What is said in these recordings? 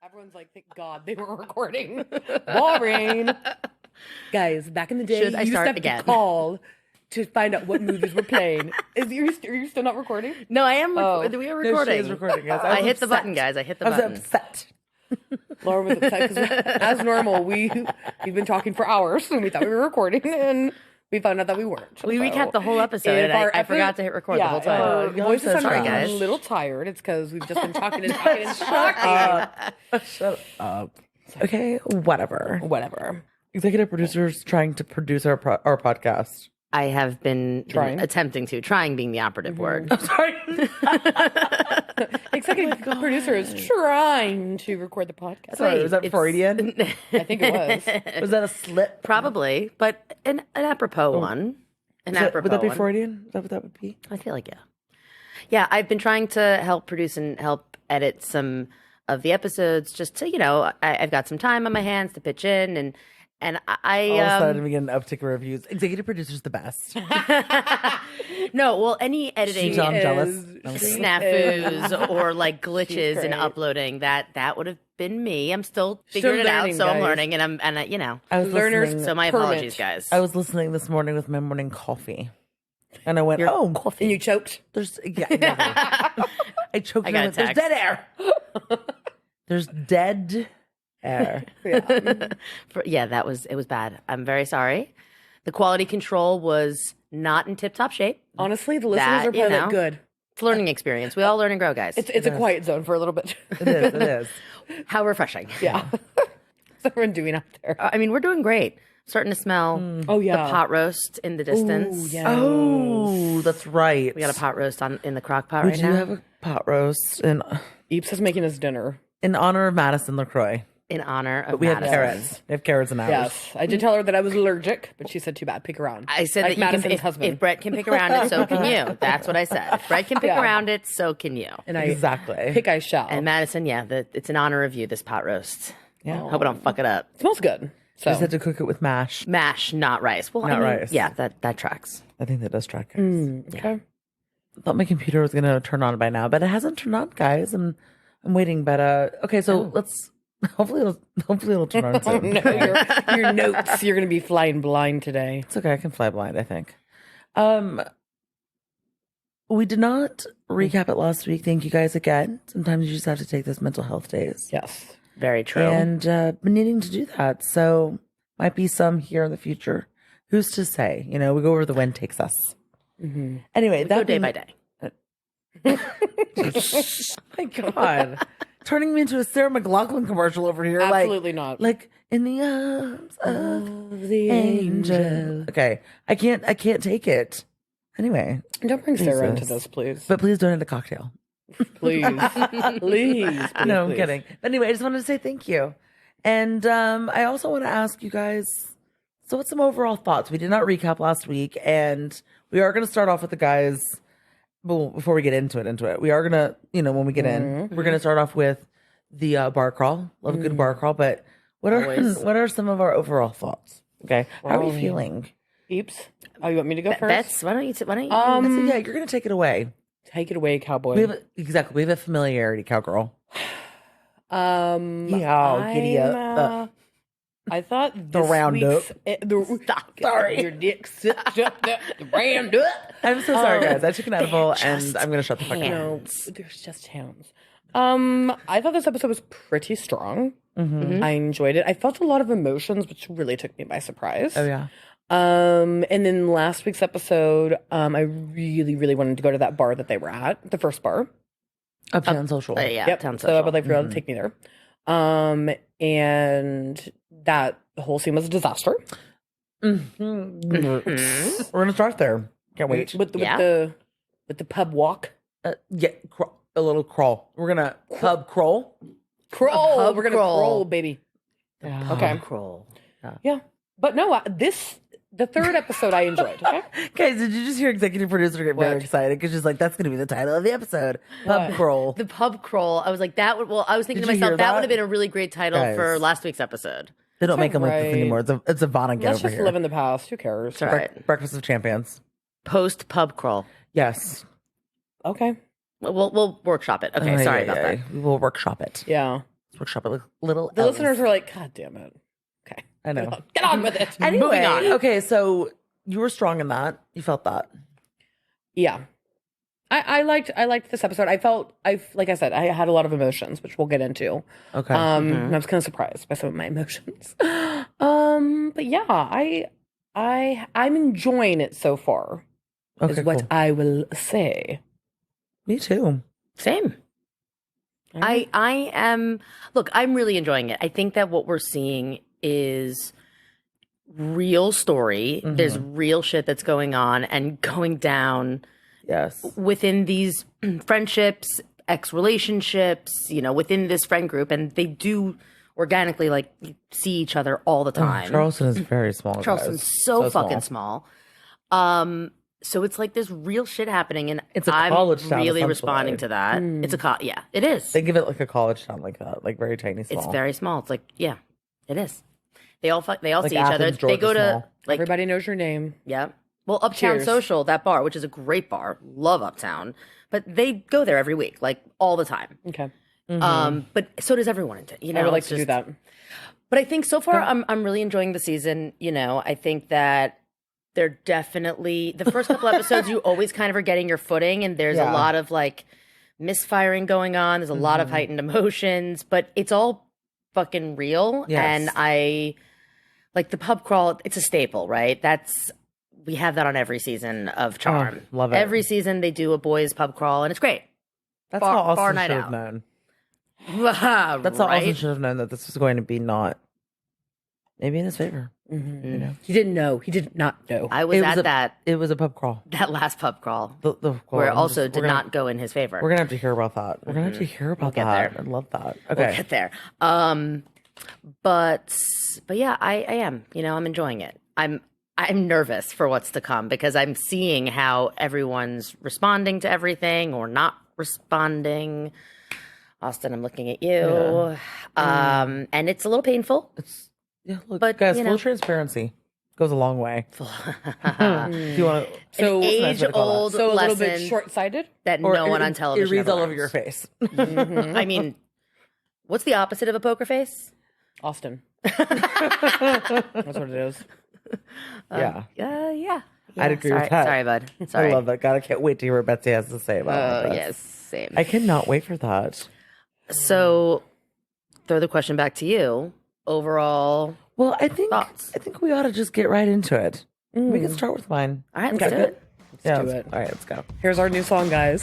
Everyone's like, thank God they were recording. Boring. Guys, back in the day, Should I you used start to have again? to call to find out what movies were playing. Are you still not recording? No, I am. Oh. We are No, recording. she is recording, guys. I hit the upset. button, guys. I hit the I was button. upset. Laura was upset because, as normal, we've been talking for hours and we thought we were recording, and we found out that we weren't. We So, recapped the whole episode, if and our I forgot to hit record the whole time. Our Y'all voices so sound sorry, a guys. little tired. It's because we've just been talking and talking and talking. Shut up. Okay, whatever. Whatever. Executive producers trying to produce our podcast. I have been Trying. attempting to. Trying being the operative word. Sorry. Executive producer is trying to record the podcast. Sorry, was that It's- Freudian? I think it was. Was that a slip? Probably, but an apropos one. An apropos Would that be one. Freudian? Is that what that would be? I feel like, yeah. Yeah, I've been trying to help produce and help edit some of the episodes just to, I've got some time on my hands to pitch in and I All of a sudden we get an uptick of reviews. Executive producer's the best. no, well, any editing John jealous. snafus or like glitches in great. uploading, that would have been me. I'm still figuring it out, learning, so I'm guys. learning and I was Learners, listening. so my Permit. apologies, guys. I was listening this morning with my morning coffee, and I went, Your "Oh, coffee. And you choked. there's exactly." I choked. I and got a went, There's text. dead air. There's dead air. Yeah, it was bad. I'm very sorry. The quality control was not in tip-top shape. Honestly, the listeners That, are probably like, know. good. It's a learning experience. We all learn and grow, guys. It's a quiet zone for a little bit. It is. It is. How refreshing. Yeah. What's everyone doing out there? I mean, we're doing great. Starting to smell Oh, the yeah. pot roast in the distance. yeah. Oh, that's right. We got a pot roast in the crock pot We right do now. have a pot roast Eeps is making us dinner. in honor of Madison LaCroix. in honor of We have Madison. carrots. We have carrots in ours. Yes. I did tell her that I was allergic, but she said, too bad, pick around. I said like that you can, Madison's husband. if Brett can pick around it, so can you. That's what I said. If Brett can pick Yeah. around it, so can you. and I Exactly. pick I shall. And Madison, yeah, it's in honor of you, this pot roast. Yeah. Hope I don't fuck it up. it smells good. So Just had to cook it with mash. Mash, not rice. Well, Not I mean, rice. Yeah, that tracks. I think that does track. okay. I thought my computer was gonna turn on by now, but it hasn't turned on, guys. I'm waiting, but okay, so let's hopefully it'll turn on soon. No, your notes. You're going to be flying blind today. It's okay, I can fly blind, I think. We did not recap it last week. Thank you guys again. Sometimes you just have to take those mental health days. Yes. Very true. And been needing to do that. So might be some here in the future. Who's to say? We go where the wind takes us. Mm-hmm. Anyway, Go that day being- by day. My God, turning me into a Sarah McLachlan commercial over here. Absolutely not. Like in the arms of the angel. Okay, I can't take it. Anyway, Don't bring Sarah Jesus. into this, please. but please donate a cocktail. Please. Please. No, I'm please. kidding. But anyway, I just wanted to say thank you. And I also want to ask you guys, so what's some overall thoughts? We did not recap last week, and we are going to start off with the guys. Well, before we get into it, we are going to, when we get in, we're going to start off with the bar crawl. Love a good bar crawl. But what are Always. what are some of our overall thoughts? Okay. How are we feeling? Eeps. Oh, you want me to go first? Bets, why don't you? So, yeah, you're going to take it away. Take it away, cowboy. We have a familiarity, cowgirl. Yeah, giddy up. I thought The this roundup. Stop. Sorry. Your dick sits up there. The roundup. I'm so sorry, guys. I took an edible, and I'm going to shut the fuck up. No, there's just hounds. I thought this episode was pretty strong. I enjoyed it. I felt a lot of emotions, which really took me by surprise. Oh, yeah. And then last week's episode, I really, really wanted to go to that bar that they were at, the first bar. Uptown Social. Yeah, Yep. town So I social. would like for y'all to take me there. And that whole scene was a disaster. We're going to start there. Can't wait. With Yeah. the pub walk. Yeah, a little crawl. We're going to pub crawl. Crawl. pub We're gonna crawl. crawl, baby. Okay. Crawl. Yeah. But no, the third episode I enjoyed. Okay. Guys, did you just hear executive producer get very What? excited? Because she's like, that's going to be the title of the episode. Pub What? crawl. The pub crawl. I was like, I was thinking Did to you hear myself, that that? would have been a really great title Guys. for last week's episode. They don't make them like this right. anymore. It's a Vonnegut Let's over just here. live in the past. Who cares? It's all right. Breakfast of Champions. Post pub crawl. Yes. Okay. We'll workshop it. Okay, sorry about that. We will workshop it. Yeah. workshop it. Little The L's. listeners are like, God damn it. Okay. I know. Get on with it. Anyway, Moving on. okay, so you were strong in that. You felt that. Yeah. I liked this episode. Like I said, I had a lot of emotions, which we'll get into. Okay. And I was kind of surprised by some of my emotions. But yeah, I'm enjoying it so far. Okay, Is what cool. I will say. Me too. Same. I am. Look, I'm really enjoying it. I think that what we're seeing is real story. There's real shit that's going on and going down. Yes. Within these friendships, relationships, within this friend group, and they do organically like see each other all the time. Charleston is very small. Charleston's guys. so fucking small. So it's like there's real shit happening, and It's a I'm college town, really essentially. responding to that. It's a yeah, it is. Think of it like a college town, like that, like very tiny, small. It's very small. It's like it is. They all Like see each other. Athens, They go Georgia to small. like Everybody knows your name. yeah. Well, Uptown Cheers. Social, that bar, which is a great bar, love Uptown, but they go there every week, like all the time. Okay. But so does everyone. I would like it's to do just- that. But I think so far I'm really enjoying the season. I think that they're definitely the first couple episodes you always kind of are getting your footing, and there's a Yeah. lot of like misfiring going on. There's a lot of heightened emotions, but it's all fucking real. Yes. And I like the pub crawl. It's a staple, right? We have that on every season of Charm. love it. Every season they do a boys pub crawl, and it's great. That's bar- how bar Austin night should have out. known. That's That's how Austin should have known that this was going to be not maybe in his favor. He didn't know. He did not know. I was at that It was a pub crawl. last pub crawl. I'm Where it also just- did we're gonna- not go in his favor. We're gonna have to hear about that. We're gonna have to hear about get that. there. I love that. We'll Okay. get there. But yeah, I am. I'm enjoying it. I'm nervous for what's to come because I'm seeing how everyone's responding to everything or not responding. Austin, I'm looking at you. And it's a little painful. Yeah, look, But, guys, you full know. transparency goes a long way. If you want to, So, An age-old so a little bit lesson short-sighted. that no one on television It reads ever all over your learns. face. I mean, what's the opposite of a poker face? Austin. That's what it is. Yeah, Yeah. I'd agree sorry, with that. Sorry, bud. Sorry. I love that. God, I can't wait to hear what Betsy has to say about Oh, it. yes. Same. I cannot wait for that. So, throw the question back to you. Overall, Well, I think Thoughts? we ought to just get right into it. We can start with mine. all right, let's Okay. do it. Yeah, do it. All right, let's go. Here's our new song, guys.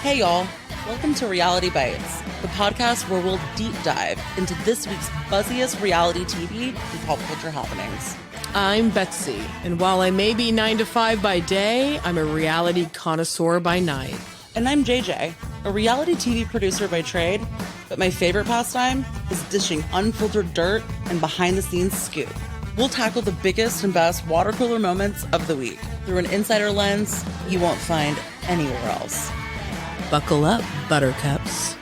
Hey, y'all. Welcome to Reality Bites, the podcast where we'll deep dive into this week's buzziest reality TV and pop culture happenings. I'm Betsy, and while I may be 9 to 5 by day, I'm a reality connoisseur by night. And I'm JJ, a reality TV producer by trade, but my favorite pastime is dishing unfiltered dirt and behind-the-scenes scoop. We'll tackle the biggest and best water cooler moments of the week through an insider lens you won't find anywhere else. Buckle up, buttercups.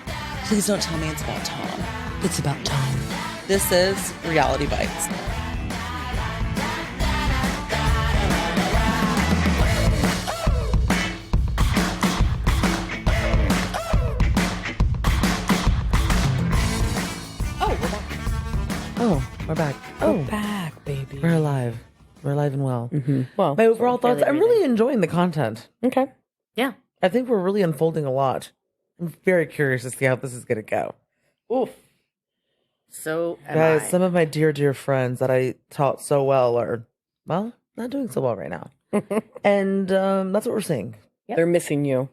Please don't tell me it's about Tom. It's about Tom. This is Reality Bites. Oh, we're back. Oh, Back, baby. we're alive. We're alive and well. Well, My overall thoughts. barely I'm really enjoying the content. okay. Yeah. I think we're really unfolding a lot. I'm very curious to see how this is going to go. Oof. So, am Guys, I. some of my dear, dear friends that I taught so well are, well, not doing so well right now. And that's what we're seeing. They're missing you.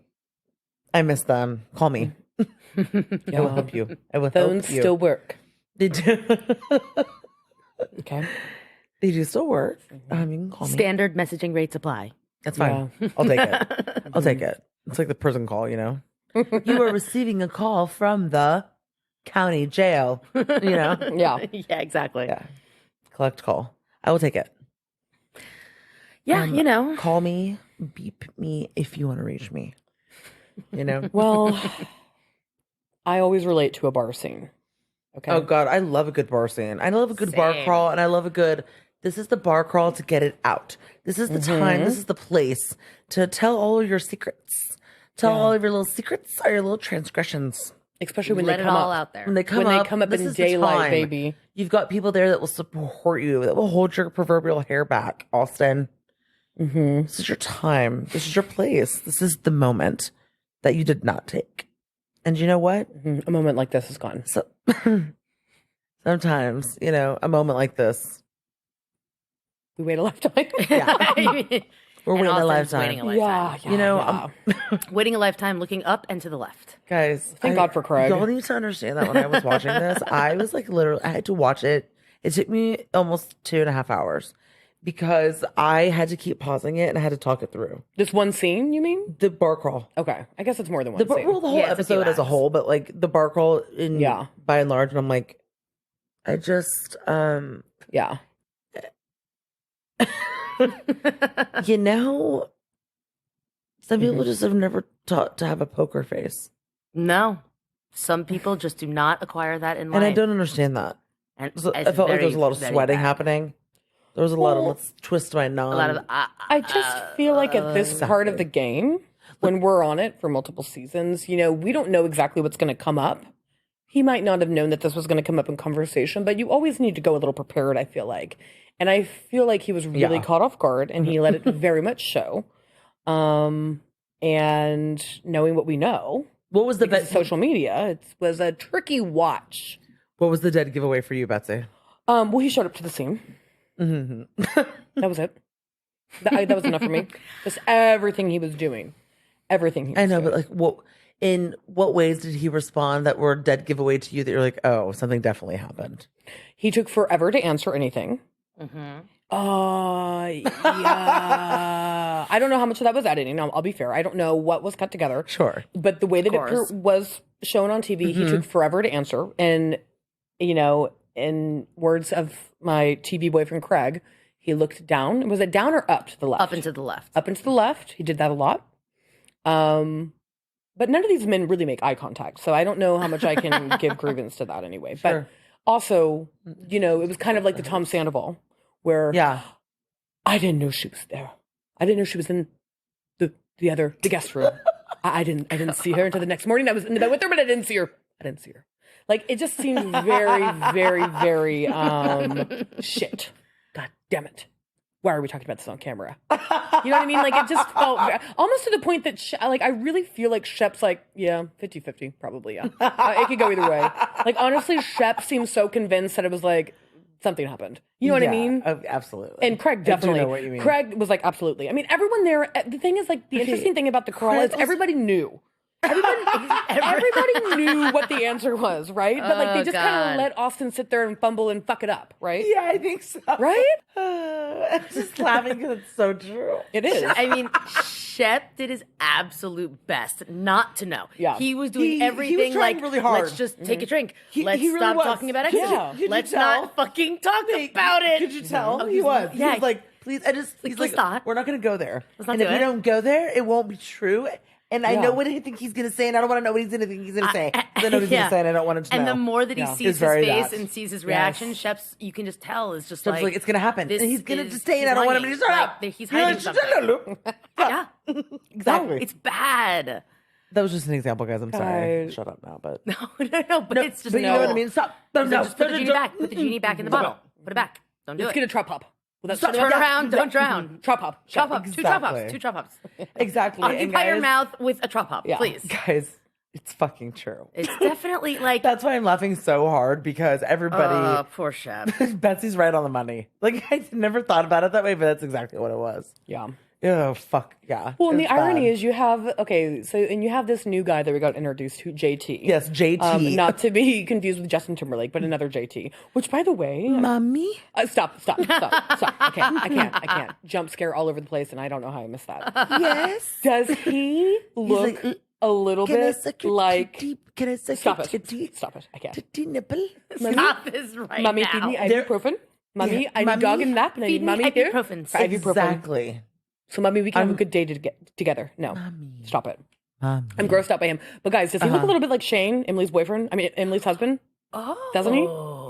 I miss them. Call me. I will help you. I will Phones help you. still work. They do. Okay. They do still work. You can call me. Standard messaging rates apply. That's fine. I'll take it. I'll take it. It's like the prison call, you know? You are receiving a call from the county jail, you know? Yeah. Yeah, exactly. Yeah. Collect call. I will take it. Yeah, Call me, beep me if you want to reach me. You know? Well, I always relate to a bar scene. Okay. Oh God, I love a good bar scene. I love a good bar Same. crawl, and I love a good. This is the bar crawl to get it out. This is the time. This is the place to tell all of your secrets. Tell all of your little secrets or your little transgressions. Especially when Let they it come all up. out there. When they come up in this is the daylight, time. baby. You've got people there that will support you, that will hold your proverbial hair back, Austin. Mm-hmm. This is your time. This is your place. This is the moment that you did not take. And you know what? A moment like this is gone. So sometimes, a moment like this, We wait a lifetime. we're waiting a Austin's lifetime. waiting a lifetime. Yeah. Waiting a lifetime, looking up and to the left. Guys, Thank God for Craig. Y'all need to understand that when I was watching this, I was like literally, I had to watch it. It took me almost 2.5 hours because I had to keep pausing it and I had to talk it through. This one scene, you mean? The bar crawl. Okay. I guess it's more than one scene. Well, the whole Yeah, it's a few episode as a acts. whole, but like the bar crawl Yeah. by and large, and I'm like, I just, Yeah. some people just have never taught to have a poker face. No. Some people just do not acquire that in life. And I don't understand that. And So it's I felt like there was a lot of very sweating bad. happening. There was a lot of Well, let's twist my knob. A lot of. I just feel like at this part of the game, when we're on it for multiple seasons, we don't know exactly what's going to come up. He might not have known that this was going to come up in conversation, but you always need to go a little prepared, I feel like. And I feel like he was really caught off guard and he let it very much show. And knowing what we know, What was the because of social media, it was a tricky watch. What was the dead giveaway for you, Betsy? Well, he showed up to the scene. That was it. That was enough for me. Just everything he was doing. Everything he was I know, doing. but like, in what ways did he respond that were dead giveaway to you that you're like, oh, something definitely happened? He took forever to answer anything. Mm-hmm. Yeah. I don't know how much of that was editing. I'll be fair. I don't know what was cut together. Sure. But the way that course. it was shown on TV, he took forever to answer. And, in words of my TV boyfriend, Craig, he looked down. Was it down or up to the left? Up and to the left. Up and to the left. He did that a lot. But none of these men really make eye contact. So I don't know how much I can give grievance to that anyway. Sure. But also, it was kind of like the Tom Sandoval where Yeah. I didn't know she was there. I didn't know she was in the guest room. I didn't see her until the next morning. I was in the bed with her, but I didn't see her. Like, it just seemed very, very, very shit. God damn it. Why are we talking about this on camera? You know what I mean? Like, it just felt almost to the point that, I really feel like Shep's like, yeah, 50-50, probably, yeah. It could go either way. Like, honestly, Shep seemed so convinced that it was like, something happened. You know what I mean? Absolutely. And Craig I do definitely. know what you mean. Craig was like, absolutely. I mean, everyone there, the thing is, like, the interesting thing about the crawl is everybody knew. Everybody knew what the answer was, right? But like they just kind God. of let Austin sit there and fumble and fuck it up, right? Yeah, I think so. Right? I'm just laughing because it's so true. It is. I mean, Shep did his absolute best not to know. Yeah. He was doing He was everything trying like, really hard. let's just take a drink. He Let's really stop was. talking about it. Yeah. Could you Let's tell? not fucking talk about it. Could you tell? Oh, He was. yeah. He was like, please, he's Please like, not. we're not going to go there. Let's not and do if we it. don't go there, it won't be true. And I Yeah. know what I think he's going to say, and I don't want to know what he's going to think he's going to say. 'Cause I know what he's going Yeah. to say, and I don't want him to know. And the more that he Yeah. sees It's his very face that. and sees his reaction, Yes. Shep's, you can just tell, is just Shep's like, it's going to happen. this And he's going to is- just stay, and he's I don't want him to lying. shut Like, up. he's You're hiding like, something. Yeah. Exactly. No, it's bad. That was just an example, guys. I'm sorry. Guys. Shut up now, but. No, but it's just But you know what I mean? Stop. No, So no. just put the genie back. Put the genie back in the bottle. Put it back. Don't do Let's it. get a trap hop. Well, that's Turn around. Don't drown. Trap hop. Chop ups. Two chop ups. Exactly. Two chop ups. Exactly. And Occupy your guys- mouth with a chop up, Yeah. please. Guys, it's fucking true. It's definitely like That's why I'm laughing so hard because everybody. poor Shep. Betsy's right on the money. Like, I never thought about it that way, but that's exactly what it was. Yeah. Oh, fuck. Yeah. Well, and the It's irony bad. is you have, you have this new guy that we got introduced to, JT. Yes, JT. Not to be confused with Justin Timberlake, but another JT. Which, by the way, Mommy? stop. I can't. Jump scare all over the place, and I don't know how I missed that. Yes. Does he look like, a little Can I bit suck your like? titty? Can I suck Stop your it! titty? Stop it! I can't. Titty nipple? Stop this right Mommy, now. feed me There- ibuprofen. Mommy, Yeah, I need mommy, dog and nap, and I feed need me mommy here. ibuprofen. For ibuprofen. Exactly. So, mommy, we can have a good day together. No, stop it. Mommy. I'm grossed out by him. But guys, does he look a little bit like Shane, Emily's boyfriend? I mean, Emily's husband? Oh. Doesn't he? Oh.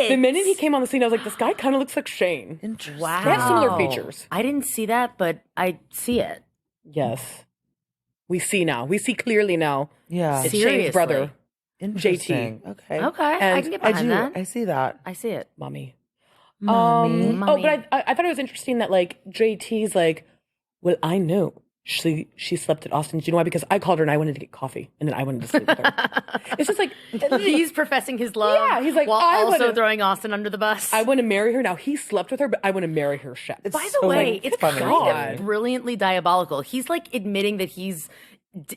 The minute he came on the scene, I was like, this guy kind of looks like Shane. Interesting. Wow. They have similar features. I didn't see that, but I see it. Yes. We see now. We see clearly now. Yeah. It's Seriously. Shane's brother, Interesting. Okay. Okay, I And can get I behind do. that. I see that. I see it. mommy. Mommy. Oh, Mommy. but I thought it was interesting that like JT's like, well, I know she slept at Austin's. You know why? Because I called her and I wanted to get coffee, and then I wanted to sleep with her. It's just like He's professing his love. Yeah, he's like, while I also would've- throwing Austin under the bus. I want to marry her now. He slept with her, but I want to marry her. Shep. It's By the so, way, like, it's funny. kind God. of brilliantly diabolical. He's like admitting that he's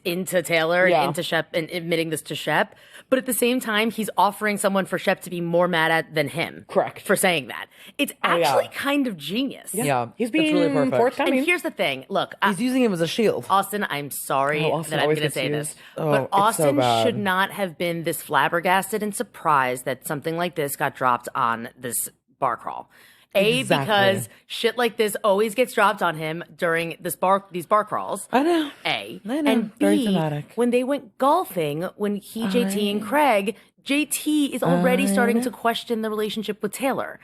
into Taylor Yeah. and into Shep and admitting this to Shep, but at the same time, he's offering someone for Shep to be more mad at than him. Correct. For saying that. It's yeah. actually kind of genius. Yeah. He's it's being really perfect. forthcoming. And here's the thing. Look, He's using him as a shield. Austin, I'm sorry Oh, Austin that I'm always going to gets say this, used. Oh, but it's so Austin bad. should not have been this flabbergasted and surprised that something like this got dropped on this bar crawl. Exactly. Because shit like this always gets dropped on him during these bar crawls. I know. A. I know. And Very B, thematic. when they went golfing, when JT and Craig, JT is already starting to question the relationship with Taylor,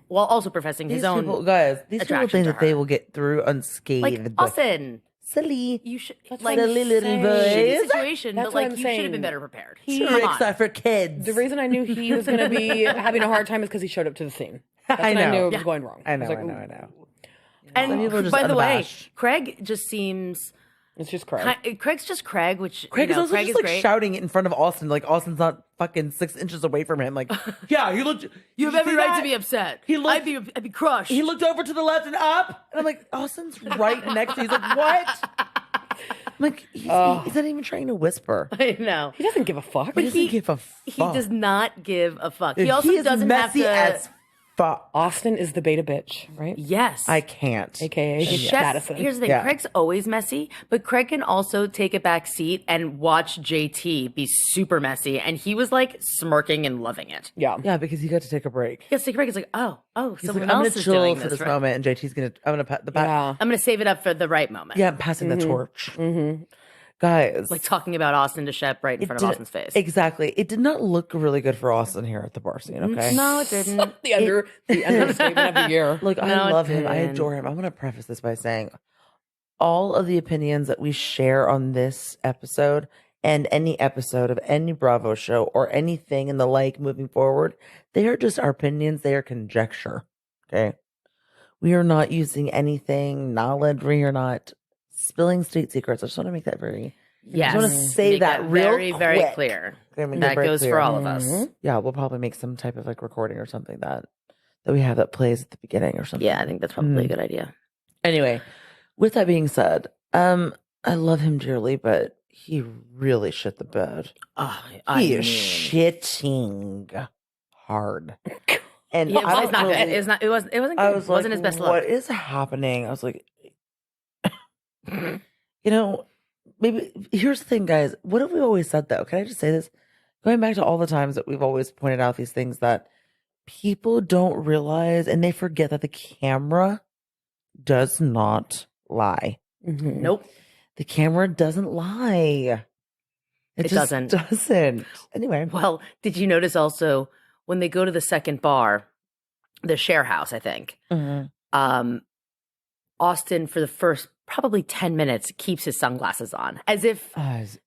while also professing his These own. people, guys, these people attraction think to that they her. will get through unscathed. like Austin, Silly. you should what like I'm Silly little saying. shitty boys. situation, That's but what like I'm you should have been saying. better prepared. He- Come Tricks on. are for kids. The reason I knew he was going to be having a hard time is because he showed up to the scene. That's I when I know. knew it Yeah. was going wrong. I know, was like, I know, I know. And Some people are just by the way, unabashed. Craig just seems. It's just Craig. Craig's just Craig, which Craig you is know, also Craig just is like great. shouting it in front of Austin, like Austin's not fucking 6 inches away from him. Like, yeah, he looked. You have did every see right that? to be upset. He looked- I'd be crushed. He looked over to the left and up, and I'm like, Austin's right next to you. He's like, what? I'm like, he's not even trying to whisper. I know. He doesn't give a fuck. He doesn't give a fuck. He does not give a fuck. He Dude, also is doesn't have messy to. as fuck. Austin is the beta bitch, right? Yes. I can't. AKA Shep, Madison. here's the thing. Yeah. Craig's always messy, but Craig can also take a back seat and watch JT be super messy. And he was like smirking and loving it. Yeah. Yeah, because he got to take a break. Yes, Craig is like, oh, He's someone like, I'm else gonna is chill doing for this right? moment, and JT's gonna. I'm gonna pat the back. Yeah. I'm going to save it up for the right moment. Yeah, I'm passing the torch. Guys, Like talking about Austin to Shep right in front of didn't- Austin's face. Exactly. It did not look really good for Austin here at the bar scene. Okay. No, it didn't. The understatement of the year. Look, No, I it love him. I didn't. adore him. I'm going to preface this by saying all of the opinions that we share on this episode and any episode of any Bravo show or anything and the like moving forward, they are just our opinions. They are conjecture. Okay. We are not using anything, knowledge. We are not spilling state secrets. I just want to make that very, Yes. wanna say Make that real very, very quick. clear. Okay, make That very goes clear. for all of us. Yeah, we'll probably make some type of like recording or something that we have that plays at the beginning or something. Yeah, I think that's probably a good idea. Anyway, with that being said, I love him dearly, but he really shit the bed. Oh, He is shitting hard. And Yeah, I it's don't not really- good. It wasn't good. I It was wasn't like, his best what look. is happening? I was like, you know, maybe here's the thing, guys. What have we always said though? Can I just say this? Going back to all the times that we've always pointed out these things that people don't realize and they forget that the camera does not lie. Nope. The camera doesn't lie. It just doesn't. Doesn't. Anyway. Well, did you notice also when they go to the second bar, the share house, I think, Austin for the first probably 10 minutes keeps his sunglasses on as if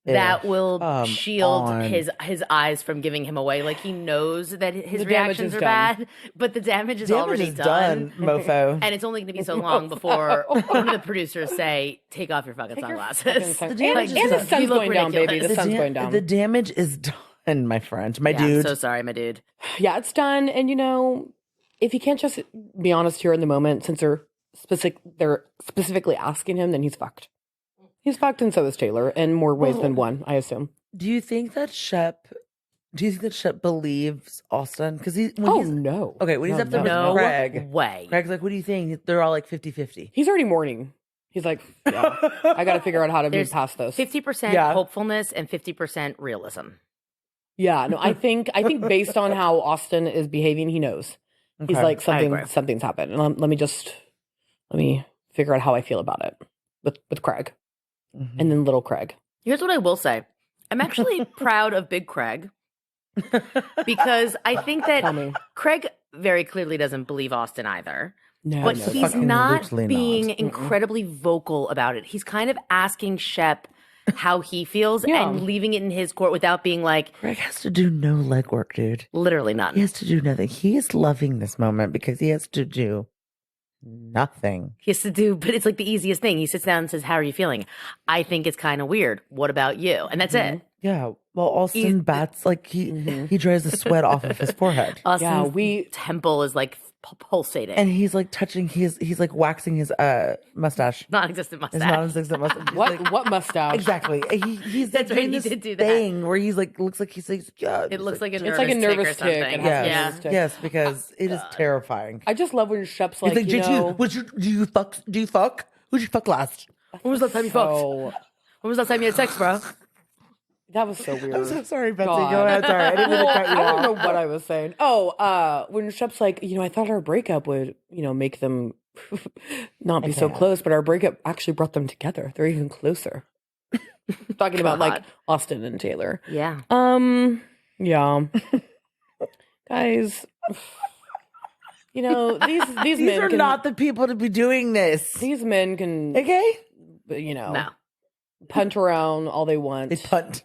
that will Come shield on. his eyes from giving him away. Like he knows that his The damage reactions is are done. bad, but the damage is Damage already is done, mofo. And it's only going to be so long before one of the producers say, "Take off your fucking sunglasses." The damage and is the done. sun's You look going down, baby. The ridiculous. sun's going down. The damage is done, my friend, my Yeah, dude. so sorry, my dude. Yeah, it's done. And you know, if you can't just be honest here in the moment, since they're specifically asking him, then he's fucked. He's fucked, and so is Taylor, in more ways than one, I assume. Do you think that Shep believes Austin? Because he's No. okay, when he's No, up there No with Craig, way. Craig's like, what do you think? They're all like 50-50. He's already mourning. He's like, yeah, I got to figure out how to move There's past this. 50% Yeah. hopefulness and 50% realism. Yeah, no, I think based on how Austin is behaving, he knows. He's Okay. like agree. something's happened, and let me figure out how I feel about it with Craig, Mhm. and then little Craig. Here's what I will say. I'm actually proud of Big Craig because I think Tell that me. Craig very clearly doesn't believe Austin either. No, But no, he's fucking not literally being not. incredibly vocal about it. He's kind of asking Shep how he feels Yeah. and leaving it in his court without being like, Greg has to do no legwork, dude. literally none. He has to do nothing. He is loving this moment because he has to do nothing. He has to do, but it's like the easiest thing. He sits down and says, "How are you feeling?" I think it's kind of weird. What about you? And that's it. Yeah. Well, Austin bats like he dries the sweat off of his forehead. Austin's temple is like pulsating. And he's like touching he's like waxing his mustache. Non-existent His mustache. non-existent mustache. He's like- What mustache? Exactly. He's That's like right, doing he this did do that. thing where he's like looks like he's like, yeah. It looks like a It's like a nervous tick or tick. something. It has a Yeah. nervous tick. Yes, because it is terrifying. I just love when Shep's He's like, like, you know, do you fuck? Do you fuck? Who'd you fuck last? When was the last time you fucked? so When was the last time you had sex, bro? that was so weird. I'm so sorry, Betsy. God. Go ahead. Sorry, I didn't mean to Well, cut you I don't off. know what I was saying. Oh, when Shep's like, you know, I thought our breakup would, you know, make them not be so close, but our breakup actually brought them together. They're even closer. Talking about like God. Austin and Taylor. Yeah. Yeah. Guys, you know, these These men are can, not the people to be doing this. these men can, Okay, you know, No. punt around all they want. they punt.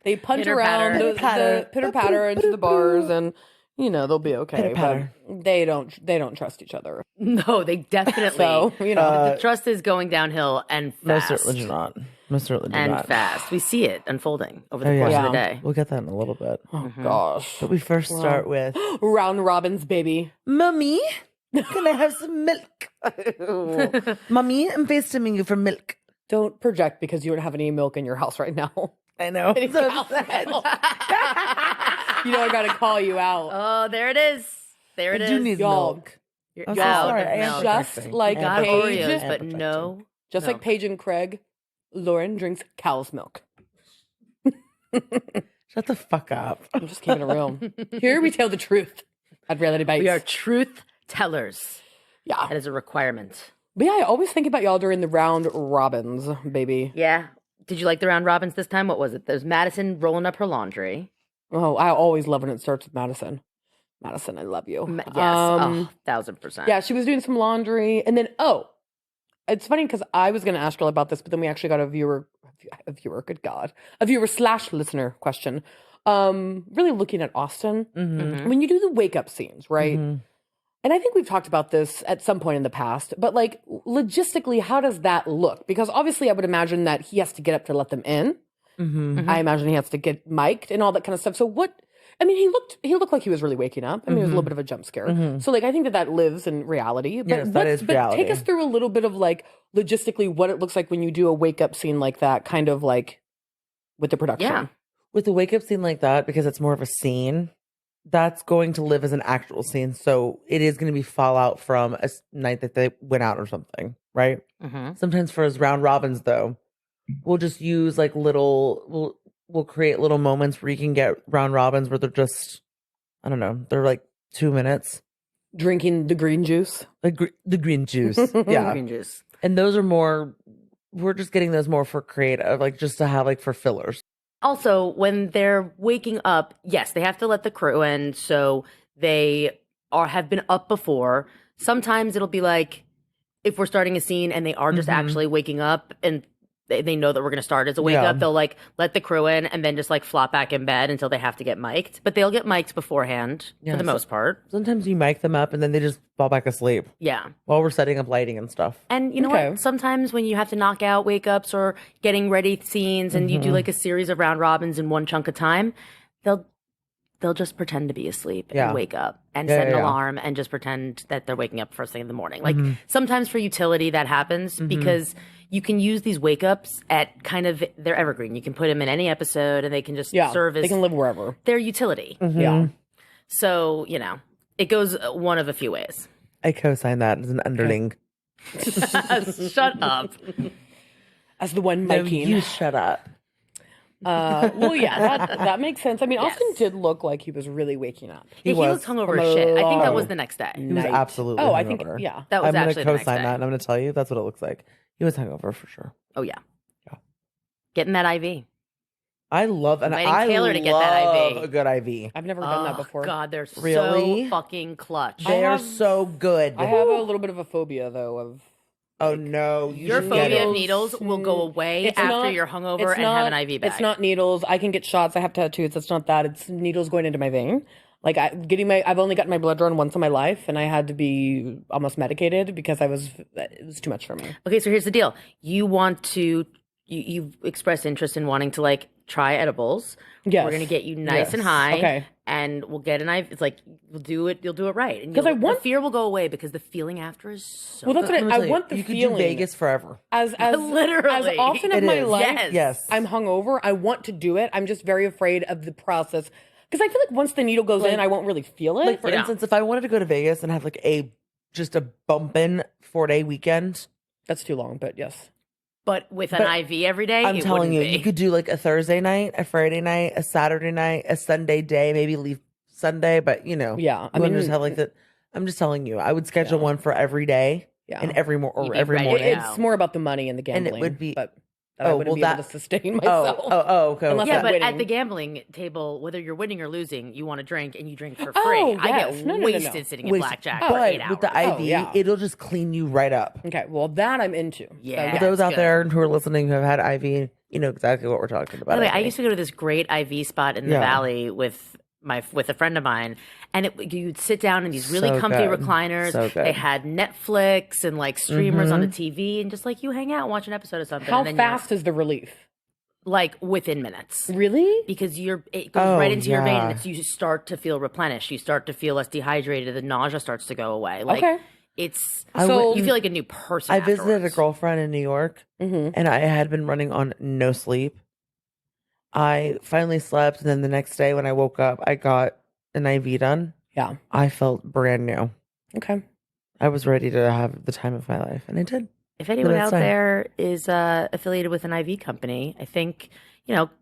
They punt Pitter around patter. the pitter patter into the bars, and you know they'll be okay. Pitter patter. But they don't trust each other. No, they definitely. So you know, the trust is going downhill and Most fast. certainly do not. Most certainly do And not. fast. We see it unfolding over the Oh, course yeah. of the day. We'll get that in a little bit. oh gosh, But we first start with round robins, baby. Mummy, can I have some milk? Mummy, I'm FaceTiming you for milk. Don't project because you don't have any milk in your house right now. I know. Any cow's milk. You know I gotta call you out. Oh, there it is. There it I is. do need Y'all. milk. You're I'm so out sorry. of I am milk. Just protecting. like I am Got Paige, Oreos, protecting. but I am no. just milk. like Paige and Craig, Lauren drinks cow's milk. Shut the fuck up. I'm just keeping it real. Here we tell the truth at Reality Bites. We are truth tellers. Yeah. That is a requirement. But yeah, I always think about y'all during the round robins, baby. Yeah. Did you like the round robins this time? What was it? There's Madison rolling up her laundry. Oh, I always love when it starts with Madison. Madison, I love you. Yes. 1,000%. Yeah, she was doing some laundry. And then, it's funny because I was going to ask her about this, but then we actually got a viewer, good God, a viewer / listener question. Really looking at Austin. Mm-hmm. When you do the wake up scenes, right? And I think we've talked about this at some point in the past, but like logistically, how does that look? Because obviously I would imagine that he has to get up to let them in. I imagine he has to get mic'd and all that kind of stuff. So he looked like he was really waking up. I mean, it was a little bit of a jump scare. So like, I think that lives in reality. But Yes, that is reality. Take us through a little bit of like logistically what it looks like when you do a wake up scene like that, kind of like with the production. Yeah. With a wake up scene like that, because it's more of a scene, that's going to live as an actual scene. So it is going to be fallout from a night that they went out or something, right? Sometimes for his round robins, though, we'll just use like we'll create little moments where you can get round robins where they're just, I don't know, they're like 2 minutes. Drinking the green juice. The green juice. Yeah. Green juice. And those are more, we're just getting those more for creative, like just to have like for fillers. Also, when they're waking up, yes, they have to let the crew in, so they have been up before. Sometimes it'll be like if we're starting a scene and they are just actually waking up and they know that we're going to start as a wake up, they'll like let the crew in and then just like flop back in bed until they have to get mic'd. But they'll get mic'd beforehand for the most part. Sometimes you mic them up and then they just fall back asleep Yeah. while we're setting up lighting and stuff. And you know Okay. what? Sometimes when you have to knock out wake ups or getting ready scenes and you do like a series of round robins in one chunk of time, they'll just pretend to be asleep Yeah. and wake up and Yeah, set an yeah. alarm and just pretend that they're waking up first thing in the morning. Like sometimes for utility that happens because you can use these wake ups at kind of they're evergreen. You can put them in any episode and they can just Yeah. serve as They can live wherever. their utility. Yeah. So, it goes one of a few ways. I co-sign that as an underling. Shut up. As the one No, miking. you shut up. Well, yeah, that makes sense. I mean, Austin did look like he was really waking up. He was looked hungover from as a shit. I think that long was the next day. He was absolutely Oh, I think, hungover. yeah. That was I'm going actually to the next co-sign day. that and I'm going to tell you that's what it looks like. He was hungover for sure. Oh yeah. Yeah. Getting that IV. I love and Inviting I Taylor to get that love IV. a good IV. I've never done that Oh, before. God, they're Really? so fucking clutch. They are have- so good. I have a little bit of a phobia, though, of Oh no, you Your should get phobia it. of needles will go away It's after not- you're hungover it's and not- have an IV bag. It's not needles. I can get shots. I have tattoos. It's not that. It's needles going into my vein. Like I've only gotten my blood drawn once in my life, and I had to be almost medicated because it was too much for me. Okay, so here's the deal. You've expressed interest in wanting to like try edibles. Yes. We're gonna get you nice Yes. and high. Okay. And we'll get an IV. It's like we'll do it. You'll do it right. And 'Cause I you'll- want- the fear will go away because the feeling after is so. Well, that's good. what Let me I tell you, want. The you could feeling do Vegas forever. as Literally. as often of It my is. life. Yes. I'm hungover. I want to do it. I'm just very afraid of the process because I feel like once the needle goes in, I won't really feel it. Like for Yeah. instance, if I wanted to go to Vegas and have like just a bumpin' 4-day weekend, That's too long, but yes. But with an But IV every day, I'm it telling you, wouldn't be. you could do like a Thursday night, a Friday night, a Saturday night, a Sunday day, maybe leave Sunday, but you know, Yeah, I you wanna mean- just have like that. I'm just telling you, I would schedule one for every day Yeah. and every You'd be every ready. morning. It's more about the money and the And gambling. it would be- but that I Oh, wouldn't well, be able that- to sustain myself. Okay. Unless Yeah, I'm but winning. at the gambling table, whether you're winning or losing, you want to drink and you drink for free. Oh, I yes. get No, no, no, wasted no. sitting at Wait, blackjack but for 8 hours. with the IV, yeah. it'll just clean you right up. Okay, well that I'm into. Yeah. For those it's out good. there who are listening who have had IV, you know exactly what we're talking about. By the way, I I think. used to go to this great IV spot in the Yeah. valley with a friend of mine, and you'd sit down in these really So comfy good. recliners. So good. They had Netflix and like streamers on the TV, and just like you hang out and watch an episode of something. How and then you're, fast is the relief? like within minutes. Really? Because it goes Oh, right into your vein, yeah. and you start to feel replenished. You start to feel less dehydrated. The nausea starts to go away. Like Okay. it's So- you feel like a new person. I visited a afterwards. girlfriend in New York, and I had been running on no sleep. I finally slept, and then the next day when I woke up, I got an IV done. Yeah. I felt brand new. Okay. I was ready to have the time of my life, and I did. If anyone that's out fine. there is affiliated with an IV company, I think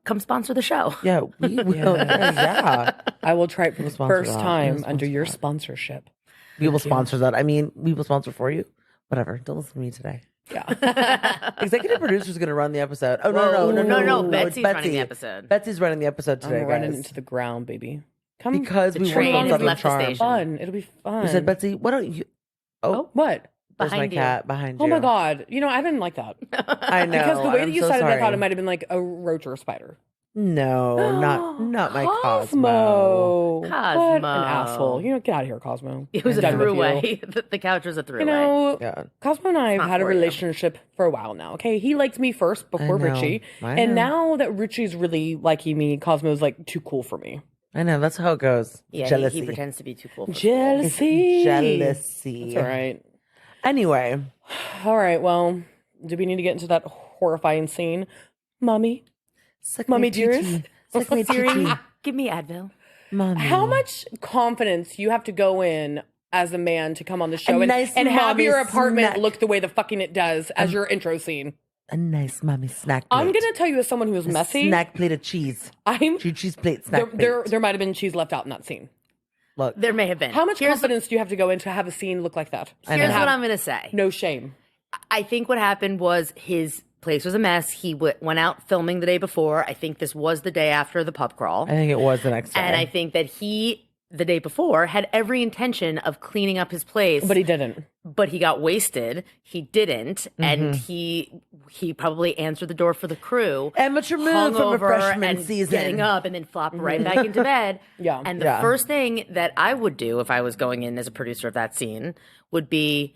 come sponsor the show. Yeah, we will. Yeah, I will try it for the sponsor first that. time We'll under sponsor your that. sponsorship. we will sponsor that. I mean, we will sponsor for you. Whatever. Don't listen to me today. Yeah. Executive producer's going to run the episode. Oh Whoa, no! Betsy's it's running the episode. Betsy's running the episode today, I'm running guys. into the ground, baby. Come. Because we train worked on has Southern left the Charm. station. fun. It'll be fun. We said, Betsy, why don't you? Oh, What? there's my Behind you. cat behind you. Oh my God. I didn't like that. I know. Because the way I'm that you so said it, I sorry. thought it might have been like a roach or a spider. No, not my Cosmo. Cosmo. What an Cosmo. asshole. Get out of here, Cosmo. It was I'm a done with you. throughway. The couch was a throughway. Yeah. Cosmo and I have not had a for you. relationship for a while now. Okay, he liked me first before know. Richie, I and know. now that Richie's really liking me, Cosmo's like too cool for me. I know. That's how it goes. Yeah, Jealousy. he pretends to be too cool. For Jealousy. Jealousy. That's all right. Anyway, All right. Well, do we need to get into that horrifying scene, Mommy? suck Mommy me dearest? titty. Suck me Siri, titty. give me Advil. Mommy. How much confidence you have to go in as a man to come on the show A and, nice and have mommy your apartment snack. look the way the fucking it does as your intro scene? A nice mommy snack plate. I'm gonna tell you as someone who is messy. Snack plate of cheese. I'm Cheese plate, there. snack plate. There might have been cheese left out in that scene. Look, There may have been. How much Here's confidence do you have to go in to have a scene look like that? I Here's know. what I'm going to say. No shame. I think what happened was his place was a mess. He went out filming the day before. I think this was the day after the pub crawl. I think it was the next day. And I think that he, the day before, had every intention of cleaning up his place. But he didn't. But he got wasted. He didn't. And Mm-hmm. he probably answered the door for the crew. Amateur move from a hungover freshman and season. getting up and then flopped right back into bed. Yeah. And the Yeah. first thing that I would do if I was going in as a producer of that scene would be,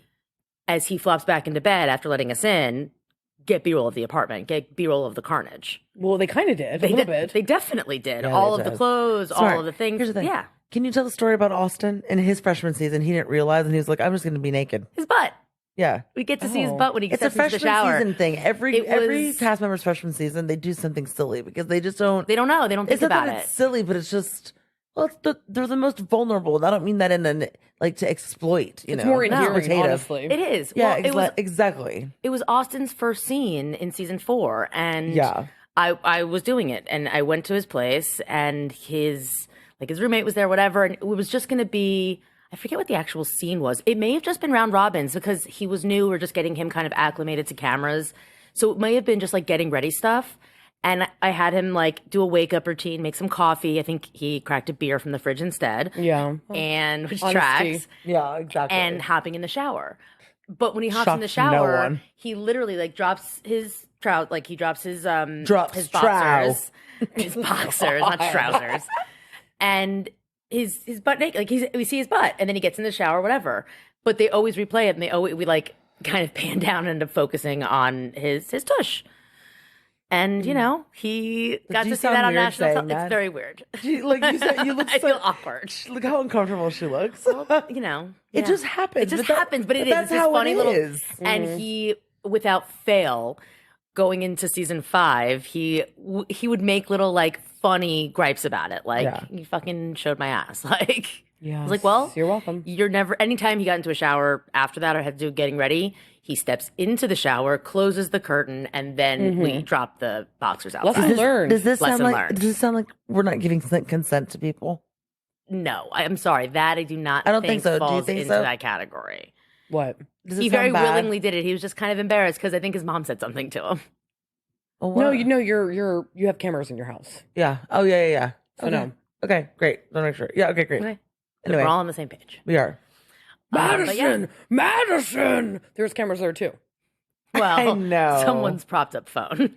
as he flops back into bed after letting us in, get B-roll of the apartment, get B-roll of the carnage. Well, they kind of did a little bit. They definitely did. Yeah, all they of the did. clothes, Smart. all of the things. Here's the thing. Yeah. Can you tell the story about Austin? In his freshman season, he didn't realize, and he was like, I'm just going to be naked. His butt. Yeah. We get to see his Oh. butt when he It's a steps into the freshman shower. season thing. Every It was- cast member's freshman season, they do something silly because they just don't. They don't know. They don't think It's not about that it. it's silly, but it's just, well, they're the most vulnerable. And I don't mean that in an, like, to exploit, you It's know. more It's endearing, exploitative. honestly. It is. Yeah, Well, it was exactly. it was Austin's first scene in season 4, and Yeah. I was doing it, and I went to his place, and his roommate was there, whatever, and it was just going to be. I forget what the actual scene was. It may have just been round robins because he was new. We're just getting him kind of acclimated to cameras, so it may have been just like getting ready stuff. And I had him like do a wake up routine, make some coffee. I think he cracked a beer from the fridge instead. Yeah. And which Honesty. tracks. Yeah, exactly. And hopping in the shower. But when he hops in the Shocks no shower, one. he literally like drops his trout, like he drops his Drops his trow. boxers, his boxers, not trousers, and his butt naked. Like we see his butt, and then he gets in the shower, whatever. But they always replay it, and we like kind of pan down into focusing on his tush. And you know, he got you to see sound that on weird national. saying that? It's very weird. Like you said, you look I so. feel awkward. Look how uncomfortable she looks. You know, It yeah. just happens. It just but that- happens, but but it is. that's It's this how funny it little. is. And he, without fail, going into season 5, he would make little like funny gripes about it, like Yeah. you fucking showed my ass. Like, Yeah. I was like, well, you're welcome. You're never. Anytime he got into a shower after that or had to do getting ready, he steps into the shower, closes the curtain, and then we drop the boxers outside. Lesson learned. Does this sound Lesson like? learned. Does this sound like we're not giving consent to people? No, I'm sorry. That I do not. I don't think so. Do you Falls think into so? that category. What? Does it He sound very bad? willingly did it. He was just kind of embarrassed because I think his mom said something to him. Oh, No, what? you know you have cameras in your house. Yeah. Oh yeah, yeah, yeah. So okay. no. Okay, great. Don't make sure. Yeah. Okay, great. Okay. Anyway, We're all on the same page. we are. But yeah. Madison. There's cameras there too. Well, I know. someone's propped up phone.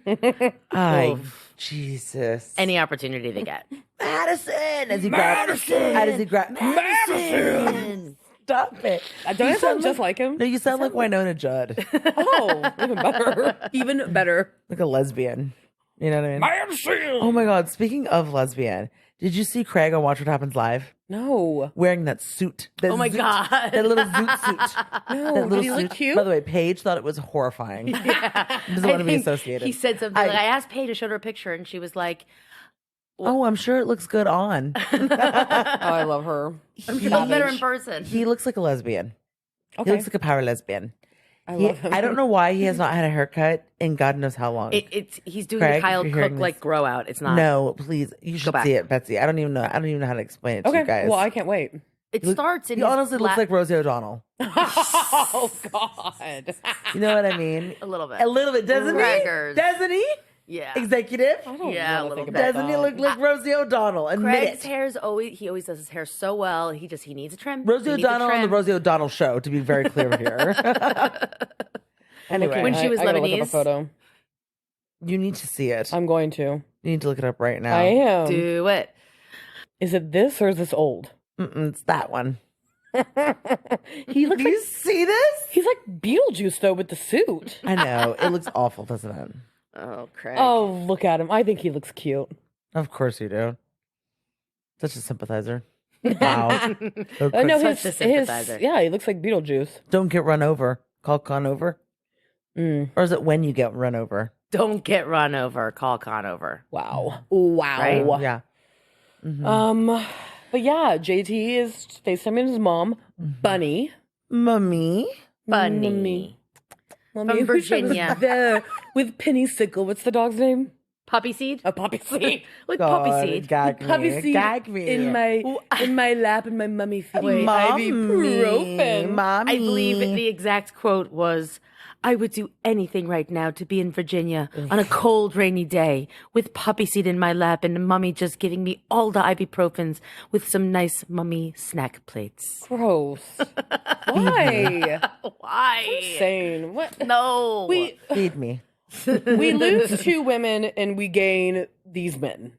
I Oof. Jesus. Any opportunity they get. Madison as he grabs. As he grabs. Madison. Stop it. Don't I sound just like him? No, you sound like Winona Judd, Oh, even better. Even better. like a lesbian. You know what I mean? Madison. Oh my God! Speaking of lesbian, did you see Craig on Watch What Happens Live No. wearing that suit? That Oh my zoot- God. That little zoot suit. No. That little Did he look suit. cute? By the way, Paige thought it was horrifying. Yeah. Doesn't want to be associated. He said something like, I asked Paige to show her a picture, and she was like, Oh, I'm sure it looks good on. Oh, I love her. she looks better in person. He looks like a lesbian. He Okay. looks like a power lesbian. I love him. I don't know why he has not had a haircut in God knows how long. He's doing Craig, the Kyle if you're Cook hearing like this- grow out. It's not. No, please. You should back. see it, Betsy. I don't even know how to explain it to Okay. you guys. Well, I can't wait. It starts in he his honestly looks lap- like Rosie O'Donnell. Oh God. You know what I mean? a little bit. A little bit, doesn't Crackers. he? Doesn't he? Yeah. Executive? I don't Yeah, a wanna little think bit. about Doesn't he that. look like Rosie O'Donnell? Admit Craig's it. hair's always does his hair so well. He needs a trim. Rosie He needs a O'Donnell on the trim. Rosie O'Donnell show, to be very clear here. Anyway, When she was I gotta look up a Lebanese? photo. you need to see it. I'm going to. You need to look it up right now. I am. Do it. Is it this or is this old? It's that one. He looks Do you like see this? he's like Beetlejuice though with the suit. I know. It looks awful, doesn't it? Oh, Craig. Oh, look at him. I think he looks cute. Of course you do. Such a sympathizer. Wow. So I know quick. Such a sympathizer. yeah, he looks like Beetlejuice. Don't get run over. Call Con over. Mm. Or is it when you get run over? Don't get run over. Call Con over. Wow. Wow. Right? Yeah. Mhm. But yeah, JT is FaceTiming his mom, Bunny. Mummy. Funny. Mommy, From Virginia. There with Penny Sickle. What's the dog's name? Poppy seed? A poppy seed. With God, poppy seed. Gag me. Poppy seed Gag me. in my lap and my mummy feet. Mommy. Ibuprofen. Mommy. I believe the exact quote was, I would do anything right now to be in Virginia on a cold, rainy day with poppy seed in my lap and mummy just giving me all the ibuprofens with some nice mummy snack plates. Gross. Why? Why? Insane. What? No. We Feed me. we lose 2 women and we gain these men.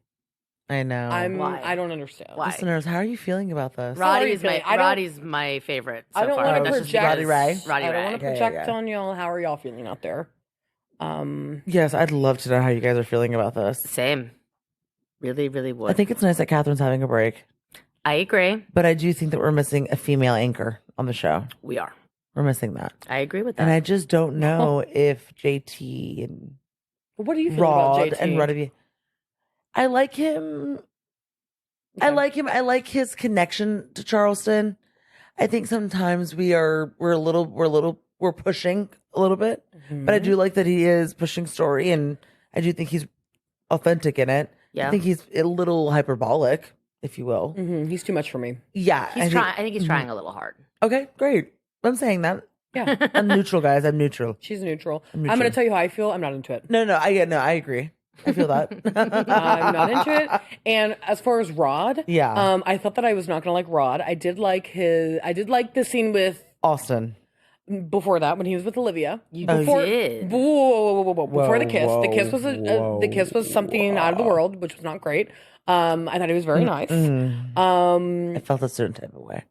I know. Why? I don't understand. Why? Listeners, how are you feeling about this? Roddy is Sorry, my I don't- Roddy's my favorite. So I don't far. wanna That's just project- Roddy Ray? Roddy I don't Ray. want to Yeah, project yeah. on y'all. How are y'all feeling out there? Yes, I'd love to know how you guys are feeling about this. Same. Really, really would. I think it's nice that Catherine's having a break, I agree. but I do think that we're missing a female anchor on the show. We are. We're missing that. I agree with that. And I just don't know if JT and What do you feel Rod about JT? and Ruddy. I like him. I Okay. like him. I like his connection to Charleston. I think sometimes we're pushing a little bit, but I Mm-hmm. do like that he is pushing story, and I do think he's authentic in it. Yeah. I think he's a little hyperbolic, if you will. Mhm. He's too much for me. Yeah, He's trying. I think he's trying a little hard. Okay, great. I'm saying that. Yeah, I'm neutral, guys. I'm neutral. she's neutral. I'm neutral. going to tell you how I feel. I'm not into it. No, I agree. I feel that. I'm not into it. And as far as Rod, Yeah. I thought that I was not going to like Rod. I did like the scene with Austin. before that, when he was with Olivia. You before, did. Whoa. Before the kiss. Whoa, the kiss was the kiss was something out of the world, which was not great. I thought he was very nice. I felt a certain type of way.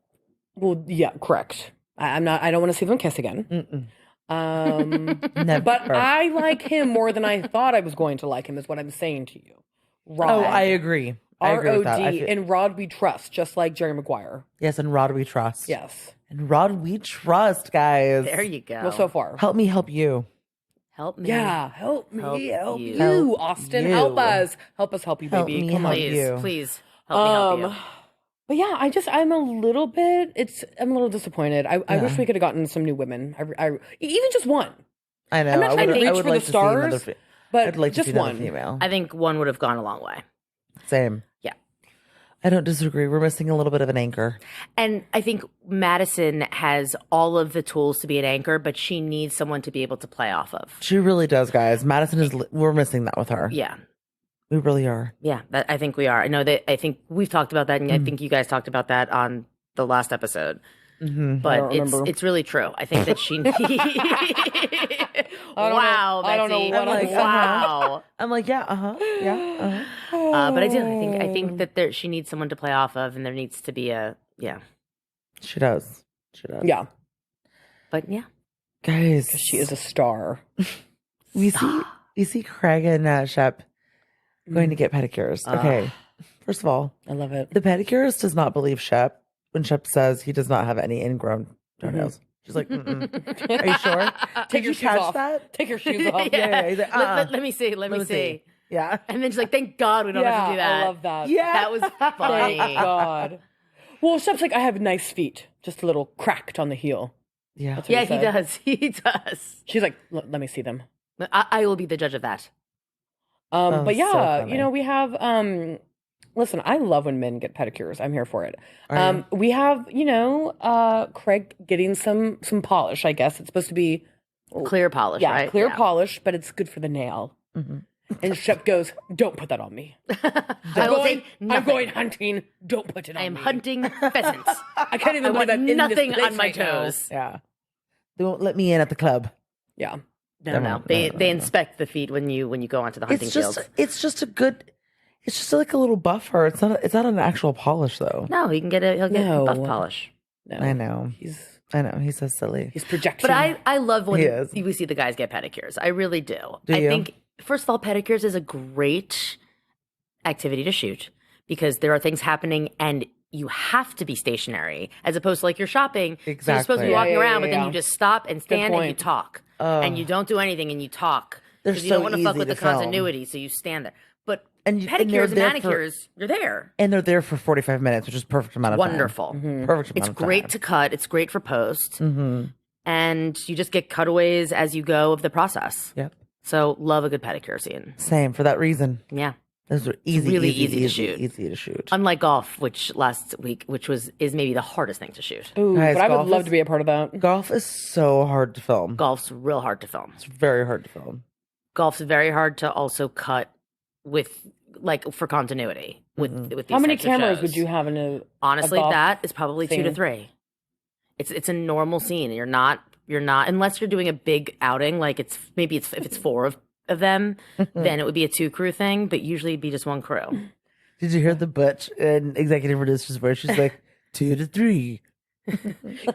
Well, yeah, correct. I don't want to see them kiss again. Never. But I like him more than I thought I was going to like him, is what I'm saying to you. Rod. Oh, I agree. I agree with that. R-O-D. In Rod we trust, just like Jerry Maguire. Yes, and Rod we trust. Yes. And Rod we trust, guys. There you go. Well, so far. Help me help you. Help me. Yeah, help me, Help help you. you, Help Austin, you. help us help you, Help baby. me, Come on. help Please, you. please help me help you. But yeah, I'm a little disappointed. I wish we could have gotten some new women. Even just one, I know. I'm not trying to reach for the to see another stars, fe- but I'd like to just see another one. female. I think one would have gone a long way. Same. Yeah. I don't disagree. We're missing a little bit of an anchor. And I think Madison has all of the tools to be an anchor, but she needs someone to be able to play off of. She really does, guys. Madison is. We're missing that with her. Yeah. We really are. Yeah, I think we are. I think we've talked about that, and I think you guys talked about that on the last episode. But it's really true. I think that she. Wow, I don't know Betsy. what I'm like. Wow. I'm like, yeah, yeah. But I do. I think that she needs someone to play off of, and there needs to be a She does. Yeah, But yeah, Guys, she is a star. we see Craig and Shep going to get pedicures. Okay, first of all, I love it. the pedicurist does not believe Shep when Shep says he does not have any ingrown toenails. She's like, mm-mm. Are you sure? Take Did your you shoes catch off. that? Take your shoes off. Yeah. He's like, let me see. Let me me see. see. Yeah. And then she's like, "Thank God we don't have to do that." I love that. Yeah. That was funny. Thank God. Well, Shep's like, I have nice feet, just a little cracked on the heel. Yeah. That's what Yeah, he said. does. He does. She's like, let me see them. I will be the judge of that. Oh, But so yeah, funny. we have. Listen, I love when men get pedicures. I'm here for it. Are you? We have, Craig getting some polish. I guess it's supposed to be Clear polish, right? clear Yeah. polish, but it's good for the nail. And Shep goes, "Don't put that on me. I will take I'm nothing. going hunting. Don't put it on I am me. hunting pheasants. I can't even I believe want I'm in nothing this place on my right now." toes. Yeah. They won't let me in at the club. Yeah. No. They inspect the feet when you go onto the hunting field. It's just like a little buffer. It's not an actual polish though. No, he'll get No. buff polish. No, I know. He's He's so silly. projection. But I love when He is. we see the guys get pedicures. I really do. Do I you? think first of all, pedicures is a great activity to shoot because there are things happening and you have to be stationary as opposed to like you're shopping. So you're supposed to Exactly. be walking Yeah, around, but yeah. then you just stop and stand and you point. talk. And you don't do anything and you talk. They're Because you so don't want to fuck easy with to the film. continuity, so you stand there. But And they're pedicures and there for- manicures, you're there. And they're there for 45 minutes, which is perfect amount of time. Wonderful. Perfect amount It's of great time. to cut. It's great for post. And you just get cutaways as you go of the process. Yep. So love a good pedicure scene. Same for that reason. Yeah. Those are easy, really easy, easy to shoot. Easy to shoot. Unlike golf, which last week, is maybe the hardest thing to shoot. Ooh, Guys, but I would golf love is- to be a part of that. Golf is so hard to film. Golf's real hard to film. It's very hard to film. Golf's very hard to also cut with, like, for continuity with these How many types of cameras shows. would you have in a Honestly, golf that is probably 2 to scene? 3. It's a normal scene. You're not unless you're doing a big outing, like if it's 4 of them, then it would be a 2 crew thing, but usually it'd be just 1 crew. Did you hear the Butch and executive producer's voice? She's like 2 to 3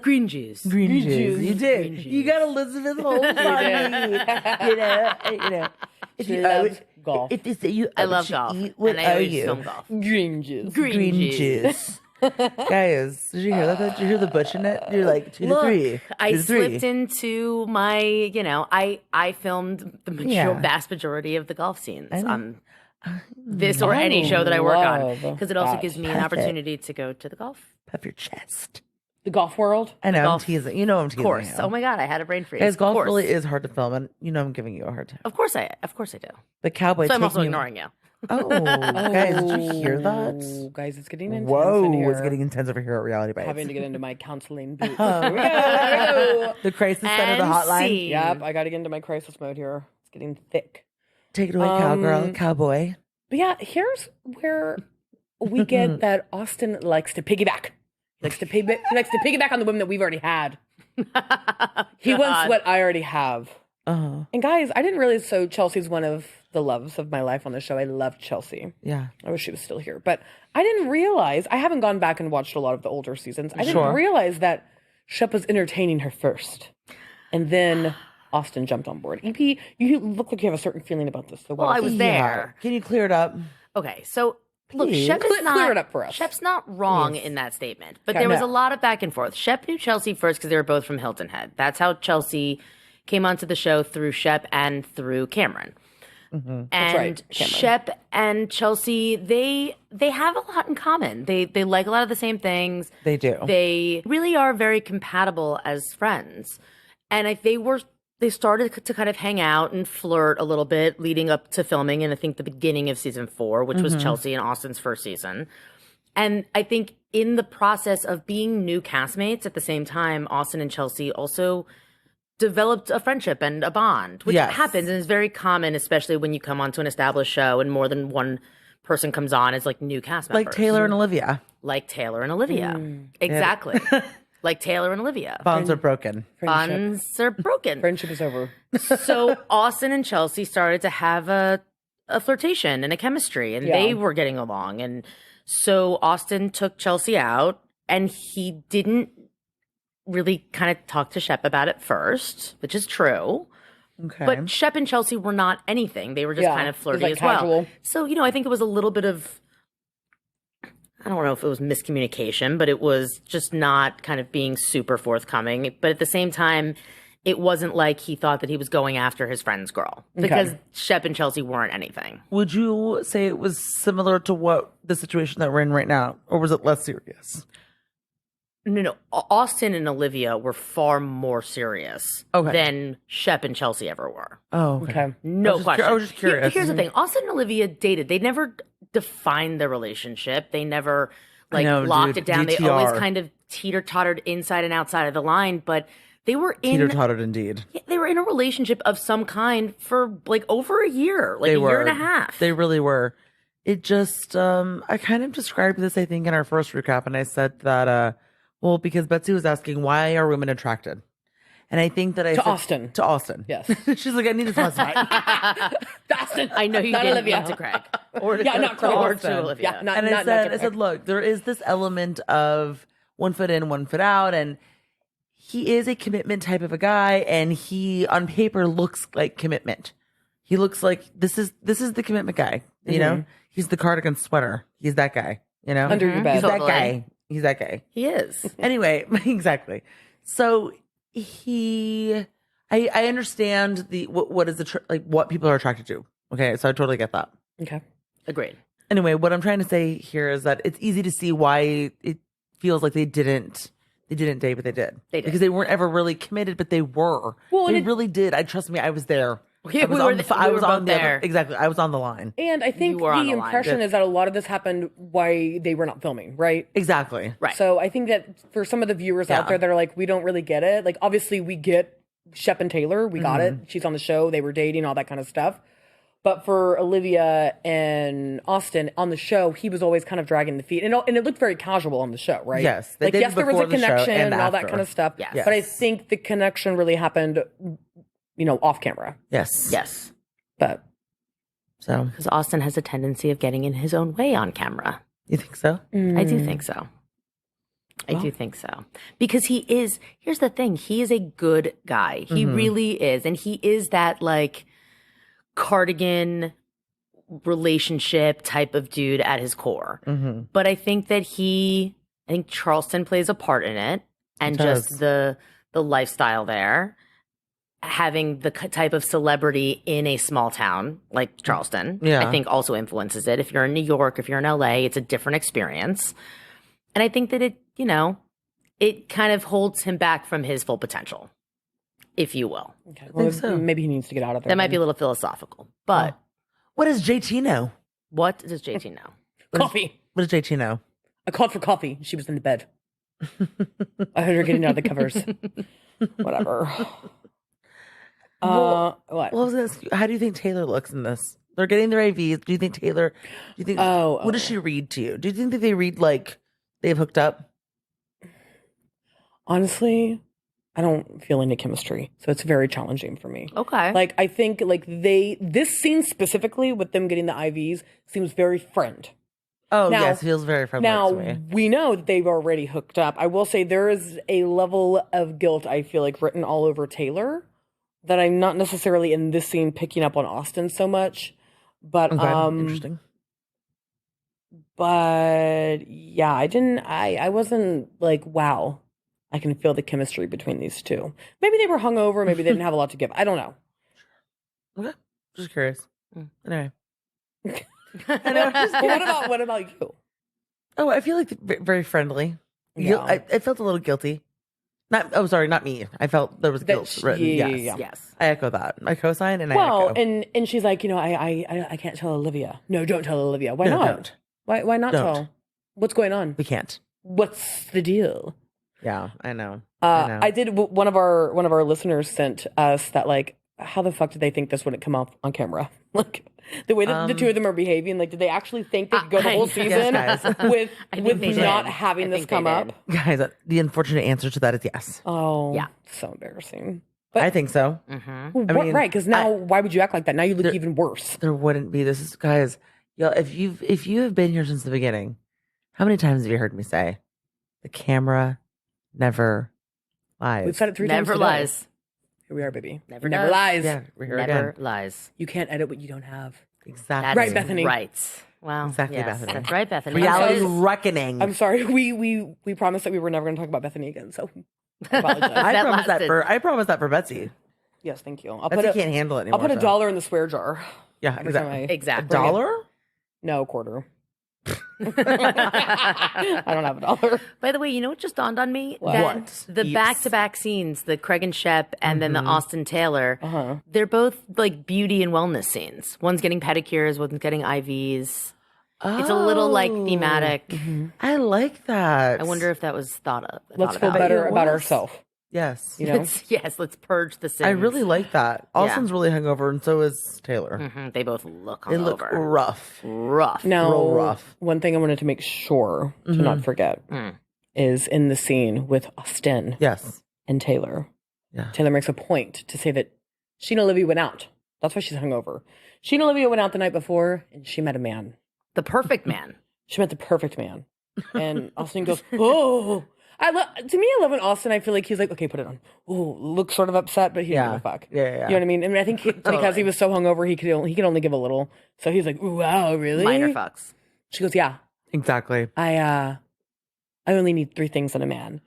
Green juice. green juice. You did. Green You juice. got Elizabeth Holmes on me. You know. If She you loves golf. if they say you, I love should golf, Eat, what and I are always you? film golf. green juice? Green juice. Guys, did you hear that? Did you hear the Butch in it? You're like 2 to 3. I 2 to 3. slipped into my, I filmed the vast majority of the golf scenes on this or any show that I work on love because it also that. gives me an opportunity to go to the golf. Puff your chest. The golf world. I know. I'm Golf. teasing. You know I'm teasing. Of course. you. Oh my God, I had a brain freeze. Guys, golf of course. really is hard to film, and you know I'm giving you a hard time. Of course I do. The cowboy. So I'm also taking you- ignoring you. Oh, guys, did you hear that? Oh, guys, it's getting intense Whoa, in here. it's getting intense over here at Reality Bites. Having to get into my counseling boots. Here we go. The crisis center, the And hotline. scene. Yep, I got to get into my crisis mode here. It's getting thick. Take it away, cowgirl, cowboy. But yeah, here's where we get that Austin likes to piggyback. He likes to piggyback on the women that we've already had. He wants what I already have. Uh-huh. And guys, I didn't realize, so Chelsea's one of the loves of my life on the show. I love Chelsea. Yeah. I wish she was still here. But I didn't realize, I haven't gone back and watched a lot of the older seasons. I didn't Sure. realize that Shep was entertaining her first. And then Austin jumped on board. EP, you look like you have a certain feeling about this. So Well, I was there. Can you clear it up? Okay, so look, Please. Shep is not Clear it up for us. Shep's not wrong in that statement, but Okay. there was No. a lot of back and forth. Shep knew Chelsea first because they were both from Hilton Head. That's how Chelsea came onto the show, through Shep and through Cameron. And right, Cameron. Shep and Chelsea, they have a lot in common. They like a lot of the same things. They do. They really are very compatible as friends. And they started to kind of hang out and flirt a little bit leading up to filming in, I think, the beginning of season 4, which was Chelsea and Austin's first season. And I think in the process of being new castmates at the same time, Austin and Chelsea also developed a friendship and a bond, which Yes. happens and is very common, especially when you come onto an established show and more than one person comes on as like new cast members. Like Taylor and Olivia. Like Taylor and Olivia. Exactly. Like Taylor and Olivia. Bonds are broken. Bonds are broken. Friendship is over. So Austin and Chelsea started to have a flirtation and a chemistry, and Yeah. they were getting along. And so Austin took Chelsea out, and he didn't really kind of talk to Shep about it first, which is true. Okay. But Shep and Chelsea were not anything. They were just Yeah, kind of it was, flirty like, as well. casual. So, I think it was a little bit of, I don't know if it was miscommunication, but it was just not kind of being super forthcoming. But at the same time, it wasn't like he thought that he was going after his friend's girl, because Shep and Chelsea weren't anything. Would you say it was similar to what the situation that we're in right now, or was it less serious? No. Austin and Olivia were far more serious Okay. than Shep and Chelsea ever were. Oh, Okay. No question. I was just curious. Here's the thing: Austin and Olivia dated. They never defined their relationship. They never locked dude. it down. They always DTR. kind of teeter-tottered inside and outside of the line. But they were in Teeter-tottered indeed. they were in a relationship of some kind for like over a year, like They a were. year and a half. They really were. It just, I kind of described this, I think, in our first recap, and I said that, well, because Betsy was asking, why are women attracted? And I think that I To said- Austin. To Austin. Yes. She's like, I need to specify. Austin. I know you Not didn't Olivia. mean to Craig. Or to Yeah, not Craig. Or Austin. to Olivia. Yeah, not, And not, I said, look, there is this element of 1 foot in, 1 foot out, and he is a commitment type of a guy, and he on paper looks like commitment. He looks like this is the commitment guy. You know, he's the cardigan sweater. He's that guy. You know, Under your bed. He's Totally. that guy. He's that guy. He is. Anyway, exactly. So I understand what is what people are attracted to. Okay, so I totally get that. Okay. Agreed. Anyway, what I'm trying to say here is that it's easy to see why it feels like they didn't date, but they did. They did. Because they weren't ever really committed, but they were. Well, they and it- really did. Trust me, I was there. Yeah, I was we on were the, th- I we was were on both the other, there. exactly. I was on the line. And I think were on the the line. impression is that a lot of this happened why they were not filming, right? Exactly. Right. So I think that for some of the viewers Yeah. out there that are like, we don't really get it. Like, obviously, we get Shep and Taylor. We got it. She's on the show. They were dating, all that kind of stuff. But for Olivia and Austin on the show, he was always kind of dragging the feet. And it looked very casual on the show, right? Yes, they Like, did yes, there was before a the show connection and and all that after. kind of stuff. Yes. But I think the connection really happened, off camera. Yes. Yes. But So Because Austin has a tendency of getting in his own way on camera. you think so? I do think so. I do think so. Because here's the thing, he is a good guy. He really is. And he is that like cardigan relationship type of dude at his core. Mm-hmm. But I think that I think Charleston plays a part in it, and It does. just the lifestyle there. Having the type of celebrity in a small town like Charleston, Yeah. I think also influences it. If you're in New York, if you're in LA, it's a different experience. And I think that it kind of holds him back from his full potential, if you will. okay, well, so. maybe he needs to get out of there. That might then. be a little philosophical, but What does JT know? what does JT know? Coffee. What does JT know? I called for coffee. She was in the bed. I heard her getting out of the covers. Whatever. What? Well, I was gonna ask you, how do you think Taylor looks in this? They're getting their AVs. Do you think Taylor? Do you think? What does she read to you? Do you think that they read like they've hooked up? Honestly, I don't feel any chemistry. So it's very challenging for me. Okay. Like, I think, like, this scene specifically with them getting the IVs seems very friend. Oh, Now- yes, feels very friendly Now, to me. we know that they've already hooked up. I will say there is a level of guilt, I feel like, written all over Taylor that I'm not necessarily in this scene picking up on Austin so much. But, Okay, interesting. But yeah, I wasn't like, wow, I can feel the chemistry between these two. Maybe they were hungover, maybe they didn't have a lot to give. I don't know. Okay, just curious. Anyway. But what about you? Oh, I feel like very friendly. Yeah. I felt a little guilty. Not me. I felt there was guilt written. Yes. Yes. I echo that. I co-sign and I Well, echo. and she's like, I can't tell Olivia. No, don't tell Olivia. Why No, not? don't. Why not Don't. tell? What's going on? We can't. What's the deal? Yeah, I know. I know. I did. One of our listeners sent us that, like, how the fuck did they think this wouldn't come off on camera? Like, the way that the two of them are behaving. Like, did they actually think they could go the whole season guys. with I think they not did. having I this think they come up? did. Guys, the unfortunate answer to that is yes. Oh, Yeah. so embarrassing. I think so. Mm-hmm. Well, mean, right? Because now, why would you act like that? Now you look even worse. There wouldn't be. This is, guys, y'all, if you have been here since the beginning, how many times have you heard me say the camera never lies? We've said it 3 times Never today. lies. Here we are, baby. Never It never does. lies. Yeah, we're here Never again. lies. You can't edit what you don't have. Exactly. That's Right, Bethany. Right. Well, Exactly, yes, Bethany. That's right, Bethany. Reality I'm reckoning. I'm sorry. We promised that we were never going to talk about Bethany again. So I apologize. That lasted. I promised that for Betsy. Yes, thank you. I'll Betsy put can't handle it anymore. I'll put a so. dollar in the swear jar. Yeah, every time exactly. I Exactly. bring it. $1? No, quarter. I don't have a dollar. By the way, you know what just dawned on me? What? That What? the Yes. back-to-back scenes, the Craig and Shep and then the Austin Taylor, Uh-huh. they're both like beauty and wellness scenes. One's getting pedicures, one's getting IVs. It's a little like Oh. thematic. I like that. I wonder if that was thought of. Let's thought feel about. better It about was. ourselves. Yes. You know, Yes, let's purge the sins. I really like that. Austin's really hungover, and so is Taylor. Mhm, they both look They look hungover. rough. rough. now Real rough. one thing I wanted to make sure to not forget is in the scene with Austin Yes. and Taylor. Yeah. Taylor makes a point to say that she and Olivia went out. That's why she's hungover. She and Olivia went out the night before, and she met a man. The perfect man. She met the perfect man. And Austin goes, oh. To me, I love when Austin, I feel like he's like, okay, put it on. Oh, looks sort of upset, but he didn't give a fuck. Yeah. You know what I mean? And I think because he was so hungover, he could only give a little. So he's like, ooh, wow, really? Minor fucks. She goes, yeah, Exactly. I only need 3 things in a man.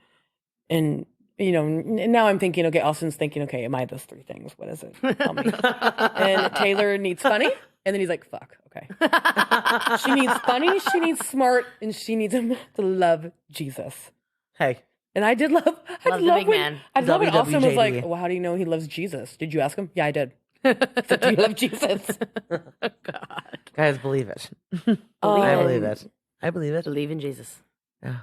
And, you know, now I'm thinking, okay, Austin's thinking, okay, am I those 3 things? What is it? Tell me. And Taylor needs funny. And then he's like, fuck, okay. She needs funny, she needs smart, and she needs him to love Jesus. Hey. And I did love, I Love did the love big when, man. I love when Austin was like, WWJD. well, how do you know he loves Jesus? Did you ask him? Yeah, I did. He said, do you love Jesus? Guys, believe it. I believe it. I believe it. Believe in Jesus. Yeah.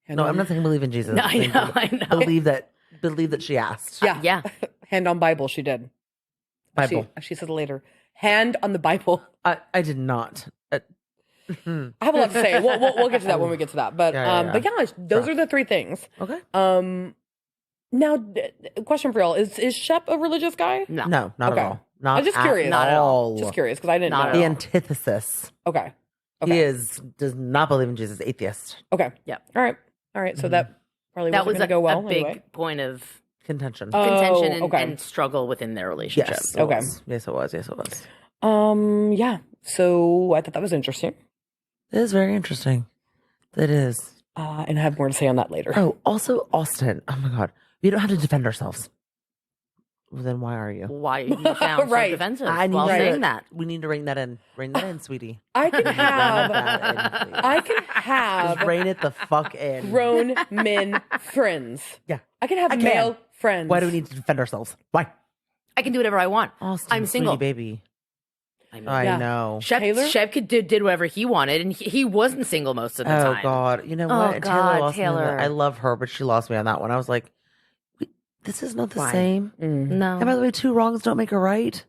Hand No, on- I'm not saying believe in Jesus. No, I'm I saying know, I know. Believe that she asked. Yeah. Yeah. Hand on Bible, she did. Bible. She said later. Hand on the Bible. I did not. I have a lot to say. We'll get to that when we get to that. But Yeah. but yeah, those are the 3 things. Okay. Now, question for y'all: Is Shep a religious guy? No. No, not Okay. at all. Not I'm just at curious. Not at all. Just curious because I didn't Not know. at The all. antithesis. Okay. He Okay. does not believe in Jesus. Atheist. Okay. Yep. All right. So that probably That wasn't was going to go well. a big anyway. point of Contention. Oh, contention and, okay. and struggle within their relationship. Yes. it Okay. was. Yes, it was. Yes, it was. Yeah. So I thought that was interesting. It is very interesting. It is. And I have more to say on that later. Oh, also Austin. Oh my God. We don't have to defend ourselves. Well, then why are you? Why you sound Right. so defensive I need while to- saying that? We need to rein that in. Rein that in, sweetie. I can have That in, please. I can Just have rein it the fuck in. grown men friends. Yeah. I can have I can. male friends. Why do we need to defend ourselves? Why? I can do whatever I want. Austin, I'm single. sweetie baby. I mean, I Yeah. know. Taylor? Shep did whatever he wanted, and he wasn't single most of the Oh time. God. You know Oh, what? And God, lost me on that. Taylor. I love her, but she lost me on that one. I was like, this is not the Why? same. No. And by the way, 2 wrongs don't make a right.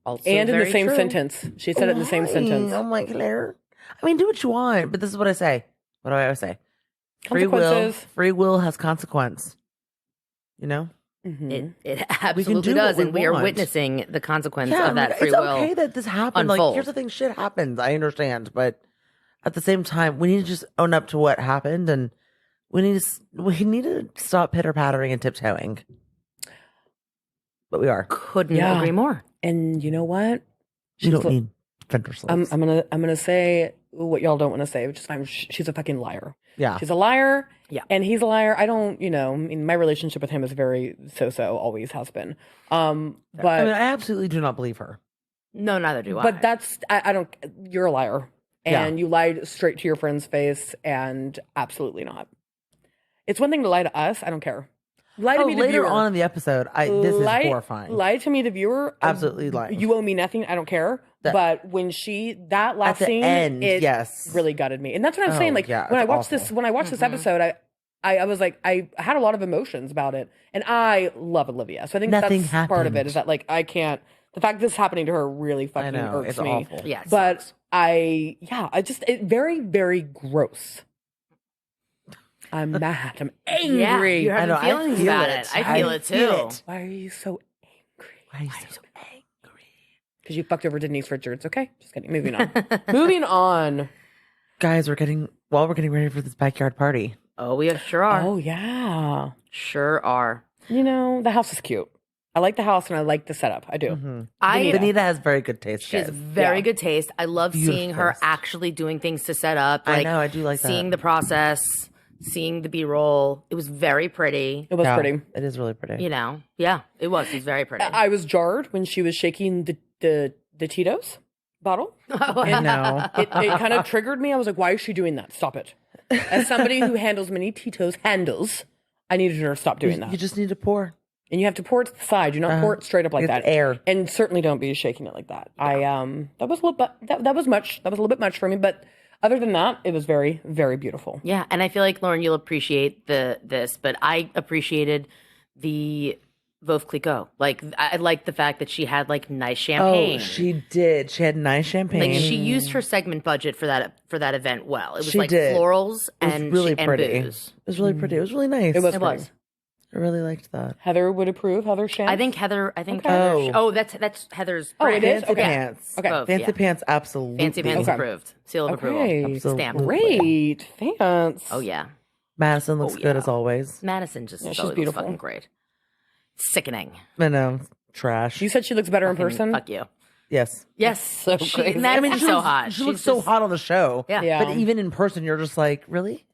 Also And in the very same true. sentence. She said it in the same Why? sentence. I'm like, Claire. I mean, do what you want, but this is what I say. What do I always say? Free will. Consequences. Free will has consequence. You know? It absolutely do what does, we and we are want. witnessing the consequence Yeah, of that free it's will. okay that this happened. Like, unfold. here's the thing: shit happens. I understand, but at the same time, we need to just own up to what happened, and we need to stop pitter pattering and tiptoeing. But we are. Couldn't Yeah. agree more. And you know what? We don't need fender I'm slaves. gonna say what y'all don't want to say, which is fine. She's a fucking liar. Yeah. She's a liar. Yeah. And he's a liar. I don't, I mean, my relationship with him is very so, always has been. But I mean, I absolutely do not believe her. No, neither do I. but that's I don't. You're a liar, and you lied straight to your friend's face, and absolutely not. It's one thing to lie to us. I don't care. Lie to me, the later viewer. on in the episode, this is horrifying. Lie to me, the viewer. Absolutely lying. You owe me nothing. I don't care. But when that last the scene, end, it yes. really gutted me, and that's what I'm Oh, saying. Like yeah, when I it's watched awful. this episode, I was like, I had a lot of emotions about it, and I love Olivia, so I think Nothing that's part of it. happened. Is that like I can't. The fact this is happening to her really I fucking know. irks It's me. awful. Yeah, it But sucks. very, very gross. I'm mad. I'm Yeah, angry. you're I know, having I feelings feel about it. it. I feel it too. Why are you so angry? Why are you so angry? Because you fucked over Denise Richards. Okay, just kidding. Moving on. Moving on. Guys, we're getting ready for this backyard party. Oh, we sure are. Oh yeah. Sure are. The house is cute. I like the house and I like the setup. I do. Benita has very good taste. She has guys. very Yeah. good taste. I love seeing her Beautiful. actually doing things to set up. I know, I do like that. seeing the process, seeing the B-roll. It was very pretty. It was Yeah, pretty. It is really pretty. Yeah, it was. It was very pretty. I was jarred when she was shaking the Tito's bottle. I know. It kind of triggered me. I was like, why is she doing that? Stop it. As somebody who handles many Tito's handles, I needed her to stop doing that. You just need to pour. And you have to pour it to the side. Do not pour it straight up like It's that. air. And certainly don't be shaking it like that. That was a little bit that was much. That was a little bit much for me. But other than that, it was very, very beautiful. Yeah, and I feel like Lauren, you'll appreciate this, but I appreciated the Veuve Clicquot. Like I like the fact that she had like nice champagne. Oh, she did. She had nice champagne. Like she used her segment budget for that event well. It was She like did. florals It was and really and pretty. booze. It was really pretty. It was really nice. It was. It pretty. was. I really liked that. Heather would approve. Heather Shan. I think Heather. Oh. Oh, that's Heather's. Oh, it brand. is? Fancy Okay. pants. Okay. Both, Fancy yeah. pants, absolutely. Fancy Pants Okay. approved. Seal of approval. Okay. Absolutely. Great. Thanks. Oh yeah, Madison looks good as always. Madison just Yeah, she's always looks beautiful. fucking great. Sickening. I know. Trash. You said she looks better in Fucking person. Fuck you. Yes. Yes. So crazy. Madison's so hot. She looks She's so just- hot on the show. Yeah. Yeah. But even in person, you're just like, really?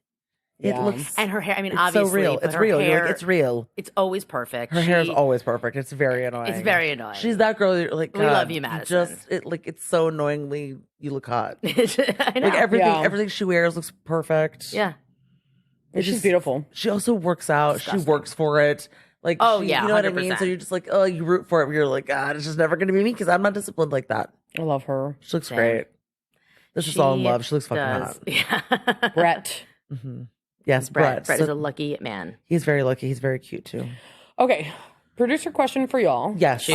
It Yeah. looks And her hair. I mean, it's obviously, so real. but It's her real. You're Hair, like, it's real. It's always perfect. Her hair is She- always perfect. It's very annoying. It's very annoying. She's that girl. You're like, We love God, you, Madison. It's so annoyingly. You look hot. I know. Like everything. Yeah. Everything she wears looks perfect. yeah. She's just- beautiful. She also works out. Disgusting. She works for it. Like, Oh, she, yeah, you know what I mean. 100%. So you're just like, oh, you root for it. But you're like, God, it's just never going to be me because I'm not disciplined like that. I love her. She looks Same. great. This is all in love. She looks fucking hot. Yeah. Brett. Yes, Brett. Brett. is So a lucky man. he's very lucky. He's very cute too. Okay. Producer question for y'all. Yes.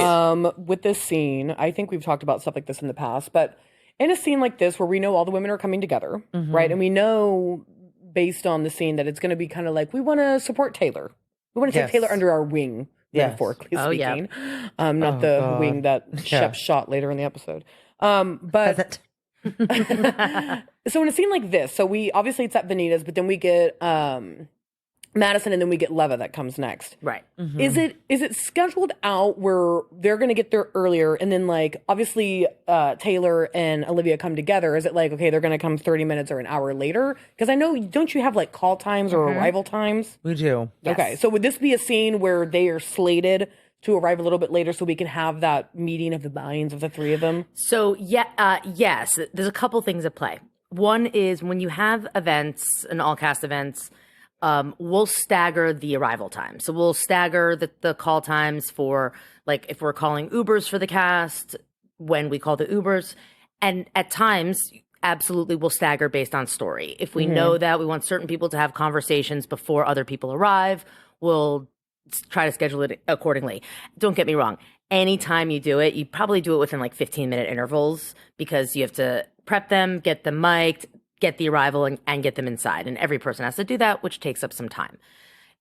With this scene, I think we've talked about stuff like this in the past, but in a scene like this where we know all the women are coming together, right? And we know based on the scene that it's going to be kind of like, we want to support Taylor. We want to take Yes. Taylor under our wing, Yes. metaphorically Oh, yeah. speaking. Not Oh, the God. wing that Yeah. Shep shot later in the episode. But so in a scene like this, so we obviously it's at Venita's, but then we get Madison, and then we get Leva that comes next. Right. Is it scheduled out where they're going to get there earlier, and then like obviously Taylor and Olivia come together? Is it like, okay, they're going to come 30 minutes or an hour later? Because I know, don't you have like call times or arrival times? We do. Okay, so would this be a scene where they are slated to arrive a little bit later so we can have that meeting of the minds of the three of them? So yes, there's a couple things at play. One is when you have events and all cast events, we'll stagger the arrival time. So we'll stagger the call times for, like, if we're calling Ubers for the cast, when we call the Ubers. And at times, absolutely, we'll stagger based on story. If we know that we want certain people to have conversations before other people arrive, we'll try to schedule it accordingly. Don't get me wrong. Anytime you do it, you probably do it within like 15-minute intervals because you have to prep them, get them mic'd, get the arrival, and get them inside. And every person has to do that, which takes up some time.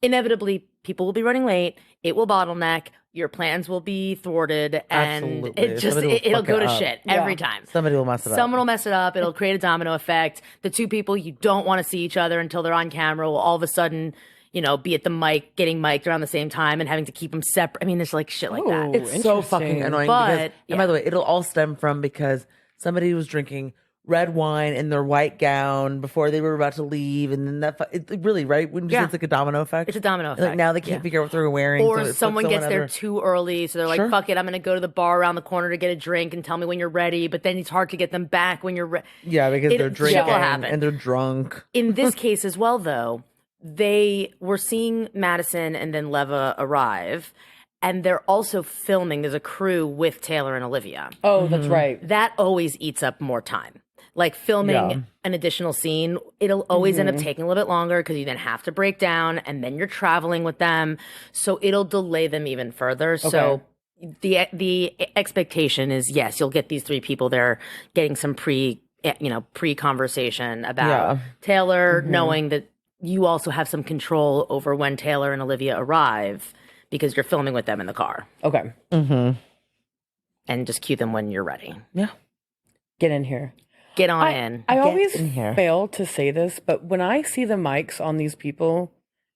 inevitably people will be running late. It will bottleneck. Your plans will be thwarted, and Absolutely. it just Somebody will it'll fuck go it to up. shit every time. Somebody will mess it up. Someone will mess it up. It'll create a domino effect. The two people you don't want to see each other until they're on camera will all of a sudden, be at the mic, getting mic'd around the same time and having to keep them separate. I mean, there's like shit like that. Oh, It's so fucking interesting. annoying. But, And by the way, it'll all stem from because somebody was drinking red wine in their white gown before they were about to leave, and then really right when you say it's like a domino effect. It's a domino Like effect. now they can't figure out what they're wearing, Or so it puts someone gets there other- too early, so they're like, Sure. fuck it, I'm going to go to the bar around the corner to get a drink and tell me when you're ready. But then it's hard to get them back when you're ready. Yeah, because they're shit drinking will happen. and they're drunk. In this case as well, though, they were seeing Madison and then Leva arrive, and they're also filming. There's a crew with Taylor and Olivia. Oh, that's right. That always eats up more time. Like filming Yeah. an additional scene, it'll always end up taking a little bit longer because you then have to break down, and then you're traveling with them, so it'll delay them even further. So the expectation is, yes, you'll get these three people there getting some pre conversation about Taylor, knowing that you also have some control over when Taylor and Olivia arrive because you're filming with them in the car, Okay. and just cue them when you're ready. Yeah. Get in here. Get on in. I always in here. fail to say this, but when I see the mics on these people,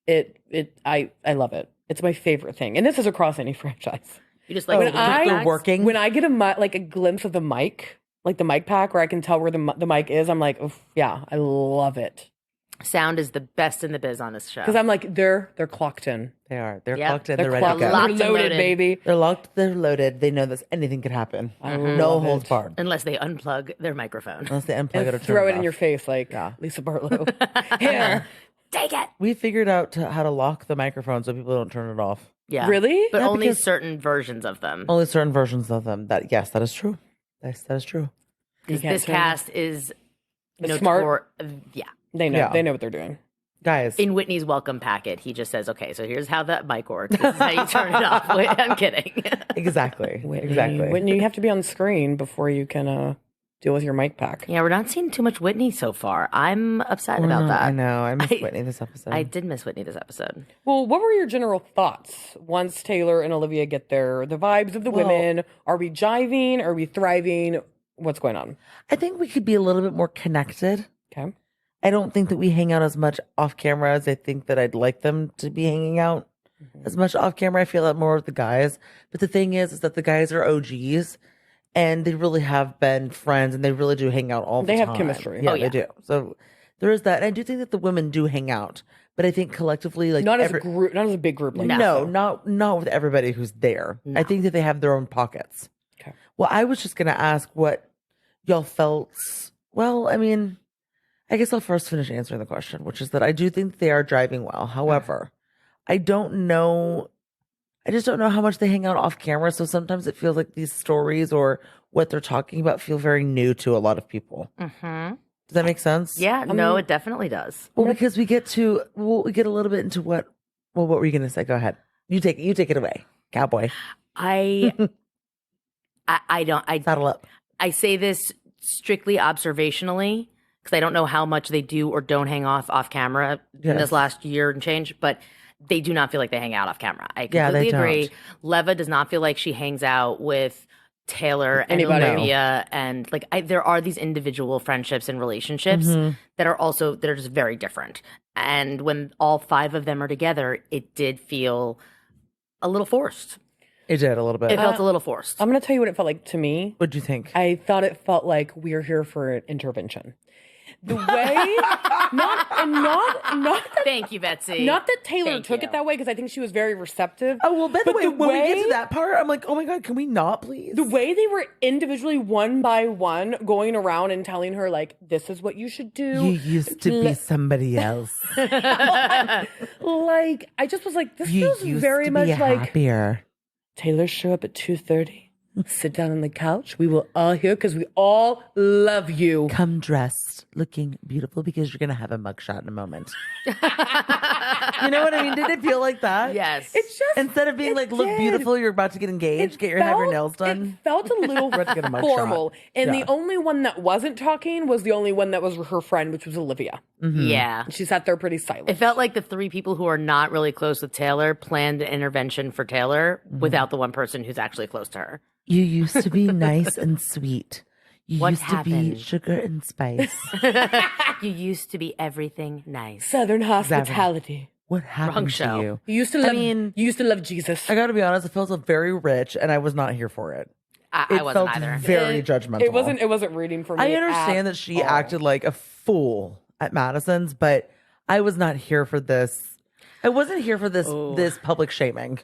I love it. It's my favorite thing, and this is across any franchise. You just like When they're working. When I get a glimpse of the mic, like the mic pack, where I can tell where the mic is, I'm like, oof, yeah, I love it Sound is the best in the biz on this show. because I'm like, they're clocked in, They are. They're Yep. clocked in. they're They're ready to clocked, go. Locked they're and loaded, loaded. baby. They're locked. They're loaded. They know this. Anything could happen. No love holds it. barred. Unless they unplug their microphone. Unless they unplug it or And turn throw it off. in your face like Lisa Barlow. Here. Take it. We figured out how to lock the microphone so people don't turn it off. Yeah. Really? But Yeah, only because- certain versions of them. Only certain versions of them. That is true. That is true. You can't This turn- cast is smart. Yeah. They know. Yeah. They know what they're doing. Guys, In Whitney's welcome packet, he just says, okay, so here's how that mic works. This is how you turn it off. Wait, I'm kidding. exactly. Whitney, Exactly. Whitney, you have to be on screen before you can deal with your mic pack. Yeah, we're not seeing too much Whitney so far. I'm upset about that. I know. I miss I- Whitney this episode. I did miss Whitney this episode. Well, what were your general thoughts once Taylor and Olivia get there? The vibes of the women. Are we jiving? Are we thriving? What's going on? I think we could be a little bit more connected. Okay. I don't think that we hang out as much off camera as I think that I'd like them to be hanging out as much off camera. I feel that more with the guys. But the thing is that the guys are OGs and they really have been friends and they really do hang out all the They time. have chemistry. Yeah, Oh, yeah. they do. So there is that. And I do think that the women do hang out. But I think collectively, like Not as a group, not as a big group like no, that. not with everybody who's there. I think that they have their own pockets. Okay. Well, I was just gonna ask what y'all felt. Well, I mean, I guess I'll first finish answering the question, which is that I do think they are driving well. However, I don't know. I just don't know how much they hang out off camera. So sometimes it feels like these stories or what they're talking about feel very new to a lot of people. Mm-hmm. Does that make sense? Yeah, no, it definitely does. Well, because we get a little bit into what were you gonna say? Go ahead. You take it away, cowboy. I Saddle up. I say this strictly observationally because I don't know how much they do or don't hang off camera in Yes. this last year and change, but they do not feel like they hang out off camera. I Yeah, they completely agree. don't. Leva does not feel like she hangs out with Taylor and Anybody. Olivia, and like there are these individual friendships and relationships that are just very different. And when all five of them are together, it did feel a little forced. It did a little bit. It felt a little forced. I'm going to tell you what it felt like to me. What'd you think? I thought it felt like we're here for an intervention. The way, not Thank you, Betsy. not that Taylor Thank took you. it that way, because I think she was very receptive. Oh well, by the But way, the when we get way- to that part, I'm like, oh my god, can we not please? The way they were individually, one by one, going around and telling her, like, this is what you should do. You used to be somebody else. Like, I just was like, this You feels used very to much be like happier. Taylor, show up at 2:30. Sit down on the couch. We will all hear because we all love you. Come dressed looking beautiful because you're going to have a mugshot in a moment. You know what I mean? Did it feel like that? Yes. It's just Instead of being it like, look did. beautiful, you're about to get engaged, have your nails done. It felt a little We're about to get a mugshot. formal. And Yeah. the only one that wasn't talking was the only one that was her friend, which was Olivia. Yeah. She sat there pretty silent. It felt like the three people who are not really close with Taylor planned an intervention for Taylor without the one person who's actually close to her. You used to be nice and sweet. You What used to be happened? sugar and spice. You used to be everything nice. Southern hospitality. What happened show. to you? You used to love. mean- you used to love Jesus. I got to be honest, it felt very rich, and I was not here for it. I It wasn't felt either. very judgmental. It wasn't. It wasn't reading for me. I understand that she acted like a fool at Madison's, but I was not here for this. I wasn't here for this public shaming.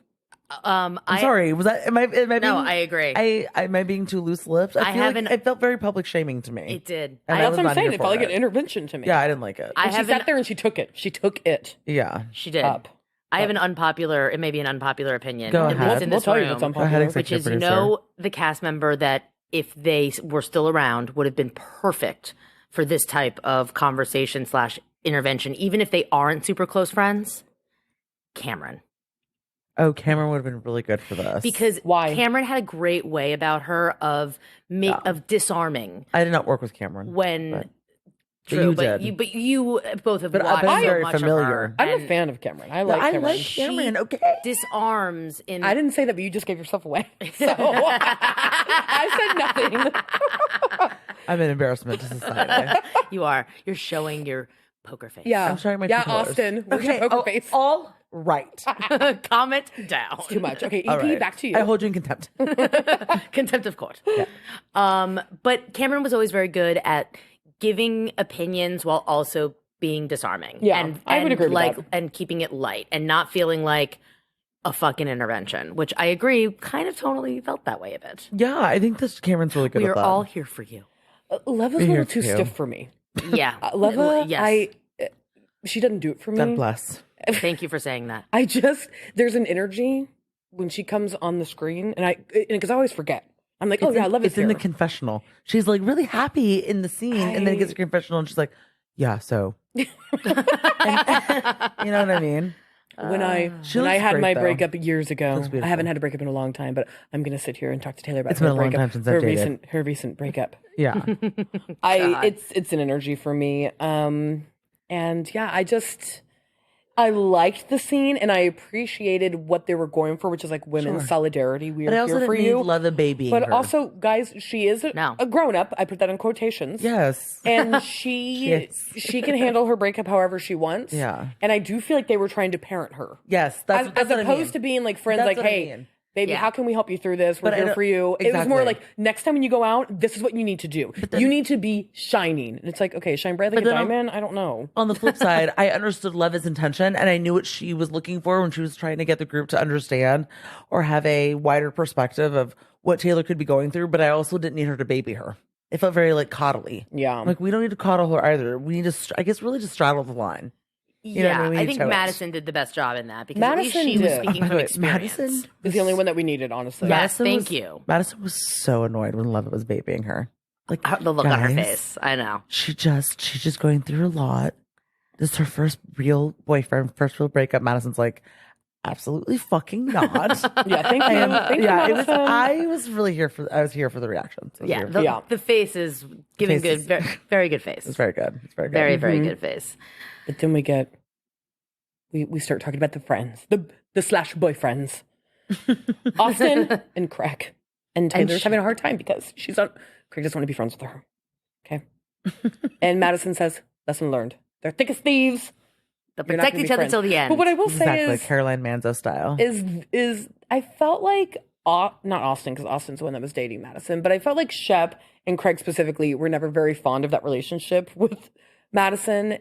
I'm sorry. Was that? Am I? Being, No, I agree. Am I being too loose lipped? I feel haven't- like it felt very public shaming to me. It did. And I I That's was what I'm not saying. here It for felt like it. an intervention to me. Yeah, I didn't like it. I And she haven't- sat there and she took it. She took it Yeah. She did. up. I have an unpopular, it may be an unpopular opinion. Go at ahead. least in We'll this tell you room, if it's Go unpopular. ahead, which executive is, producer. the cast member that if they were still around would have been perfect for this type of conversation / intervention, even if they aren't super close friends. Cameron. Oh, Cameron would have been really good for this. Because Why? Cameron had a great way about her of of disarming I did not work with Cameron. when but true, you did. you both have But watched I'm so very much of familiar. her, I'm a and fan of Cameron. I like I Cameron. like Cameron. Okay. disarms in I didn't say that, but you just gave yourself away. So I said nothing. I'm an embarrassment to society. you're showing your poker face. Yeah, I'm showing my yeah, true colors. Austin. Where's your poker face? all right. Comment down. Too much. Okay, EP, All right. back to you. I hold you in contempt. Contempt of court. But Cameron was always very good at giving opinions while also being disarming. Yeah, and I would agree with like that. and keeping it light and not feeling like a fucking intervention, which I agree kind of tonally felt that way a bit. Yeah, I think this Cameron's really good We at are that. all here for you. Leva's a Here little too too. stiff for me. Yeah. Leva, yes. she doesn't do it for me. God bless. Thank you for saying that. There's an energy when she comes on the screen, and because I always forget. I'm like, oh yeah, I love it. It's in the confessional. She's like really happy in the scene, and then it gets a confessional, and she's like, "Yeah, so." And- you know what I mean? When I She when I looks had great, my though. breakup years ago, Looks I beautiful. haven't had a breakup in a long time, but I'm gonna sit here and talk to Taylor about It's her been a long breakup, time since I've dated. her recent breakup. Yeah. It's an energy for me. And yeah, I liked the scene and I appreciated what they were going for, which is like women's solidarity. We But I are also here didn't for need you. love the baby. But also, guys, she is No. a grown up. I put that in quotations. yes. And she Yes. she can handle her breakup however she wants. Yeah. And I do feel like they were trying to parent her. Yes. As That's what I opposed mean. to being like friends, That's like, what I hey, mean. baby, Yeah. how can we help you through this? We're But I here don't- for you. It was more exactly. like, next time when you go out, this is what you need to do. You need to be shining. And it's like, okay, shine bright like a then on- diamond? I don't know. On the flip side, I understood Leva's intention and I knew what she was looking for when she was trying to get the group to understand or have a wider perspective of what Taylor could be going through. But I also didn't need her to baby her. It felt very like coddly. Yeah. Like, we don't need to coddle her either. We need to, I guess, really just straddle the line. You know what I Yeah, mean? I think So it's- Madison did the best job in that because Madison at least she was did. speaking By the from way, experience. Madison It's the only one that we needed, honestly. Yes, Madison thank was- you. Madison was so annoyed when Leva was babying her. Like, The look on her guys, face. I know. she's just going through a lot. This is her first real boyfriend, first real breakup. Madison's like, absolutely fucking not. Yeah, thank you. Thank you, yeah, it was. Madison. I was here for the reactions. I was Yeah, here for- the, Yeah. the face is giving Face good, is- very good face. it's very good. It's very good. Very, very good face. But then we start talking about the friends, the slash boyfriends, Austin and Craig. And Taylor's having a hard time because Craig doesn't want to be friends with her. Okay. And Madison says, lesson learned. They're thick as thieves. They'll You're not protect gonna be each other friends. till the end. But what I will Exactly, say is, Caroline Manzo style. is I felt like not Austin, because Austin's the one that was dating Madison, but I felt like Shep and Craig specifically were never very fond of that relationship with Madison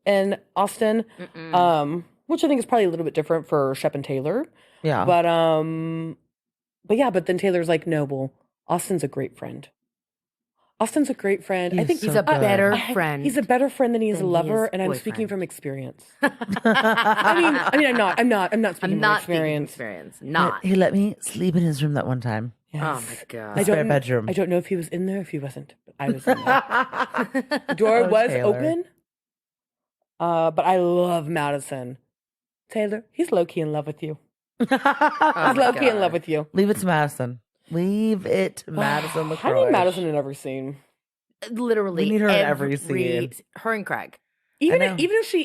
and Austin, which I think is probably a little bit different for Shep and Taylor. Yeah, But then Taylor's like, no, well, Austin's a great friend. Austin's a great friend. I think He's a better friend. He's a better friend than he is a than he lover, is and I'm boyfriend. speaking from experience. I mean, I'm not speaking I'm from not speaking from experience. experience. Not. he let me sleep in his room that one time. Oh my god. The spare bedroom. I don't know if he was in there, if he wasn't, but I was in there. The door was Taylor. open. But I love Madison. Taylor, he's low-key in love with you. He's low-key in love with you. Leave it to Madison. Leave it to Madison I LaCroix. need Madison in every scene. Literally, We need her in every scene. Her and Craig. Even know. if she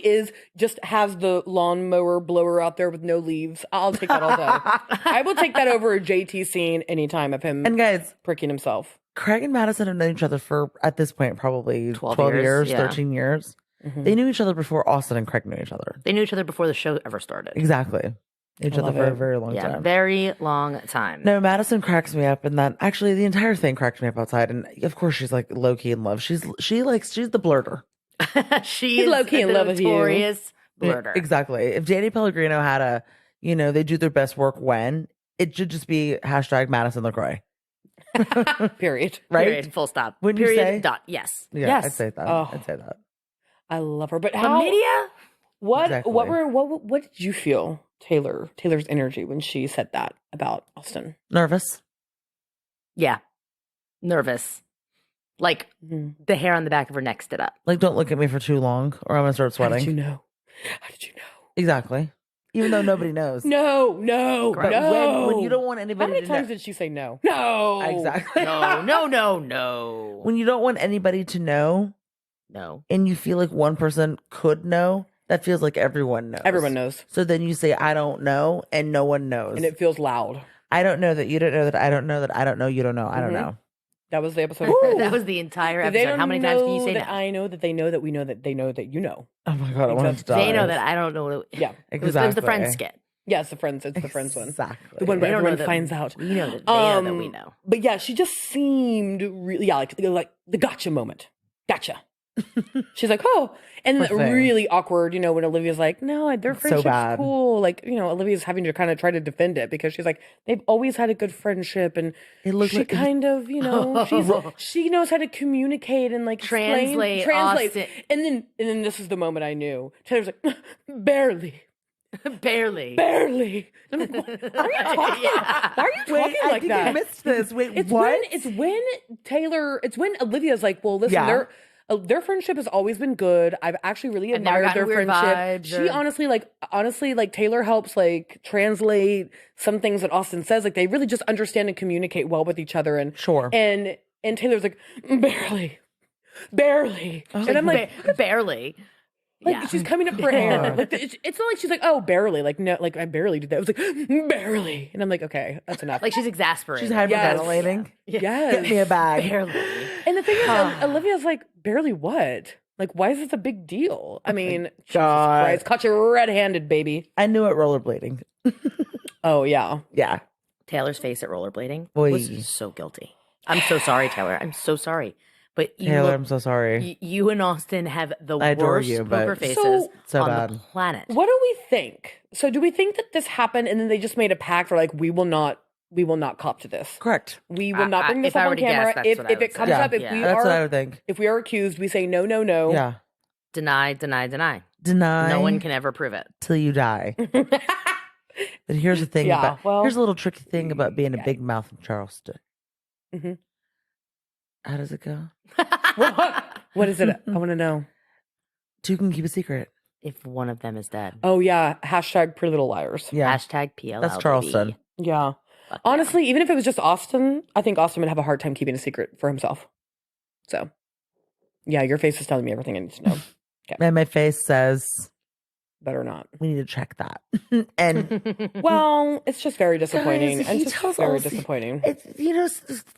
has the lawnmower blower out there with no leaves, I'll take that all day. I will take that over a JT scene anytime of him And guys, pricking himself. Craig and Madison have known each other for, at this point, probably 12 12 years, years, yeah. 13 years. Mhm. They knew each other before Austin and Craig knew each other. They knew each other before the show ever started. Exactly. Knew each I other love for a it. very long Yeah, time. very long time. No, Madison cracks me up, and that actually the entire thing cracks me up outside. And of course, she's like low key in love. She's the blurter. She He's is low-key in the love with you. notorious blurter. Exactly. If Danny Pellegrino had a, they do their best work when, it should just be hashtag Madison LaCroix. Period. Right? Period. Full stop. Wouldn't you Period. say? Dot. Yes. Yeah, Yes. I'd say that. Oh. I'd say that. I love her. But how? Chlamydia? Exactly. What did you feel, Taylor's energy when she said that about Austin? Nervous. Yeah. Nervous. Like Mhm. the hair on the back of her neck stood up. Like, don't look at me for too long or I'm going to start How sweating. did you know? How did you know? Exactly. Even though nobody knows. No, But no. when you don't want How anybody many to times know. did she say no? No. Exactly. No. When you don't want anybody to know No. and you feel like one person could know, that feels like everyone knows. Everyone knows. So then you say, I don't know, and no one knows. And it feels loud. I don't know that you don't know that I don't know that I don't know you don't know. I don't Mhm. know. That was the episode. That was the entire They episode. don't How many times can you know say that no? I know that they know that we know that they know that you know. Oh my God, I want to Exactly. die. They know that I don't know. Yeah. It was the friend Exactly. skit. Yeah, it's the friends one. Exactly. The one They where don't know everyone that finds out. We know that they know that we Um, know. But yeah, she just seemed really, like the gotcha moment. Gotcha. She's like, oh, and Poor thing. really awkward, when Olivia's like, no, their It's so friendship's bad. cool. Like, Olivia's having to kind of try to defend it because she's like, they've always had a good friendship, and It looked she like kind of, she knows how to communicate and like explain- Translate, Austin. and then this is the moment I knew. Taylor's like, barely. Barely. I'm like, why are you talking? Yeah. Why are you talking I like think that? I missed this. Wait, It's what? it's when Olivia's like, well, listen, Yeah. their friendship has always been good. I've actually really I've never admired their gotten weird friendship. vibes She or- honestly, like Taylor helps like translate some things that Austin says. Like they really just understand and communicate well with each other. And Sure. And Taylor's like, barely. And I'm like, barely. Yeah. she's coming up for air. Like it's not like she's like, oh, barely. Like no, like I barely did that. I was like, barely. And I'm like, okay, that's enough. Like she's exasperated. She's hyperventilating. yes. Get me a bag. barely. And the thing is, Olivia's like, barely what? Like, why is this a big deal? I mean, Jesus God. Christ, caught you red-handed, baby. I knew it rollerblading. Oh, yeah. Yeah. Taylor's face at rollerblading Boy. was so guilty. I'm so sorry, Taylor. I'm so sorry. But you, Taylor, I'm so sorry. you and Austin have the I adore worst you, but- poker faces So on bad. the planet. What do we think? So do we think that this happened and then they just made a pact for like, we will not cop to this. Correct. We will not bring this if I up were on to guess, camera. that's If what I it would comes say. up, Yeah. That's what I would think. if we are accused, we say no, no, no. Yeah. Deny. Deny. No one can ever prove it. till you die. But here's the thing Yeah, about well- here's a little tricky thing about being a big mouth in Charleston. Mhm. How does it go? What is it? I want to know. Two can keep a secret. If one of them is dead. Oh, yeah. Hashtag Pretty Little Liars. Yeah. Hashtag PLL. That's Charleston. Yeah. Fuck Honestly, even if it was just Austin, I think Austin would have a hard time keeping a secret for himself. So, yeah, your face is telling me everything I need to know. And my face says Better not. we need to check that. And yeah. Well, it's just very disappointing. Guys, he It's tells just very us- disappointing. it's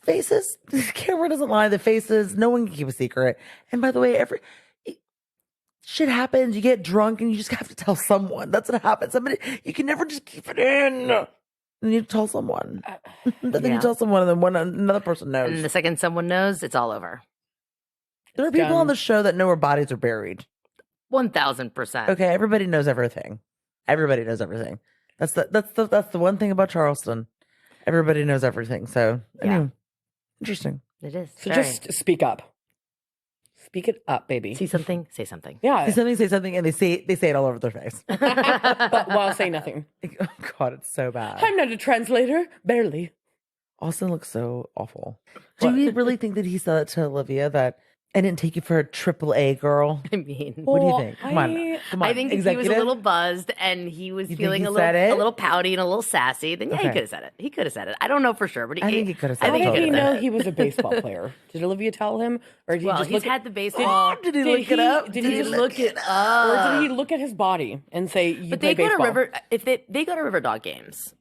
faces. The camera doesn't lie. The faces. No one can keep a secret. And by the way, shit happens. You get drunk and you just have to tell someone. That's what happens. You can never just keep it in. You need to tell someone. Then Yeah. you tell someone, and then another person knows. And the second someone knows, it's all over. There are people Done. on the show that know where bodies are buried. 1000%. Okay, everybody knows everything. Everybody knows everything. That's the one thing about Charleston. Everybody knows everything. So anyway, interesting. It is. So very. just speak up. Speak it up, baby. See something, say something. Yeah. Say something, and they say it all over their face. But while saying nothing. Oh God, it's so bad. I'm not a translator. Barely. Austin looks so awful. Do you really think that he said it to Olivia that I didn't take you for a AAA girl? I mean, What do you Well, think? Come on. I think if he was a little buzzed and he was think feeling he a said it? little pouty and a little sassy, then yeah, he Okay. could have said it. He could have said it. I don't know for sure, but I think he could have said I How think it. did he he could have know said it. he was a baseball player? Did Olivia tell him, or did he Well, just he's look had the baseball. Did he Did look it up? Did he just look it up? or did he look at his body and say, "You But play they go baseball"? to River if they go to River Dog games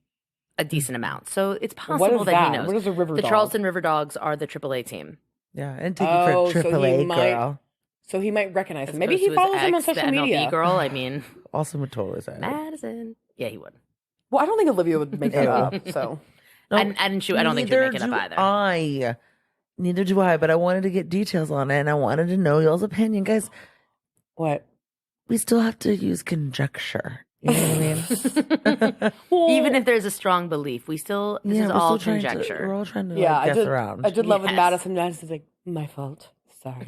a decent amount, so it's What possible is that that? he knows. What is a River the Dog? Charleston River Dogs are the AAA team. Yeah, I didn't take Oh, you for so a he AAA might- girl. So he might recognize him. As Maybe opposed he to his follows him on ex, the social MLB media. girl. I mean, Austin would totally say it. Madison. Yeah, he would. Well, I don't think Olivia would make that Ew. up. So I didn't I don't think he'd make it up either. Neither do I, but I wanted to get details on it, and I wanted to know y'all's opinion. Guys, what? we still have to use conjecture. You know what I mean? Even if there's a strong belief, this is we're all still trying to- conjecture. we're all trying to Yeah, guess I did. around. I did love when Yes. Madison's like, "My fault. Sorry.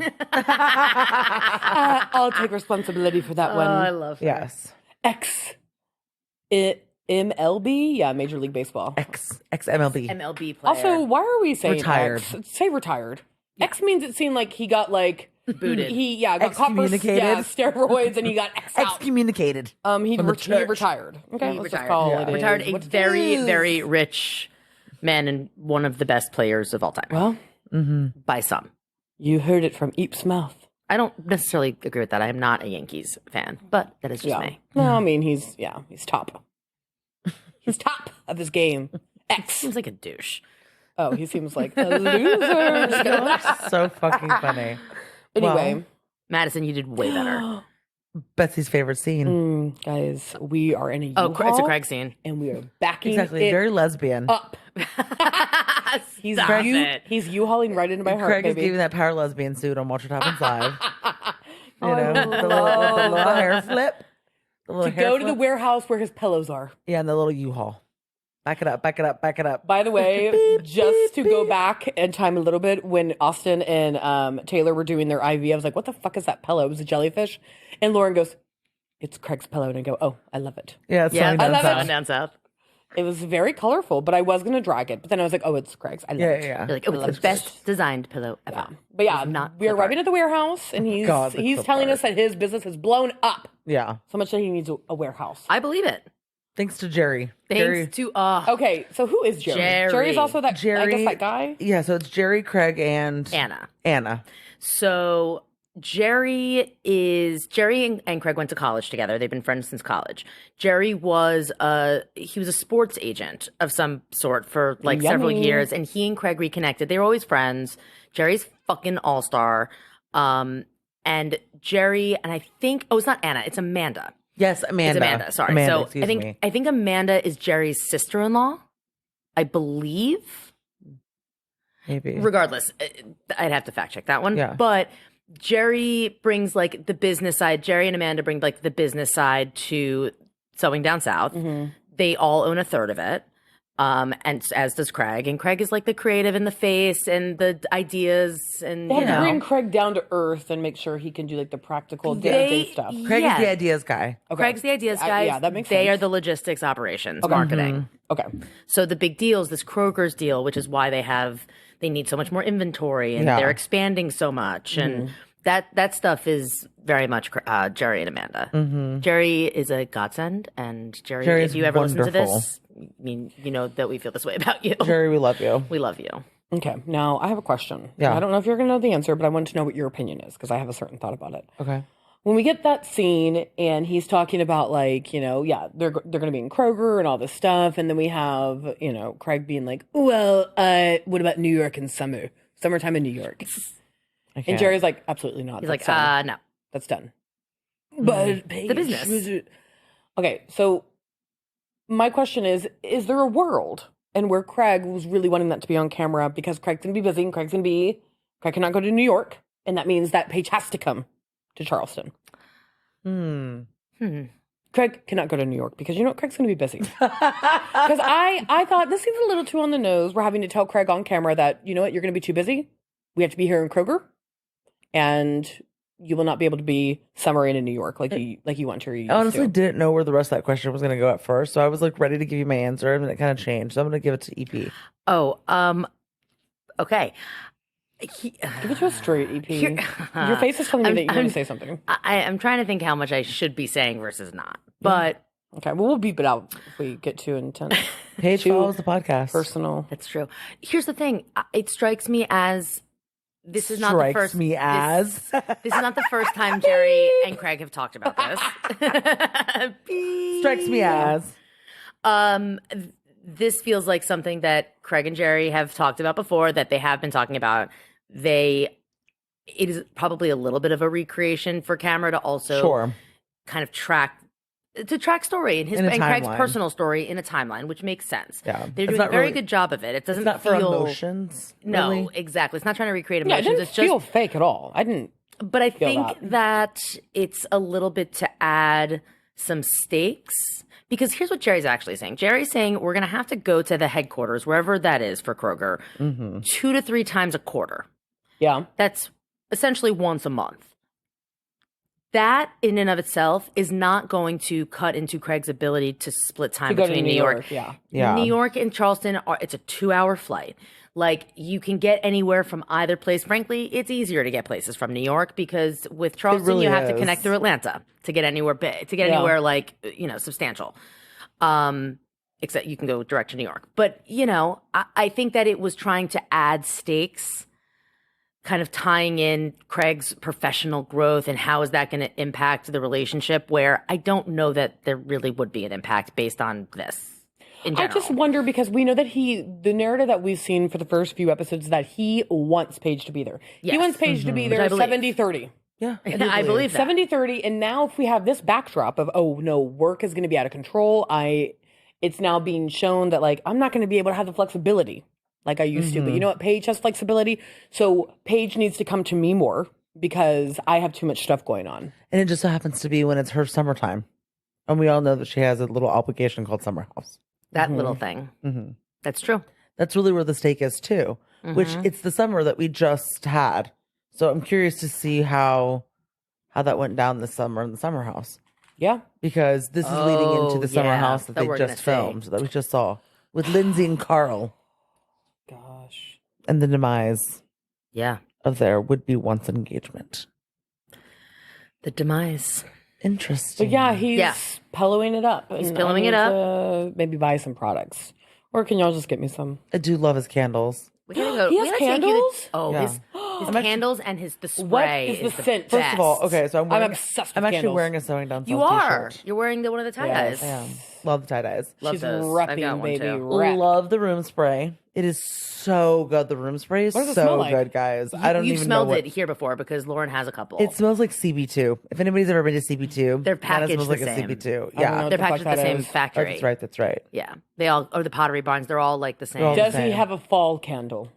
I'll take responsibility for that Oh, I one." love her. Yes. MLB, yeah, Major League Baseball. MLB. MLB player. Also, why are we saying Retired. X? Say retired. X means it seemed like he got like Booted. He got copper, Excommunicated. steroids, and he got X out. Excommunicated. He from the he church. retired. Okay, He let's just retired. call Yeah. it Retired is a what it very, is. very rich man and one of the best players of all time. Well. By some. You heard it from Eep's mouth. I don't necessarily agree with that. I am not a Yankees fan, but that is just Yeah. me. No, I mean he's top. He's top of his game. X. Seems like a douche. Oh, he seems like a loser. So fucking funny. Anyway, Well, Madison, you did way better. Betsy's favorite scene. guys, we are in a Oh, U-Haul, it's a Craig scene. and we are backing Exactly. it Very lesbian. up. He's Stop it. he's U-hauling right into my heart, Craig is baby. giving that power lesbian suit on Watch What Happens Live. You I know, the little hair flip. The little to hair go to the flip. warehouse where his pillows are. Yeah, and the little U-Haul. Back it up, back it up, back it up. By the way, just to go back in time a little bit, when Austin and Taylor were doing their IV, I was like, "What the fuck is that pillow?" It was a jellyfish, and Lauren goes, "It's Craig's pillow," and I go, "Oh, I love it." Yeah, it's Yeah, sunny down love it. south. down south. It was very colorful, but I was gonna drag it, but then I was like, "Oh, it's Craig's." I love Yeah, it. yeah. You're like, oh, it's the best designed pillow ever. But yeah, not we're clip arriving art. at the warehouse, and he's God, the he's clip telling art. us that his business has blown up Yeah. so much that he needs a warehouse. I believe it. Thanks to Jerry. Thanks Jerry. to Okay, so who is Jerry? Jerry. Jerry's also that. I Jerry. guess that guy. Yeah, so it's Jerry, Craig, and Anna. So Jerry and Craig went to college together. They've been friends since college. Jerry was a sports agent of some sort for like several Yummy. years, and he and Craig reconnected. They were always friends. Jerry's fucking all-star. And Jerry, and I think it's not Anna, it's Amanda. Yes, Amanda. It's Amanda, sorry. Amanda, so excuse me. I think Amanda is Jerry's sister-in-law, I believe. Maybe. Regardless, I'd have to fact check that one. Yeah. But Jerry brings like the business side. Jerry and Amanda bring like the business side to Sewing Down South. They all own a third of it. And as does Craig. And Craig is like the creative and the face and the ideas and They have you to know. bring Craig down to earth and make sure he can do like the practical day-to-day stuff. Craig yeah. is the ideas guy. Okay. Craig's the ideas guy. Yeah, that makes They sense. are the logistics operations, marketing. Okay. So the big deal is this Kroger's deal, which is why they need so much more inventory and Yeah. they're expanding so much. And that stuff is very much Jerry and Amanda. Jerry is a godsend. And Jerry, Jerry if is you ever listen to wonderful. this, I mean, you know that we feel this way about you. Jerry, we love you. We love you. Okay. Now I have a question. Yeah. I don't know if you're going to know the answer, but I want to know what your opinion is because I have a certain thought about it. Okay. When we get that scene and he's talking about like, you know, yeah, they're going to be in Kroger and all this stuff. And then we have, you know, Craig being like, well, what about New York in summertime in New York? And Jerry's like, absolutely not. He's That's like, done. no. That's done. But Paige, The business. Okay, so my question is there a world and where Craig was really wanting that to be on camera because Craig's going to be busy and Craig cannot go to New York. And that means that Paige has to come to Charleston. Craig cannot go to New York because you know what? Craig's going to be busy. Because I thought this seems a little too on the nose. We're having to tell Craig on camera that, you know what, you're going to be too busy. We have to be here in Kroger. And you will not be able to be summer in New York like you want to. Or you used I honestly to. didn't know where the rest of that question was going to go at first, so I was like ready to give you my answer, and then it kind of changed. So I'm going to give it to EP. Oh, okay. Give it to a straight EP. Your face is telling me that you want to say something. I'm trying to think how much I should be saying versus not. But Okay, well, we'll beep it out if we get too intense. Paige follows the podcast. Personal. that's true. Here's the thing. It strikes me as this is not the Strikes first. me as. This is not the first time Jerry and Craig have talked about this. Strikes me as. This feels like something that Craig and Jerry have talked about before, that they have been talking about. It is probably a little bit of a recreation for camera to also Sure. kind of track story and In a Craig's timeline. personal story in a timeline, which makes sense. Yeah. They're It's doing a not very really- good job of it. It doesn't It's not for feel emotions. no, really. exactly. It's not trying to recreate Yeah, it emotions. didn't It's just feel fake at all. I didn't. but I think that. that it's a little bit to add some stakes, because here's what Jerry's actually saying. Jerry's saying we're going to have to go to the headquarters, wherever that is for Kroger, 2 to 3 times a quarter. Yeah. That's essentially once a month. That in and of itself is not going to cut into Craig's ability to split time To go to between New New York. York, yeah. Yeah. New York and Charleston it's a 2-hour flight. Like, you can get anywhere from either place. Frankly, it's easier to get places from New York, because with Charleston really you have to is. connect through Atlanta to get anywhere big, to get Yeah. anywhere like, substantial. Except you can go direct to New York. But, I think that it was trying to add stakes, kind of tying in Craig's professional growth and how is that going to impact the relationship, where I don't know that there really would be an impact based on this. In I general. just wonder, because we know that the narrative that we've seen for the first few episodes, that he wants Paige to be there. He Yes. wants Paige to be Which I there believe. 70-30. Yeah. I believe that. 70-30. And now if we have this backdrop of, oh no, work is going to be out of control. It's now being shown that, like, I'm not going to be able to have the flexibility like I used to. But you know what? Paige has flexibility. So Paige needs to come to me more because I have too much stuff going on. And it just so happens to be when it's her summertime. And we all know that she has a little obligation called Summer House. That little thing. Mm-hmm. That's true. That's really where the stake is too, which it's the summer that we just had. So I'm curious to see how that went down this summer in the Summer House, Yeah. because this is leading into the Summer yeah, House that that they we're just gonna see. filmed, that we just saw with Lindsay and Carl, Gosh. and the demise Yeah. of their would-be once engagement. The demise. Interesting. But yeah, he's Yeah. pillowing it up. He's and pillowing I it need up. to maybe buy some products. Or can y'all just get me some? I do love his candles. We gotta go. He we has gotta take you to- candles? oh, Yeah. his candles and the spray What is the scent? First of all, best. okay, so I'm obsessed with I'm actually candles. wearing a sewing down. You are. You're wearing one of the tie dyes. I am. Love the tie dyes. Love She's those. I've got repping, one baby. too. Rep. Love the room spray. It is so good. The room spray is What does it so smell like? good, guys. I don't You've even smelled know what it here before because Lauren has a couple. it smells like. CB2. If anybody's ever been to CB2, They're kinda packaged smells the like same. a CB2. I don't know Yeah, what They're the fuck packaged at the that same is. factory. that's right. That's right. Yeah, they all, or the Pottery Barns. They're all like the same. all- Does he Same. have a fall candle?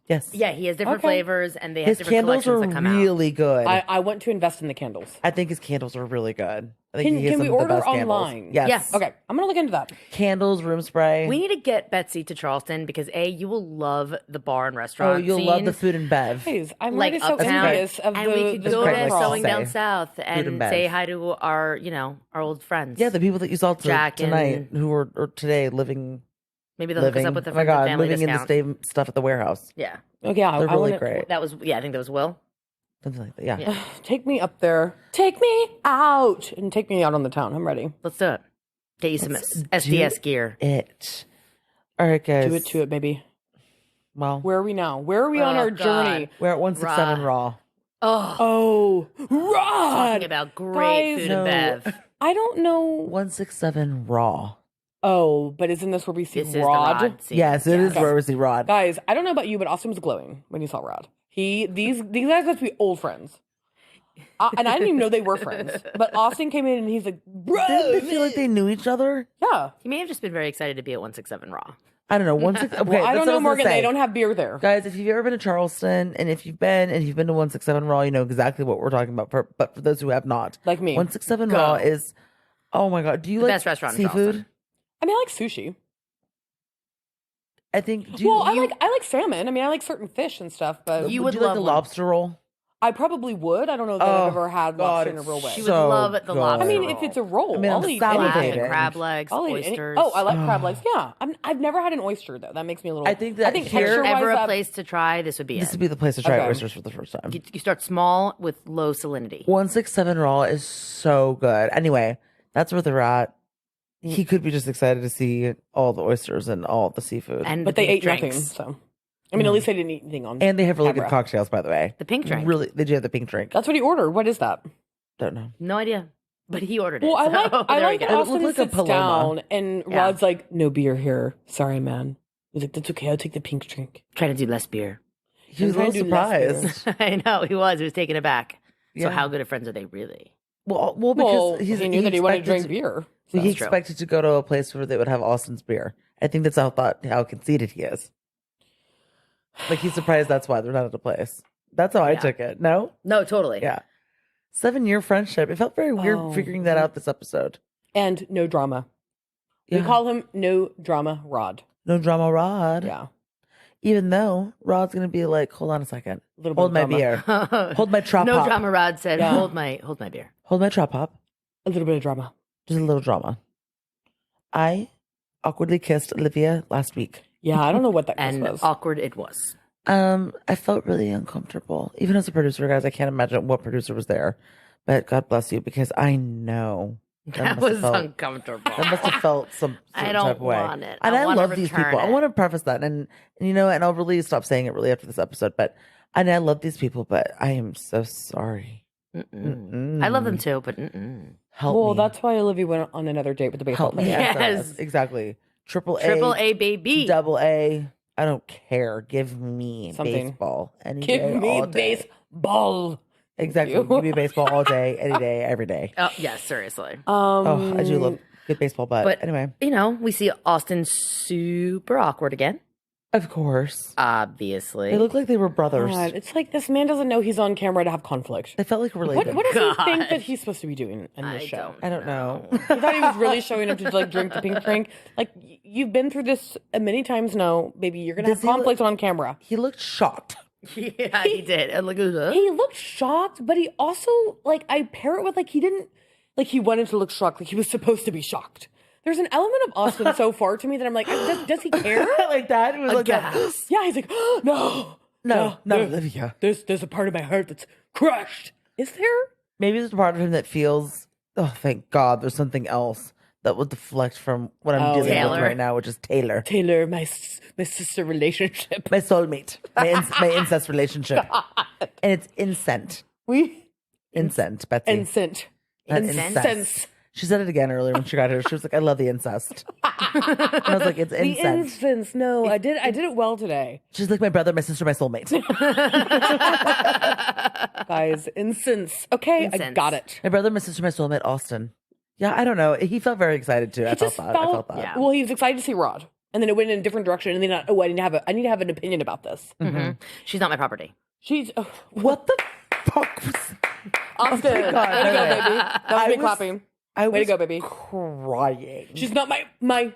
Yes. Yeah, he has different Okay. flavors, and they have His different candles collections are that come out. really good. I want to invest in the candles. I think his candles are really good. I think he has Can we some of the order best candles. online? Yes. Yes. Okay, I'm gonna look into that. Candles, room spray. We need to get Betsy to Charleston because you will love the bar and Oh, restaurant. you'll love scene. the food and bev. Guys, I'm Like already so uptown, envious of and the we could the go Craig to likes to Sewing say. Down South and bev. say hi to our, our old friends. Yeah, the people that you saw Jack tonight and- who are or today living. maybe they'll hook us up with the oh my friends and god, family living discount. in the same stuff at the warehouse. Yeah, Okay, yeah, They're I really wanna, great. that was. Yeah, I think that was Will. Something like that. Yeah. Yeah. Take me up there. Take me out and take me out on the town. I'm ready. Let's do it. Get you some Let's SDS do gear. It. All right, guys. Do it to it, baby. Well, Where are we now? Where are we on Oh, our God. journey? we're at 167 Raw. Oh, Oh, Rod! talking about great Guys, food no. and bev. I don't know. 167 Raw. Oh, but isn't this where we see This is the Rod? Rod scene. Yes, it is Yeah. where we see Rod. Guys, I don't know about you, but Austin was glowing when he saw Rod. These guys must be old friends. And I didn't even know they were friends. But Austin came in and he's like, bro. Didn't they feel like they knew each other? Yeah. He may have just been very excited to be at 167 Raw. I don't know. 167. Okay, Well, I that's don't what know, was gonna Morgan. They say. don't have beer there. Guys, if you've ever been to Charleston, and if you've been to 167 Raw, you know exactly what we're talking about. But for those who have not, Like me. 167 Go. Raw is. Oh my god! Do you The like best restaurant in seafood? Charleston. I mean, I like sushi. I think. Do you, Well, you, I like salmon. I mean, I like certain fish and stuff, but You would would you like love the one. lobster roll? I probably would. I don't know that I've ever had lobster in a real way. She would So love it. The good. lobster. I mean, roll. if it's a roll, I mean, I'll I'm eat salivating. anything. and crab legs, I'll eat oysters. Oh, I like crab legs. Yeah, I've never had an oyster though. That makes me a little. I think that here- texture-wise, ever a that- place to try, this would be This it. would be the place to try Okay. oysters for the first time. You start small with low salinity. 167 raw is so good. Anyway, that's where they're at. He could be just excited to see all the oysters and all the seafood. And But the they pink ate nothing. drinks. So, I mean, at least they didn't eat anything on. And they have really good camera. cocktails, by the way. The pink drink. Really, they do have the pink drink. That's what he ordered. What is that? Don't know. No idea. But he ordered it. Well, I so like there we like go. It Austin looked like a sits Paloma. down and Yeah. Rod's like, "No beer here. Sorry, man." He's like, "That's okay. I'll take the pink drink." Trying to do less beer. He was a trying little to do less surprised. I know he was. He was taken aback. So Yeah. how good of friends are they really? Well, because Well, he's, he knew that he wanted to expected drink beer. He That's true. expected to go to a place where they would have Austin's beer. I think that's how conceited he is. Like he's surprised that's why they're not at a place. That's how I Yeah. took it. No? No, totally. Yeah. 7-year friendship. It felt very weird Oh. figuring that out this episode. And no drama. Yeah. We call him No Drama Rod. No drama, Rod. Yeah. Even though Rod's gonna be like, hold on a second. A little bit Hold of my drama. beer. Hold my trap No pop. drama. Rod said, Yeah. "Hold my beer." Hold my trap pop. A little bit of drama. Just a little drama. I awkwardly kissed Olivia last week. Yeah, I don't know what that kiss And was. awkward it was. I felt really uncomfortable. Even as a producer, guys, I can't imagine what producer was there. But God bless you, because I know That must have was felt- uncomfortable. That must have felt some I certain don't type of way. want it. And I I wanna love these return people. I it. want to preface that, and you know, and I'll really stop saying it really after this episode. But I love these people, but I am so sorry. Mm-mm. I love them too, but Help Well, me. that's why Olivia went on another date with the baseball help me. player. Yes. exactly. Triple A baby. double A. I don't care. Give me Something. baseball any Give day, me all day. baseball. Exactly. you. Give me baseball all day, any day, every day. Oh yes, seriously. Oh, I do love good baseball, but anyway, You know, we see Austin super awkward again. of course, Obviously. they look like they were brothers. God, it's like this man doesn't know he's on camera to have conflict. They felt like related. What does he think God. that he's supposed to be doing in this show? I don't know. He thought he was really showing him to like drink the pink drink. Like you've been through this many times now, baby. You're gonna Does have he look- conflict on camera. He looked shocked. Yeah, he did. And look at that. He looked shocked, but he also like I pair it with like he didn't like he wanted to look shocked, like he was supposed to be shocked. There's an element of Austin so far to me that I'm like, does he care? Like that. It was like that. Aghast. Yeah, he's like, oh, no, No, not there- Olivia. There's a part of my heart that's crushed. Is there? Maybe there's a part of him that feels, oh, thank God, there's something else that will deflect from what I'm dealing Taylor. with right now, which is Taylor, Taylor, my sister relationship. my soulmate, my incest relationship, and it's incent, Betsy. Incent. Not Incense. She said it again earlier when she got here. She was like, "I love the incest." And I was like, "It's The incense." incense. No, I did it well today. She's like my brother, my sister, my soulmate. Guys, incense. Okay, I Incense. got it. My brother, my sister, my soulmate, Austin. Yeah, I don't know. He felt very excited too. I felt that. I felt that. yeah. Well, he was excited to see Rod. And then it went in a different direction. And then, I need to have an opinion about this. Mhm. She's not my property. She's, What the fuck was Austin. Way to God, go, no. baby. That was I me was- clapping. I Way to was go, baby. crying. She's not my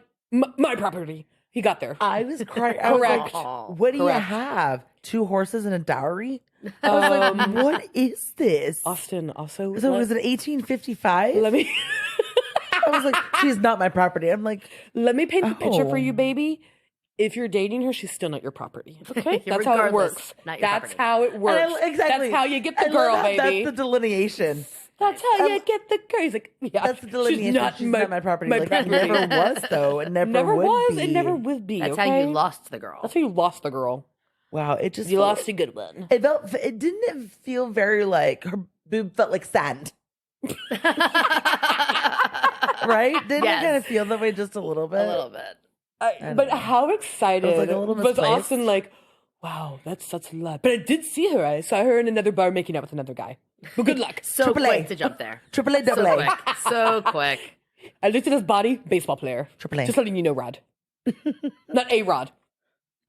property. He got there. I was crying. I was Correct. like, what do you Correct. have? 2 horses and a dowry? I was like, what is this? Austin, also. So was it 1855? Let me I was like, she's not my property. I'm like, let me paint the picture for Oh. you, baby. If you're dating her, she's still not your property. Okay, that's how it Regardless, works. not your That's property. how it works. and exactly. That's how you get the I love girl, how baby. That's the delineation. That's how you get the girl. He's like, yeah, That's the delineation. She's not my property. My Like, property. it never was, though. It never would was. be. It never will be. That's okay? how you lost the girl. That's how you lost the girl. Wow, it just You felt- lost a good one. It felt. It didn't feel very like her boob felt like sand. Right? Didn't Yes. it kind of feel that way just a little bit? A little bit. don't But know. how excited It was, like, a little was misplaced. Austin? Like, wow, that's such a lot. But I did see her. I saw her in another bar making out with another guy. Well, good luck. So Triple A. quick to jump there. Triple A, So double A. quick. So quick. I looked at his body, baseball player. Triple A. Just letting you know, Rod. Not a Rod.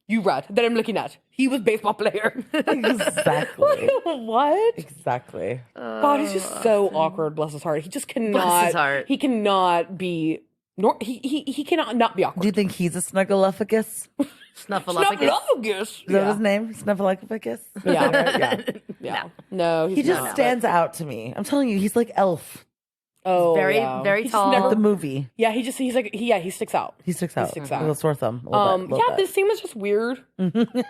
You Rod that I'm looking at. He was baseball player. Exactly. What? Exactly. God, he's just so awkward. Bless his heart. He just cannot. Bless his heart. He cannot be Nor he cannot not be awkward. Do you think he's a snuggleophagus? Is Snuffleupagus. Snuffleupagus. that his name? Snuffleupagus? Yeah. Yeah. Yeah. No, He he's just not. stands out to me. I'm telling you, he's like Elf, Oh, very, yeah. very He just tall. never- the movie. Yeah, he sticks out. He sticks out. sticks A out. little sore thumb. A little bit, Yeah, this scene was just weird.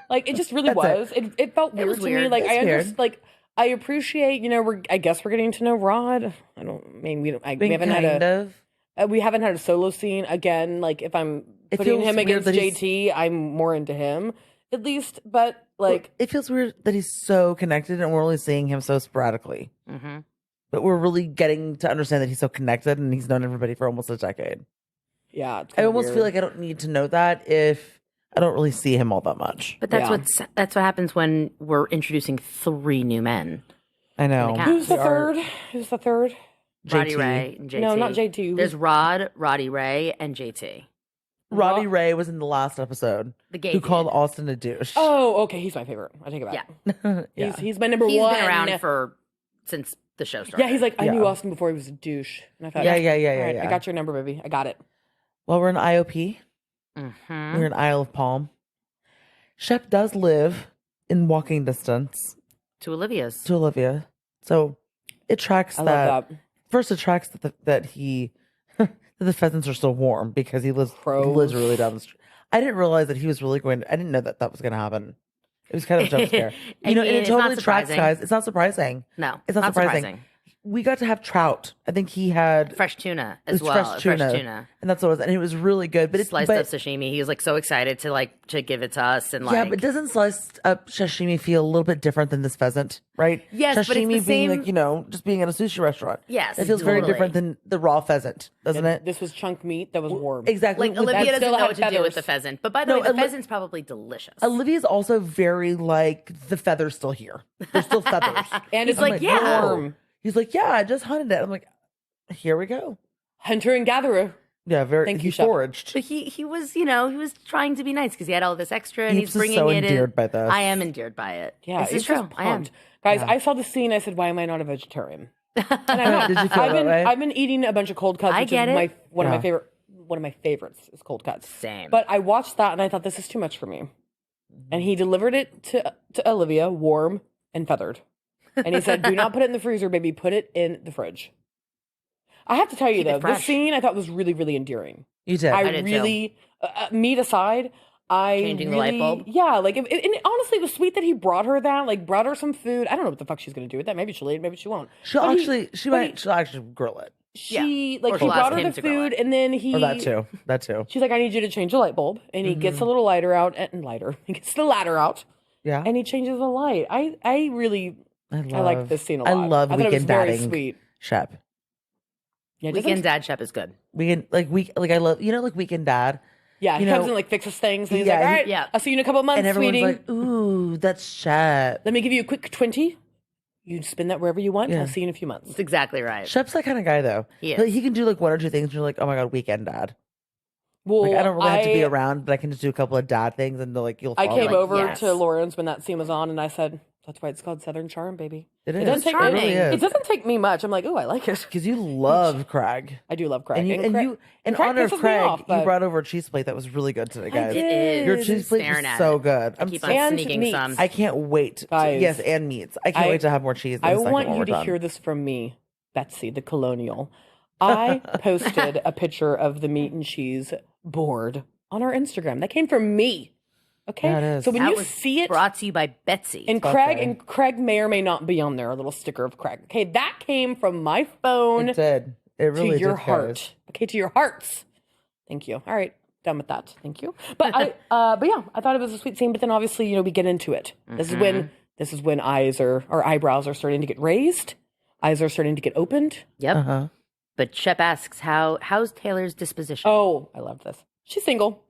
Like it just really was. It felt weird was to me. weird. Like It's I weird. understand. Like I appreciate. I guess we're getting to know Rod. I don't mean we don't. We haven't had we haven't had a solo scene again. Like if I'm It putting feels him weird against that he's- JT, I'm more into him at least. But like it feels weird that he's so connected and we're only seeing him so sporadically. Mm-hmm. But we're really getting to understand that he's so connected and he's known everybody for almost a decade. yeah, it's I kinda almost weird. feel like I don't need to know that if I don't really see him all that much. But that's Yeah. what happens when we're introducing 3 new men. I know. cast. Who's the We are- third? Who's the third? Roddy JT. Ray and JT. No, not JT. There's Rod, Roddy Ray, and JT. Roddy Ray was in the last episode. The gay Who called dude. Austin a douche. Oh, okay. He's my favorite. I take it back. Yeah. He's my number He's one. been around since the show started. Yeah, he's like, I knew Yeah. Austin before he was a douche. And I thought, Yeah, all yeah. I got your number, baby. I got it. Well, we're in IOP. Mhm. We're in Isle of Palm. Shep does live in walking distance To Olivia's. to Olivia. So it tracks I that. love that. First, it tracks that he that the pheasants are still warm because he lives Crows. really down the street. I didn't realize that he was really going. I didn't know that was going to happen. It was kind of a jump scare. I And mean, it it's not totally tracks, surprising. guys. It's not surprising. No, It's not surprising. We got to have trout. I think he had Fresh tuna it was as well. fresh tuna, and that's what it was. And it was really good. But it's Sliced but, up sashimi. He was like so excited to give it to us and like yeah, but doesn't sliced up sashimi feel a little bit different than this pheasant, right? Yes, sashimi but it's the being same- like just being at a sushi restaurant. Yes, it feels very totally. different than the raw pheasant, doesn't it? This was chunk meat that was warm. Exactly. like With- Olivia that doesn't still know had what to do with the feathers. pheasant. But by the No, way, the Oli- pheasant's probably delicious. Olivia's also very like the feathers still here. There's still feathers. And He's it's like, yeah. warm. He's like, yeah, I just hunted it. I'm like, here we go. Hunter and gatherer. Yeah, very. Thank he you, Shep. foraged. But he was he was trying to be nice because he had all this extra and He's he's just bringing so it in. endeared by this. I am endeared by it. Yeah, this is it's true. just I am. pumped. Guys, Yeah. I saw the scene. I said, why am I not a vegetarian? And I'm not. Did you feel that way? I've been eating a bunch of cold cuts, I which get is it. one Yeah. of my favorites is cold cuts. Same. But I watched that and I thought this is too much for me. And he delivered it to Olivia, warm and feathered. And he said, "Do not put it in the freezer, baby. Put it in the fridge." I have to tell you Keep it though, this fresh. scene I thought was really, really endearing. You did. I did too. really, meat aside, I Changing the really, light bulb? Yeah, like, and honestly, it was sweet that he brought her that. Like, brought her some food. I don't know what the fuck she's gonna do with that. Maybe she'll eat. Maybe she won't. she'll But actually. She'll actually grill it. She Or like he she'll brought ask her him the to grill food, it. and then he. Or that too. That too. She's like, I need you to change the light bulb, and he gets the little lighter out and lighter. He gets the ladder out, Yeah. and he changes the light. I really I like this scene a lot. I love I thought it was weekend very dadding. sweet. Shep. Yeah, Weekend Dad Shep is good. Weekend I love like weekend dad. Yeah, he you comes know- in like fixes things, and he's Yeah, like, all he- right, yeah. I'll see you in a couple of months, And everyone's sweetie. like, ooh, that's Shep. Let me give you a quick 20. You spend that wherever you want. Yeah. I'll see you in a few months. That's exactly right. Shep's that kind of guy though. He is. Like, he can do like one or two things and you're like, oh my god, weekend dad. Well, Like I don't really have to be around, but I can just do a couple of dad things and they're like you'll I fall came like, over yes. to Lauren's when that scene was on, and I said, "That's why it's called Southern Charm, baby." It It is. doesn't take charming. It really is. It doesn't take me much. I'm like, oh, I like it. Because you love Craig. I do love Craig. And you, Craig- in Craig honor of pisses me Craig, off, you but- brought over a cheese plate that was really good today, guys. It is. Your cheese plate Staring was at so it. good. I keep so- on And sneaking meats. some. I can't wait. Guys, Yes, and meats. I can't I- wait to have more cheese. I the second want when you we're to done. hear this from me, Betsy, the colonial. I posted a picture of the meat and cheese board on our Instagram. That came from me. Okay, Yeah, it is. so when That you was see it, brought to you by Betsy. and Craig may or may not be on there. A little sticker of Craig. Okay, that came from my phone It did. It really to your did, guys. heart. Okay, to your hearts. Thank you. All right, done with that. Thank you. But but yeah, I thought it was a sweet scene. But then obviously, we get into it. This is when eyebrows are starting to get raised. Eyes are starting to get opened. Yep. Uh-huh. But Shep asks, how's Taylor's disposition? Oh, I loved this. She's single.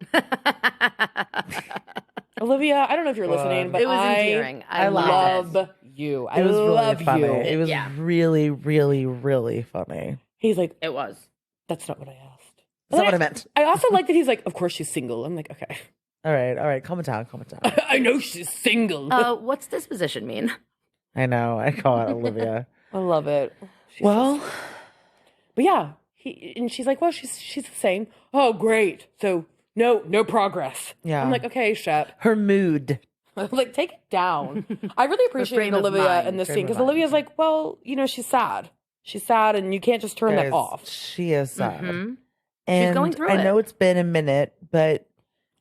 Olivia, I don't know if you're listening, but it was endearing. I love loved it. you. I It was love really funny. you. It was Yeah. really, really, really funny. He's like, It was. that's not what I asked. That's not what I meant. I also like that he's like, of course she's single. I'm like, okay. All right. Calm it down. I know she's single. What's disposition mean? I know. I call it Olivia. I love it. Well, But yeah, and she's like, well, she's the same. Oh, great. So no progress. Yeah. I'm like, okay, Shep. Her mood. Like, take it down. I really appreciated frame of Olivia mind, in this frame scene of because mind. Olivia's like, well, she's sad. She's sad, and you can't just turn that Guys, off. She is sad. Mhm. And going through I it. know it's been a minute, but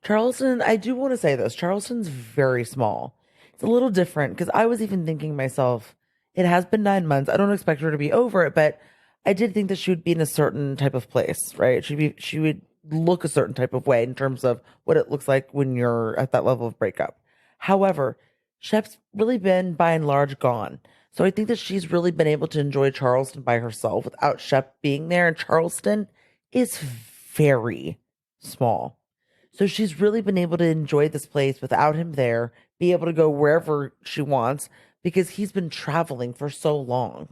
Charleston, I do want to say this. Charleston's very small. It's a little different because I was even thinking myself, it has been 9 months. I don't expect her to be over it, but I did think that she would be in a certain type of place, right? She would look a certain type of way in terms of what it looks like when you're at that level of breakup. However, Shep's really been by and large gone. So I think that she's really been able to enjoy Charleston by herself without Shep being there. And Charleston is very small. So she's really been able to enjoy this place without him there, be able to go wherever she wants because he's been traveling for so long.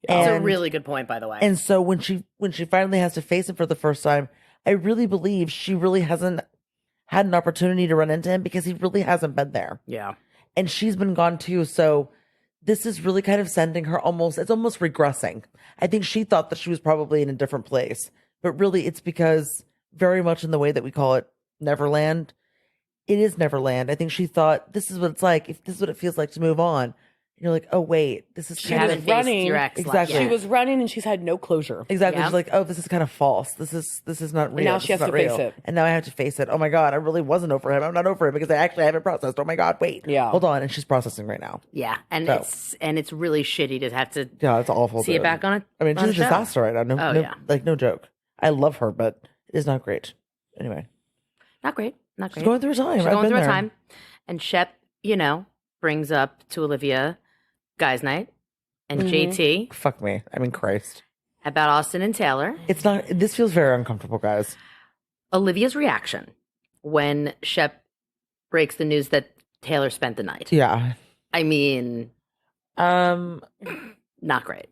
That's a And- really good point, by the way. And so when she finally has to face him for the first time, I really believe she really hasn't had an opportunity to run into him because he really hasn't been there. yeah. And she's been gone too. So this is really kind of sending her it's almost regressing. I think she thought that she was probably in a different place, but really it's because very much in the way that we call it Neverland, it is Neverland. I think she thought this is what it's like. If this is what it feels like to move on. And you're like, oh wait, this is She kind was of haven't faced running. your ex. Exactly. She was running, and she's had no closure. Exactly. Yeah. She's like, oh, this is kind of false. This is not real. now This she is has not to face real. it. And now I have to face it. Oh my God, I really wasn't over him. I'm not over him because I actually haven't processed. Oh my God, wait. Yeah. Hold on. And she's processing right now. Yeah, and So. it's really shitty to have to Yeah, it's awful. see dude. it back on it. I mean, on she's a show. disaster right now. No, Oh, no, yeah. like no joke. I love her, but it is not great. Anyway, Not great. Not great. she's going through a time. She's I've going been through a there. time, and Shep, brings up to Olivia, guys' night, and JT Fuck me. I mean, Christ. about Austin and Taylor. It's not. This feels very uncomfortable, guys. Olivia's reaction when Shep breaks the news that Taylor spent the night. Yeah. I mean, Um, not great.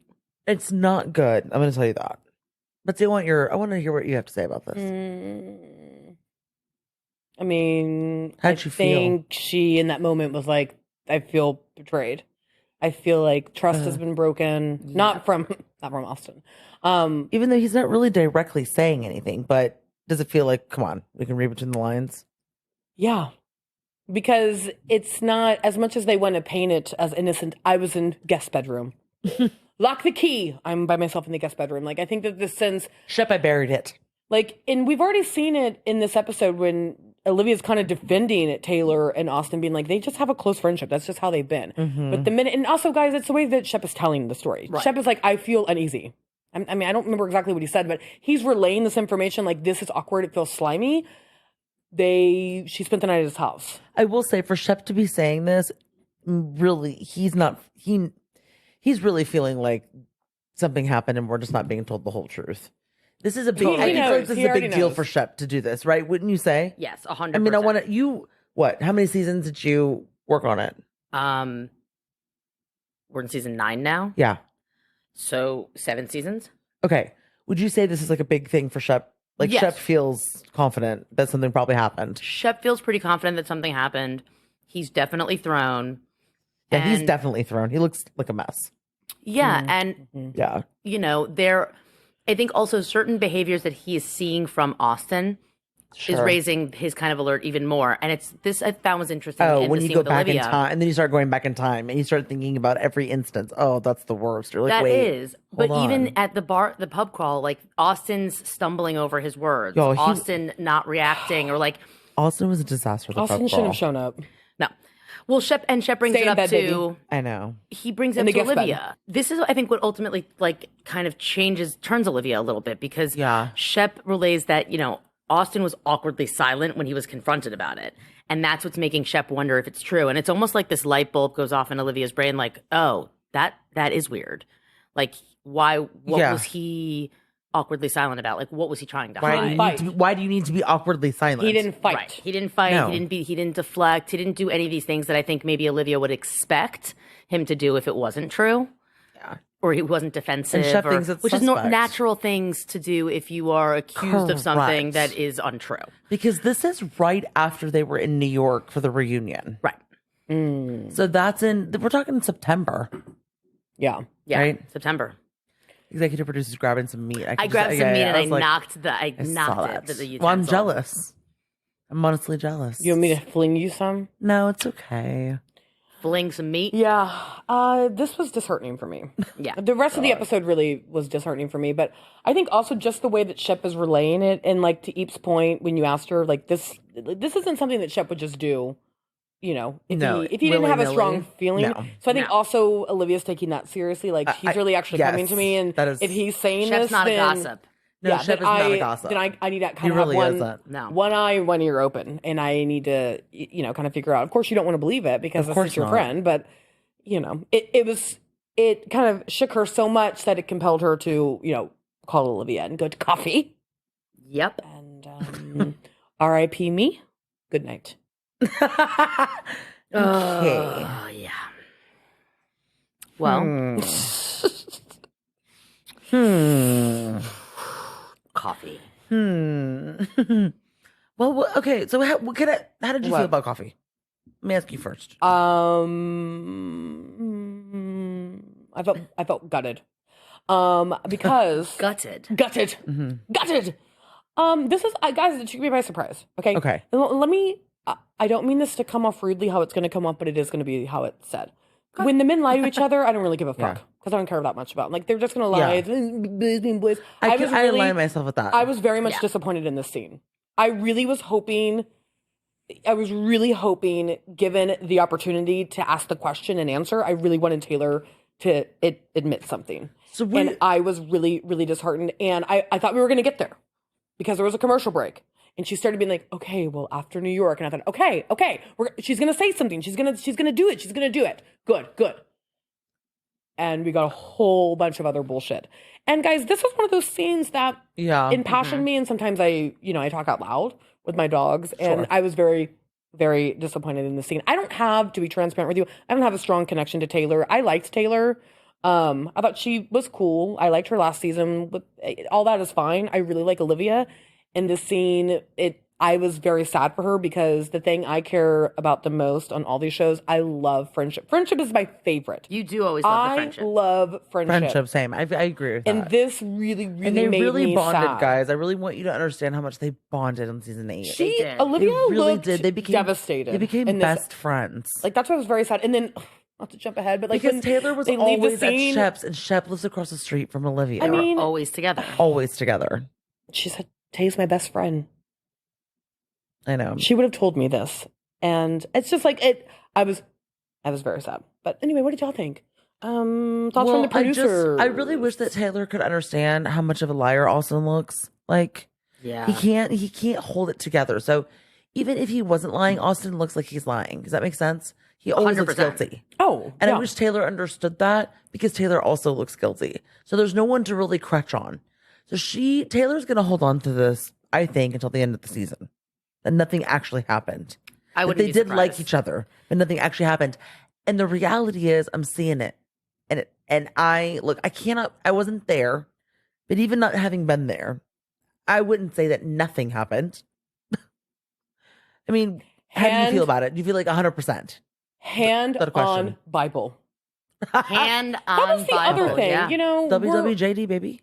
it's not good. I'm going to tell you that. But I want to hear what you have to say about this. I mean, How'd I you feel? think she in that moment was like, I feel betrayed. I feel like trust has been broken. Not from Austin. Even though he's not really directly saying anything, but does it feel like, come on, we can read between the lines? Yeah. Because it's not as much as they want to paint it as innocent. I was in guest bedroom. Lock the key. I'm by myself in the guest bedroom. Like, I think that this sends Shep, I buried it. like, and we've already seen it in this episode when Olivia's kind of defending it, Taylor and Austin being like, they just have a close friendship. That's just how they've been. But the minute, and also, guys, it's the way that Shep is telling the story. Right. Shep is like, I feel uneasy. I mean, I don't remember exactly what he said, but he's relaying this information like, this is awkward. It feels slimy. She spent the night at his house. I will say for Shep to be saying this, really, he's really feeling like something happened and we're just not being told the whole truth. This is a big, Totally. I He feel knows. like this He is a already big deal knows. for Shep to do this, right? Wouldn't you say? Yes, 100%. I mean, I want to, how many seasons did you work on it? We're in season 9 now, Yeah. so 7 seasons. Okay. Would you say this is like a big thing for Shep? Like Yes. Shep feels confident that something probably happened. Shep feels pretty confident that something happened. He's definitely thrown. Yeah, he's And- definitely thrown. He looks like a mess. Yeah, and Yeah. I think also certain behaviors that he is seeing from Austin is Sure. raising his kind of alert even more. And it's this I found was interesting. Oh, in when the you scene go with back Olivia. in time, and then you start going back in time, and you start thinking about every instance. Oh, that's the worst. You're like, That wait, is, but hold even on. at the pub crawl, like Austin's stumbling over his words, Yo, he- Austin not reacting, or like Austin was a disaster. The Austin pub shouldn't crawl. have shown up. no. Well, Shep brings Stay it in up bed, to. baby. I know. He brings In up the to guest bed. Olivia. This is, I think, what ultimately like kind of turns Olivia a little bit because Yeah. Shep relays that Austin was awkwardly silent when he was confronted about it, and that's what's making Shep wonder if it's true. And it's almost like this light bulb goes off in Olivia's brain, like, oh, that is weird. Like, why? What Yeah. was he awkwardly silent about? Like, what was he trying to Why hide? do, you fight. need to be, why do you need to be awkwardly silent? He didn't fight. Right. He didn't fight. No. He didn't deflect. He didn't do any of these things that I think maybe Olivia would expect him to do if it wasn't true. Yeah. Or he wasn't defensive. Shep or, thinks it's which is suspect. natural things to do if you are accused of something Correct. that is untrue. Because this is right after they were in New York for the reunion. Right. So we're talking September. Yeah. Yeah. Right. September. executive producer's grabbing some meat. I grabbed some meat and I was like, knocked it. saw The that. utensil. Well, I'm jealous. I'm honestly jealous. You want me to fling you some? No, it's okay. Fling some meat. Yeah. This was disheartening for me. Yeah. The rest of the episode really was disheartening for me, but I think also just the way that Shep is relaying it, and like to Eep's point when you asked her, like this isn't something that Shep would just do, you know, if he didn't have a strong feeling. No. So I think also Olivia's taking that seriously. Like he's really actually yes, coming to me, and that is- if he's saying Shep's this, not a then, gossip. No, yeah, Shep then is not a gossip. Then I need to kind He of really have isn't. No. one eye, one ear open, and I need to, you know, kind of figure out. Of course, you don't want to believe it because Of this course is your not. friend, but you know, it kind of shook her so much that it compelled her to, you know, call Olivia and go to coffee. Yep. And R.I.P. me. Good night. Okay. Oh, yeah. Well, coffee. Well, okay. So how did you feel about coffee? Let me ask you first. I felt gutted. Because Gutted. gutted. This is guys, it took me by surprise. Okay. Okay. Let me. I don't mean this to come off rudely how it's going to come off, but it is going to be how it's said. When the men lie to each other, I don't really give a fuck because I don't care that much about them. Like they're just going to lie. Boys. I align myself with that. I was very much disappointed in this scene. I really was hoping, given the opportunity to ask the question and answer, I really wanted Taylor to admit something. And I was really, really disheartened. And I thought we were going to get there because there was a commercial break. And she started being like, okay, well, after New York. And I thought, okay, she's going to say something. She's going to do it. She's going to do it. Good. And we got a whole bunch of other bullshit. And guys, this was one of those scenes that impassioned me. And sometimes I talk out loud with my dogs. And I was very, very disappointed in the scene. I don't have, to be transparent with you, I don't have a strong connection to Taylor. I liked Taylor. I thought she was cool. I liked her last season. But all that is fine. I really like Olivia. In this scene, I was very sad for her because the thing I care about the most on all these shows, I love friendship. Friendship is my favorite. You do always love the friendship. I love friendship. Friendship, same. I agree with that. And this really, really and they made really me bonded, sad. guys. I really want you to understand how much they bonded in season 8. They did. Olivia They really looked did. They became devastated. They became in this. best friends. Like that's why I was very sad. And then, not to jump ahead, but like because when Taylor was they leave the always at scene, Shep's, and Shep lives across the street from Olivia. I mean, Always together. always together. she said, "Tay's my best friend." I know. She would have told me this, and it's just like it. I was very sad. But anyway, what did y'all think? Thoughts from the producer. I really wish that Taylor could understand how much of a liar Austin looks. Like, Yeah. he can't hold it together. So even if he wasn't lying, Austin looks like he's lying. Does that make sense? He always looks 100%. guilty. Oh, And yeah. I wish Taylor understood that because Taylor also looks guilty. So there's no one to really crutch on. So Taylor's going to hold on to this, I think, until the end of the season. That nothing actually happened. I That wouldn't they be did like surprised. each other, but nothing actually happened. And the reality is, I'm seeing it, and I wasn't there, but even not having been there, I wouldn't say that nothing happened. I mean, how do you feel about it? Do you feel like 100%? Hand Not a question. on Bible. Hand on That was the Bible. other thing. Yeah. You know, WWJD, baby.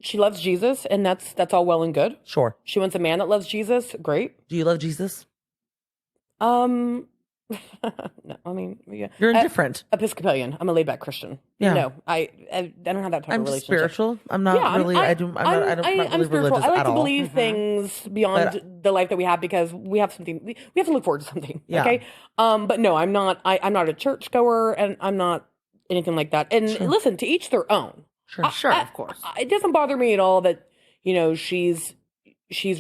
she loves Jesus, and that's all well and good. Sure. She wants a man that loves Jesus. Great. Do you love Jesus? No, I mean, yeah. You're indifferent. Episcopalian. I'm a laid back Christian. Yeah. No, I don't have that type I'm of just relationship. spiritual. I'm not Yeah, really. I'm not I'm really spiritual. religious I like at to all. believe things beyond the life that we have because we have something. We have to look forward to something. Yeah. Okay. But no, I'm not. I'm not a churchgoer, and I'm not anything like that. And listen, to each their own. Sure. Sure, of course. It doesn't bother me at all that she's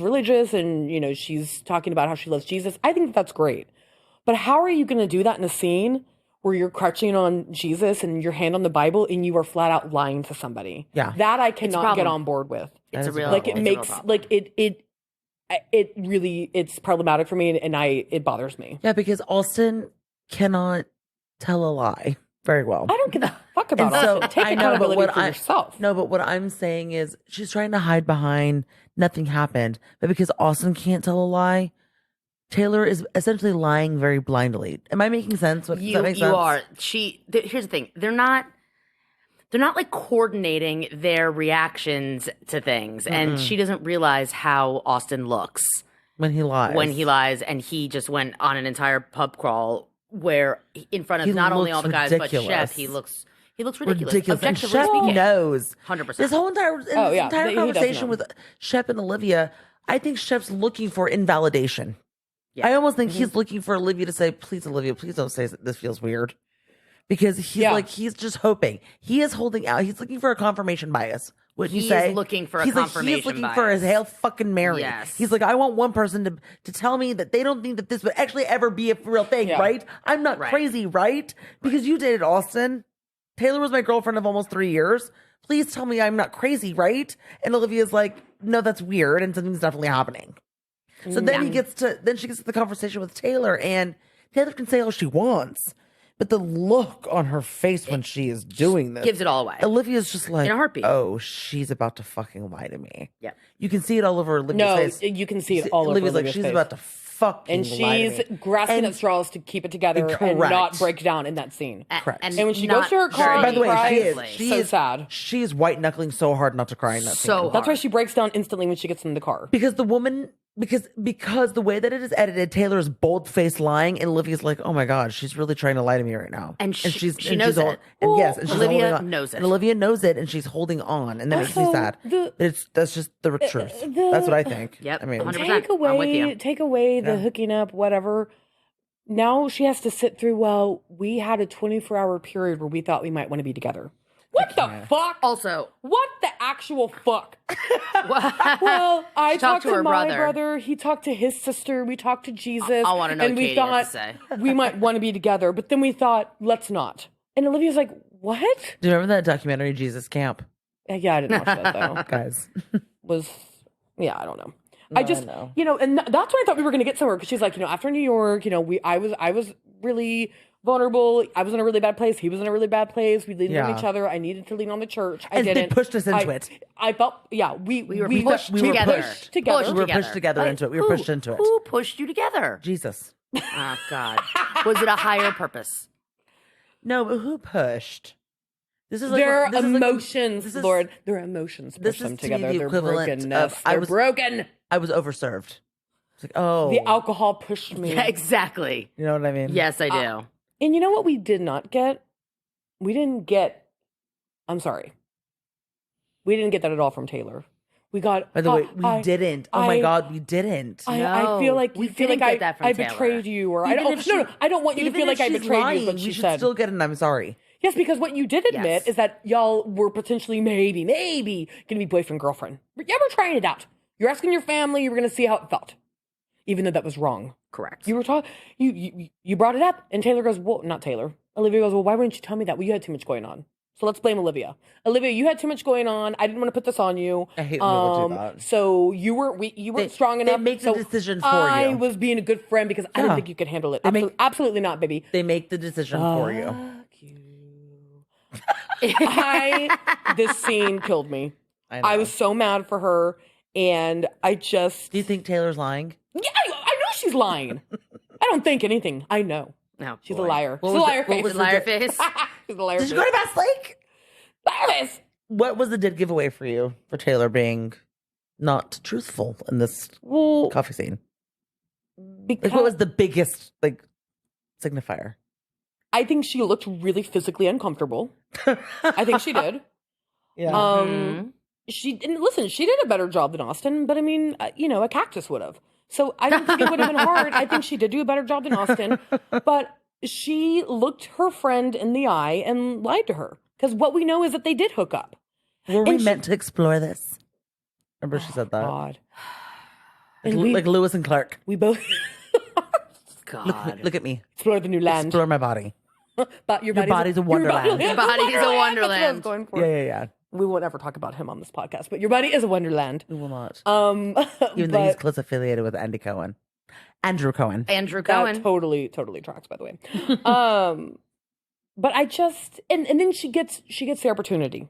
religious and she's talking about how she loves Jesus. I think that's great. But how are you going to do that in a scene where you're crutching on Jesus and your hand on the Bible and you are flat out lying to somebody? Yeah. That I cannot problem. get on board with. It's a real Like it's it a real makes problem. like it really it's problematic for me and it bothers me. Yeah, because Austin cannot tell a lie very well. I don't give a fuck about And so, Austin. Take I know, but accountability what for I- yourself. No, but what I'm saying is she's trying to hide behind nothing happened. But because Austin can't tell a lie, Taylor is essentially lying very blindly. Am I making sense? Does that make sense? You are. Here's the thing. They're not they're not like coordinating their reactions to things. And she doesn't realize how Austin looks when he lies. And he just went on an entire pub crawl where in front of He not only all looks the guys ridiculous. but Shep, he looks ridiculous. And Objectively Shep speaking. knows. 100%. This whole entire he does conversation know. with Shep and Olivia, I think Shep's looking for invalidation. Yeah. I almost think he's looking for Olivia to say, please, Olivia, please don't say this feels weird. Because he's just hoping. He is holding out. He's looking for a confirmation bias. Wouldn't He you say? is looking for a he's confirmation he's looking bias. for his hail fucking Mary. Yes. He's like, I want one person to tell me that they don't think that this would actually ever be a real thing, Yeah. right? I'm not Right. crazy, right? Because you dated Austin. Taylor was my girlfriend of almost 3 years. Please tell me I'm not crazy, right? And Olivia's like, no, that's weird, and something's definitely happening. So then she gets to the conversation with Taylor, and Taylor can say all she wants, but the look on her face when she is doing this Gives it all away. Olivia's just like, In a heartbeat. oh, she's about to fucking lie to me. Yeah. You can see it all over Olivia's No, face. you can see it all over Olivia's like, Olivia's she's face. about to fucking And lie to she's me. grasping And- at straws to keep it together and Correct. not break down in that scene. Correct. And when she not goes to her car, very By the way, cries, she is. nicely. She so is sad. She is white knuckling so hard not to cry in that So scene. That's why she breaks down instantly when she gets in the car. Because the woman, because the way that it is edited, Taylor is bold faced lying, and Olivia's like, oh my god, she's really trying to lie to me right now. And she and knows she's it. And yes, and she's Olivia holding on. knows it. And Olivia knows it, and she's holding on, and that makes me Also, sad. the- That's just the truth. That's what I think. Yep, I mean, 100%. I'm with you. Take away the hooking up, whatever. Now she has to sit through, well, we had a 24-hour period where we thought we might want to be together. What the fuck? Also, What the actual fuck? Well, I She talked talked to to her my brother. brother. He talked to his sister. We talked to Jesus. I wanna know and what we Katie thought has to say. we might want to be together. But then we thought, let's not. And Olivia's like, what? do you remember that documentary, Jesus Camp? Yeah, I didn't watch that though. Guys, Yeah, I don't know. No, I just, I know. and that's when I thought we were going to get somewhere because she's like, after New York, I was really vulnerable. I was in a really bad place. He was in a really bad place. We leaned on Yeah. each other. I needed to lean on the church. I And they didn't. pushed us into it. I felt, yeah, we were we pushed we together. pushed together. Pushed we were together. pushed together Like, into it. We were pushed into it. Who pushed you together? Jesus. Oh, God. Was it a higher purpose? No, but who pushed? This is Their this is like- emotions, this is- Lord. Their emotions this push them is to me together. the Their equivalent brokenness. of- They're broken. I was overserved. It's like, oh, The alcohol pushed me. Yeah, exactly. you know what I mean? Yes, I do. And you know what we did not get? We didn't get, I'm sorry. We didn't get that at all from Taylor. We got, By the way, we didn't. Oh my I- god, we didn't. I No, feel like we you feel didn't like get that from I Taylor. betrayed you, or I Even don't. if No, she- I don't want you to even feel if like I she's betrayed lying, you. But we she should said still get an I'm sorry. yes, because what you did admit Yes. is that y'all were potentially maybe going to be boyfriend girlfriend. Yeah, we're trying it out. You're asking your family. You were going to see how it felt, even though that was wrong. Correct. You were talking. You brought it up, and Taylor goes, "Well, not Taylor." Olivia goes, "Well, why wouldn't you tell me that? Well, you had too much going on." So let's blame Olivia. Olivia, you had too much going on. I didn't want to put this on you. I hate when people do that. So you weren't strong enough. make the so decision for I you. was being a good friend because I Yeah. didn't think you could handle it. They make- Absolutely not, baby. They make the decision for you. Fuck you. This scene killed me. I know. I was so mad for her, and I just Do you think Taylor's lying? yeah, I know she's lying. I don't think anything. I know. No, She's boy. a liar. What She's a was liar the- what face. was the Liar di- face. She's a liar Did you face. go to Bass Lake? Liar face. What was the dead giveaway for you for Taylor being not truthful in this Well, coffee scene? because Like, what was the biggest signifier? I think she looked really physically uncomfortable. I think she did. Yeah. She and listen. She did a better job than Austin, but I mean, a cactus would have. So I don't think it would have been hard. I think she did do a better job than Austin, but she looked her friend in the eye and lied to her because what we know is that they did hook up. Were we and she- meant to explore this? Remember she said that? God. Like, And we, like Lewis and Clark. we both God. Look at me. explore the new land. Explore my body. But your body's a wonderland. Your Your body is a That's what I was wonderland. going for. Yeah. We won't ever talk about him on this podcast, but your body is a wonderland. We will not. But Even though he's close affiliated with Andy Cohen. Andrew Cohen. Andrew that Cohen. totally tracks, by the way. But I just and then she gets the opportunity.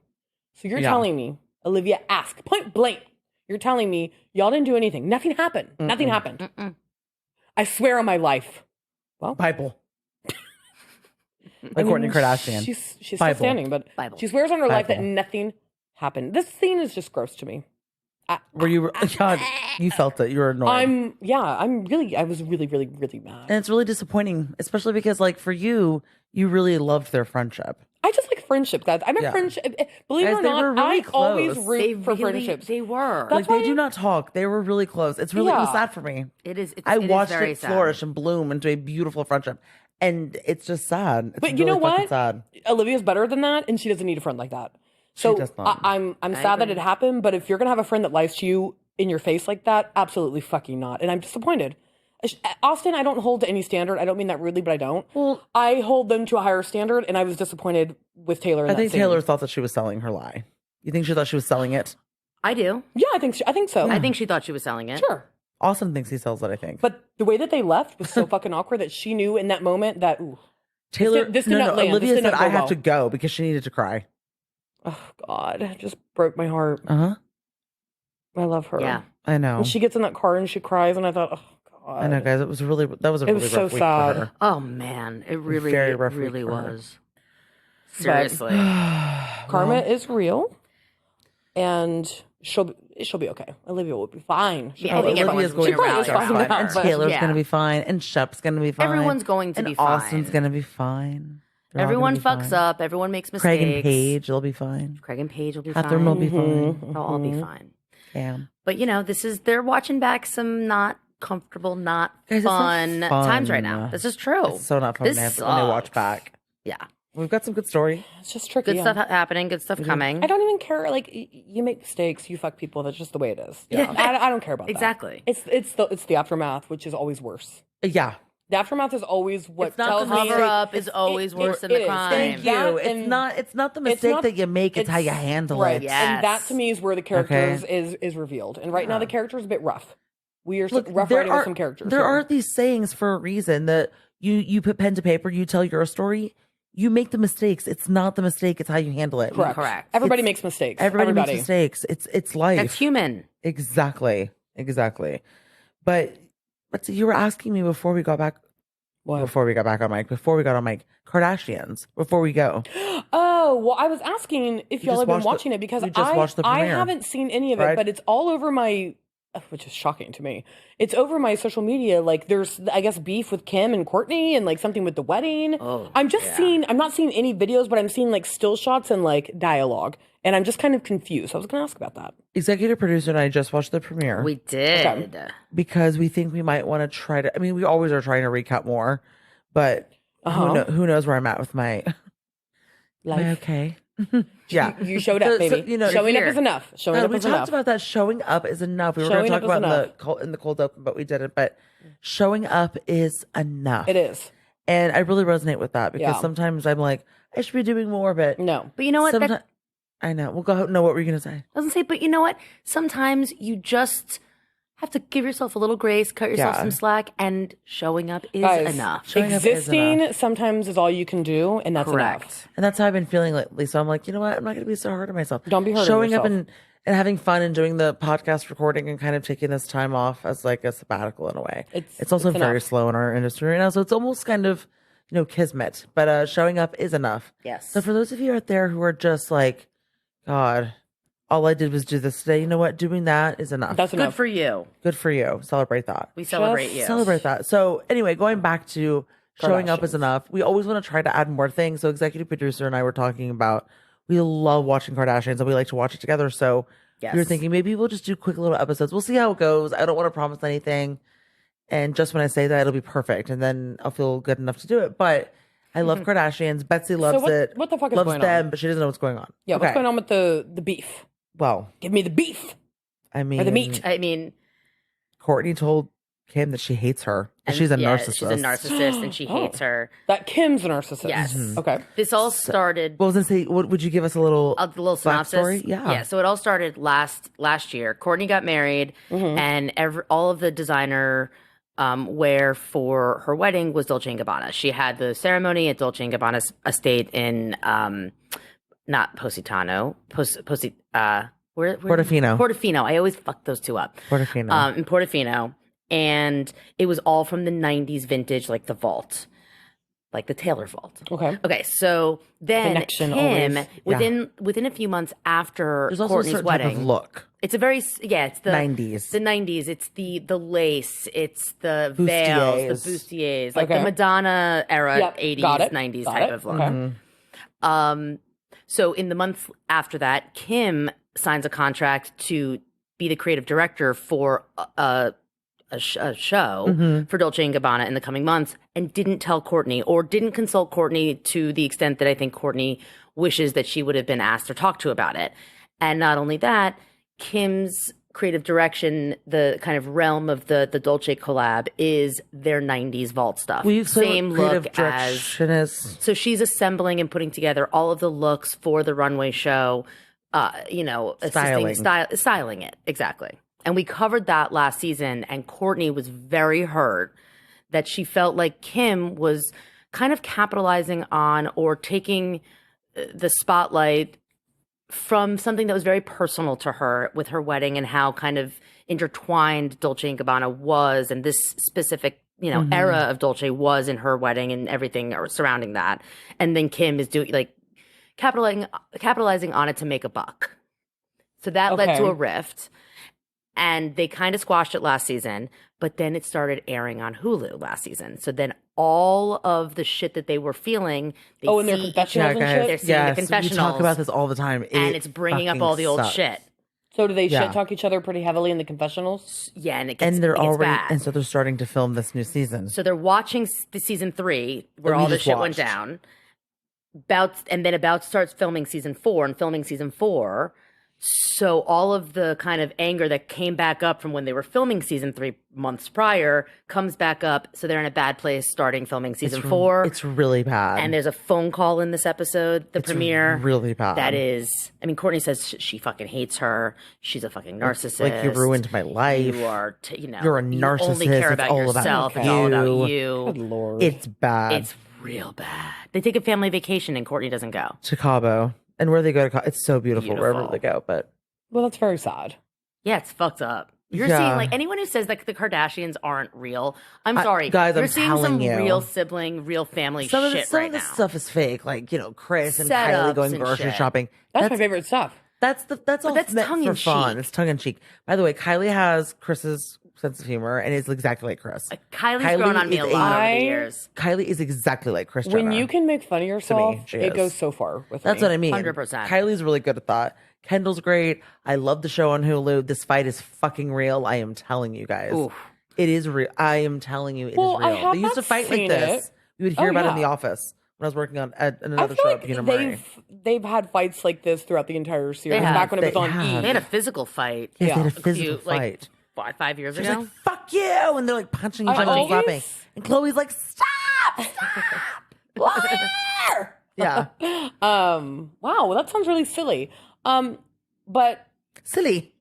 So you're Yeah. telling me, Olivia asked point blank. You're telling me y'all didn't do anything. Nothing happened. Nothing happened. I swear on my life. Well, Bible. Like Kourtney Kardashian. She's still Bible. standing, but Bible. she swears on her life that Bible. nothing happened. This scene is just gross to me. Were you? God, you felt it. You were annoyed. I was really, really, really mad. And it's really disappointing, especially because, like, for you, you really loved their friendship. I just like friendship, guys. I'm a friendship. Believe it Guys, or they were not, really I always close. root for friendships. They were. Like, they do not talk. They were really close. It's really it was Yeah. sad for me. It is. I it is watched very it sad. flourish and bloom into a beautiful friendship. And it's just sad. It's But really you know fucking what? sad. Olivia's better than that, and she doesn't need a friend like that. So does not. I'm sad that it happened, but if you're gonna have a friend that lies to you in your face like that, absolutely fucking not. And I'm disappointed. Austin, I don't hold to any standard. I don't mean that rudely, but I don't. Well, I hold them to a higher standard, and I was disappointed with Taylor. In I that think scene. Taylor thought that she was selling her lie. You think she thought she was selling it? I do. Yeah, I think so. I think she thought she was selling it. Sure. Austin thinks he sells it, I think. But the way that they left was so fucking awkward that she knew in that moment that, ooh, Taylor, this did not land. Olivia This did said, not go I have well." to go because she needed to cry. oh God, it just broke my heart. Uh-huh. I love her. Yeah. I know. And she gets in that car and she cries, and I thought, oh God. I know, guys. That was a It really was rough so week sad. for her. Oh man, it really, Very it rough week really for her. was. Seriously. Karma is real, and she'll be okay. Olivia will be fine. She Yeah, I think probably- Olivia's everyone's going she to probably be is fine fine. now, And but- Taylor's Yeah. going to be fine. And Shep's going to be fine. Everyone's going to and be fine. Austin's going to be fine. They're all Everyone gonna be fucks fine. up. Everyone makes mistakes. Craig and Paige, they'll be fine. Craig and Paige will be Catherine fine. will be Mm-hmm. fine. They'll all be fine. Yeah. But you know, they're watching back some not comfortable, not Guys, it's not fun times right now. This is true. It's so not fun This when they watch sucks. back. Yeah. We've got some good story. It's just tricky. Good stuff happening, good stuff coming. I don't even care. Like you make mistakes, you fuck people. That's just the way it is. Yeah. I don't care about Exactly. that. It's the aftermath, which is always worse. Yeah. The aftermath is always what It's not tells the me Cover up is always worse than the is. crime. Thank That you. and- It's not the mistake not- that you make, it's how you handle right. it. Yeah. And that Yes. to me is where the characters is revealed. And right now the character is a bit rough. We are Look, rough writing with some characters. There here. are these sayings for a reason that you put pen to paper, you tell your story, you make the mistakes. It's not the mistake, it's how you handle it. Correct. Everybody makes mistakes. Everybody makes mistakes. It's life. That's human. Exactly. But you were asking me before we got back What? before we got on mic, Kardashians, before we go. Oh, well, I was asking if You y'all just have been watched the- watching it because you just watched the I premiere, haven't seen any of it, right? but it's all over my, which is shocking to me. It's over my social media. Like there's, I guess, beef with Kim and Courtney and like something with the wedding. Oh, I'm not seeing any videos, but I'm seeing like still shots and like dialogue. And I'm just kind of confused. I was going to ask about that. Executive producer and I just watched the premiere We did. because we think we might want to try to. I mean, we always are trying to recap more, but Uh-huh. who knows where I'm at with my Life. okay. Yeah, You showed up, So, baby. you know, Showing up here. is enough. Showing God, up we is talked enough. about that. Showing up is enough. We were Showing going to up talk is about in the cold open, but we didn't. But showing up is enough. It is. And I really resonate with that because Yeah. sometimes I'm like, I should be doing more, but No. But you know what? sometimes I know. We'll go. No, what were you going to say? I was gonna say, but you know what? Sometimes you just have to give yourself a little grace, cut yourself Yeah. some slack, and showing up is Guys, enough. Showing up is existing sometimes is all you can do, and that's enough. Correct. And that's how I've been feeling lately. So I'm like, you know what? I'm not going to be so hard on myself. Don't be hard on Showing up yourself. and having fun and doing the podcast recording and kind of taking this time off as like a sabbatical in a way. It's also very enough. slow in our industry right now. So it's almost kind of, kismet. But showing up is enough. Yes. So for those of you out there who are just like, God, all I did was do this today. You know what? Doing that is enough. That's Good enough. for you. Good for you. Celebrate that. We celebrate you. Celebrate that. So anyway, going back to showing up is Kardashians. enough. We always want to try to add more things. So executive producer and I were talking about we love watching Kardashians and we like to watch it together. So Yes. we were thinking maybe we'll just do quick little episodes. We'll see how it goes. I don't want to promise anything. And just when I say that, it'll be perfect. And then I'll feel good enough to do it. But I love Kardashians. Betsy loves it. what the fuck is loves going them, on? but she doesn't know what's going on. Yeah, Okay. what's going on with the beef? Well, Give me the beef I mean, or the meat. I mean, Courtney told Kim that she hates her. and She's a yeah, narcissist. She's a narcissist and she hates her. That Kim's a narcissist. Yes. Okay. This all started Well, I was gonna say, would you give us a little a little synopsis. backstory? Yeah. Yeah. So it all started last year. Courtney got married, and all of the designer wear for her wedding was Dolce and Gabbana. She had the ceremony at Dolce and Gabbana's estate in not Positano, where Portofino. Portofino. I always fuck those two up. Portofino. In Portofino, and it was all from the '90s vintage, like the vault. like the Taylor vault. Okay. Okay, so then Connection Kim, always. within a few months after There's also Courtney's a certain type wedding, of look. it's a very it's the 90s. The 90s. It's the lace. It's the veils, the bustiers, like the Okay. Madonna era, Yep, 80s, got it, 90s got type it, of look. okay. So in the months after that, Kim signs a contract to be the creative director for a show for Dolce & Gabbana in the coming months, and didn't tell Courtney or didn't consult Courtney to the extent that I think Courtney wishes that she would have been asked or talked to about it. And not only that, Kim's creative direction, the kind of realm of the Dolce collab, is their 90s vault stuff. Same look as... So she's assembling and putting together all of the looks for the runway show, styling it. Exactly. And we covered that last season, and Courtney was very hurt that she felt like Kim was kind of capitalizing on or taking the spotlight from something that was very personal to her with her wedding and how kind of intertwined Dolce & Gabbana was, and this specific, era of Dolce was in her wedding and everything surrounding that. And then Kim is doing capitalizing on it to make a buck. So that led to a rift. And they kind of squashed it last season, but then it started airing on Hulu last season. So then all of the shit that they were feeling, they In their confessionals and shit? they're seeing the confessionals. We talk about this all the time. And it's bringing up all the old shit. So do they shit talk each other pretty heavily in the confessionals? Yeah, and it And they're already, bad. and so they're starting to film this new season. So they're watching the season 3 where That we all this just shit went watched. down. About starts filming season 4 and filming season 4. So all of the kind of anger that came back up from when they were filming season 3 months prior comes back up. So they're in a bad place starting filming season 4. It's really bad. And there's a phone call in this episode, the premiere. really bad. That is, I mean, Courtney says she fucking hates her. She's a fucking narcissist. Like, you ruined my life. You are, You're a narcissist. You only care It's about all about yourself. It's all about you. Good Lord. It's bad. It's real bad. They take a family vacation and Courtney doesn't go. Chicago. And where they go to, it's so beautiful wherever they go, but. Well, that's very sad. Yeah, it's fucked up. You're Yeah. seeing, like, anyone who says that the Kardashians aren't real, I'm sorry. guys, You're I'm seeing telling some you. real sibling, real family Some of shit some right of this now. stuff is fake. Like, Chris and Setups Kylie going and grocery shit. shopping. That's my favorite stuff. That's all that's meant tongue for in fun. cheek. It's tongue in cheek. By the way, Kylie has Chris's sense of humor and is exactly like Chris. Kylie's grown on me a is lot over I- the years. Kylie is exactly like Chris When Jenner. you can make fun of yourself, she it is. goes so far with That's me. what I mean. 100%. Kylie's really good at that. Kendall's great. I love the show on Hulu. This fight is fucking real. I am telling you guys. Oof. It is real. I am telling you, it is Well, I real. have They used to not fight like seen this. it. You would hear Oh, about it in yeah. The Office when I was working on I another feel show like at Unimurray. they've had fights like this throughout the entire series. have. Back when it was They on have. E! They had a physical fight. Yes, they had a Yeah. physical fight. Like 5 years She's ago. like, fuck you. And they're like punching each I other and always- slapping. And Chloe's like, stop. Liar. Yeah. Wow, that sounds really silly. But Silly.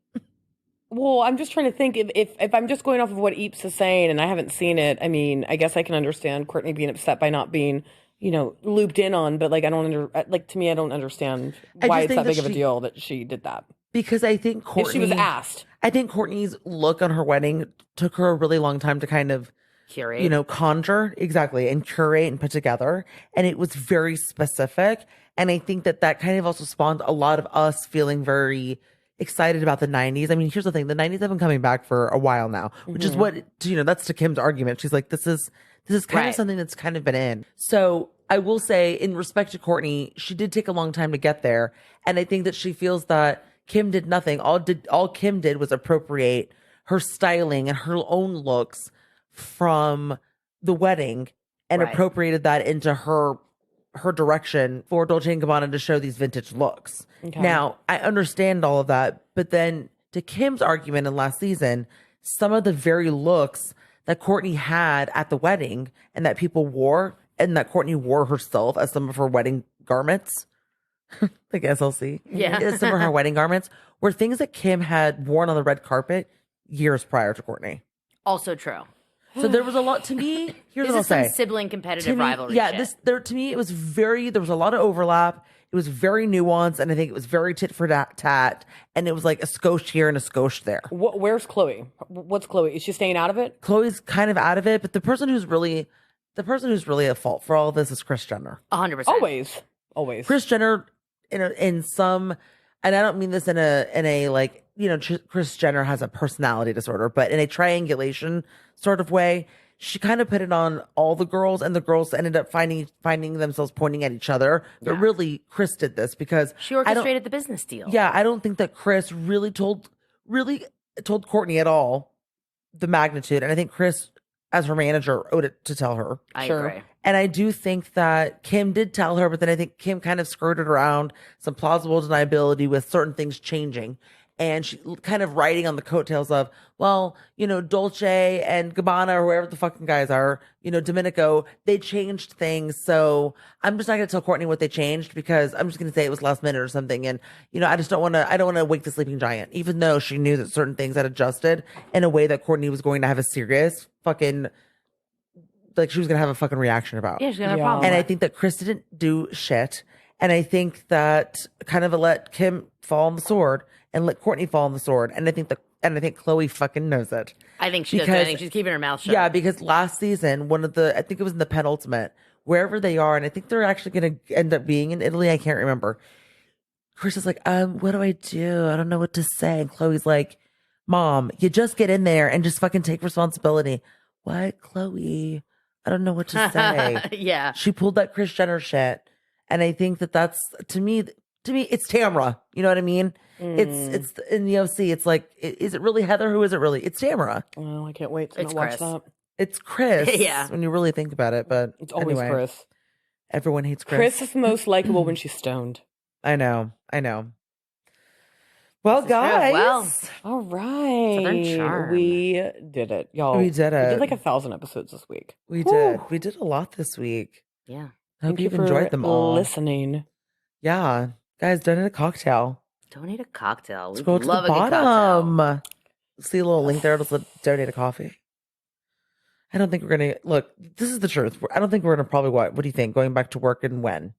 well, I'm just trying to think if I'm just going off of what Eeps is saying and I haven't seen it. I mean, I guess I can understand Courtney being upset by not being, looped in on. But like, to me, I don't understand I why just it's think that that big of a she- deal that she did that. Because I think If Courtney. she was asked. I think Courtney's look on her wedding took her a really long time to kind of, Curate. conjure exactly and curate and put together. And it was very specific. And I think that kind of also spawned a lot of us feeling very excited about the 90s. I mean, here's the thing. The 90s have been coming back for a while now, which is what, that's to Kim's argument. She's like, this is kind of Right. something that's kind of been in. So I will say, in respect to Courtney, she did take a long time to get there. And I think that she feels that Kim did nothing. All Kim did was appropriate her styling and her own looks from the wedding and Right. appropriated that into her direction for Dolce & Gabbana to show these vintage looks. Okay. Now, I understand all of that, but then to Kim's argument in last season, some of the very looks that Courtney had at the wedding and that people wore and that Courtney wore herself as some of her wedding garments, like SLC, Yeah. as some of her wedding garments, were things that Kim had worn on the red carpet years prior to Courtney. Also true. So there was a lot to me. Here's This what I'll is some say. sibling To competitive me, rivalry. yeah, shit. to me it was there was a lot of overlap. It was very nuanced, and I think it was very tit for tat, and it was like a skosh here and a skosh there. Where's Chloe? What's Chloe? Is she staying out of it? Chloe's kind of out of it, but the person who's really the person who's really at fault for all this is Kris Jenner. 100%. Always. Kris Jenner, in some, and I don't mean this in a like, Kris Jenner has a personality disorder, but in a triangulation sort of way, she kind of put it on all the girls, and the girls ended up finding themselves pointing at each other. But really, Kris did this because She orchestrated the business deal. Yeah, I don't think that Kris really told Courtney at all the magnitude, and I think Kris, as her manager, owed it to tell her. I agree. And I do think that Kim did tell her, but then I think Kim kind of skirted around some plausible deniability with certain things changing. And she kind of riding on the coattails of, well, Dolce and Gabbana or whoever the fucking guys are, Domenico, they changed things. So I'm just not going to tell Courtney what they changed because I'm just going to say it was last minute or something. And, I just don't want to wake the sleeping giant, even though she knew that certain things had adjusted in a way that Courtney was going to have a serious fucking, like she was going to have a fucking reaction about. Yeah, she's going to have a problem. And I think that Kris didn't do shit. And I think that kind of let Kim fall on the sword and let Courtney fall on the sword. And I think Chloe fucking knows it. I think she does. I think she's keeping her mouth shut. Yeah, because last season, I think it was in the penultimate, wherever they are, and I think they're actually going to end up being in Italy. I can't remember. Kris is like, what do I do? I don't know what to say. And Chloe's like, Mom, you just get in there and just fucking take responsibility. What, Chloe? I don't know what to say. Yeah. She pulled that Kris Jenner shit. And I think that's, to me, it's Tamra. You know what I mean? It's in the OC. It's like, is it really Heather? Who is it really? It's Tamra. Oh, I can't wait to It's watch Kris. that. It's Kris. Yeah. When you really think about it. But It's always anyway, Kris. everyone hates Kris. Kris is the most likable when she's stoned. I know. Well, This is true. guys. Well, All right. Southern charm. We did it, y'all. We did We it. did like 1,000 episodes this week. We Whew. did. We did a lot this week. yeah. I hope Thank you you've for enjoyed them all. listening. Yeah. Guys, donate a cocktail. Donate a cocktail. We Scroll to love the a good cocktail. bottom. See a little link there. Just donate a coffee. I don't think we're going to look. This is the truth. I don't think we're going to probably what do you think? Going back to work and when?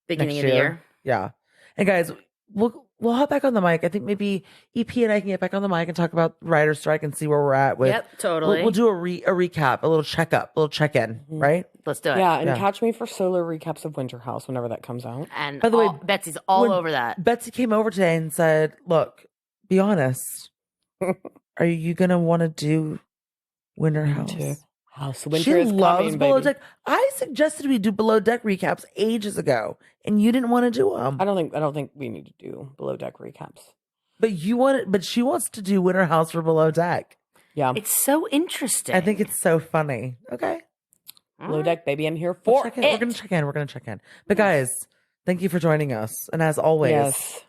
Beginning Next of the year. Yeah. And guys, we'll hop back on the mic. I think maybe EP and I can get back on the mic and talk about writer's strike and see where we're at with. Yep, totally. We'll do a recap, a little checkup, a little check-in, right? Let's do it. Yeah, and Yeah. catch me for solar recaps of Winter House whenever that comes out. And By the way, Betsy's all when over that. Betsy came over today and said, "Look, be honest. Are you gonna want to do Winter House?" Winter She is loves coming, Below baby. Deck. I suggested we do Below Deck recaps ages ago, and you didn't want to do them. I don't think we need to do below deck recaps. But she wants to do Winter House for Below Deck. Yeah, It's so interesting. I think it's so funny. Okay, below deck, baby. I'm here we'll for check in. it. We're gonna check in. But guys, thank you for joining us, and as always, Yes.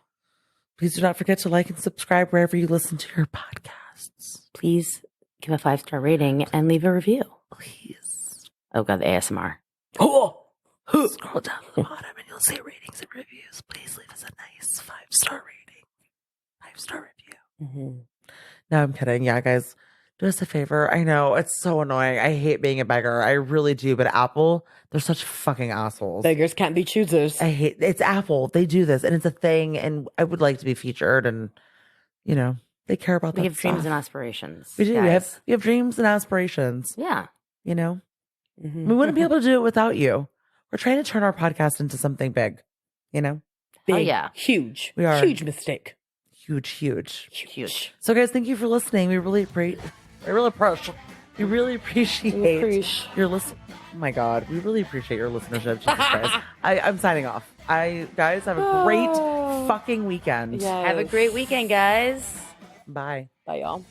please do not forget to like and subscribe wherever you listen to your podcasts. Please give a 5-star rating and leave a review. Please. Oh, God, the ASMR. Oh, Scroll down to the bottom and you'll see ratings and reviews. Please leave us a nice 5-star rating. 5-star review. mm-hmm. No, I'm kidding. Yeah, guys, do us a favor. I know it's so annoying. I hate being a beggar. I really do. But Apple, they're such fucking assholes. Beggars can't be choosers. I hate it's Apple. They do this and it's a thing. And I would like to be featured. And, they care about We that have dreams stuff. and aspirations. We do. guys. We have dreams and aspirations. Yeah. Mhm. We wouldn't be able to do it without you. We're trying to turn our podcast into something big, Oh, Big, yeah. huge. We are. Huge mistake. huge. Huge. So, guys, thank you for listening. We really appreciate your listen. Oh my God, we really appreciate your listenership. Jesus Christ. I'm signing off. Guys, have a great fucking weekend. Yes. Have a great weekend, guys. Bye. Bye, y'all.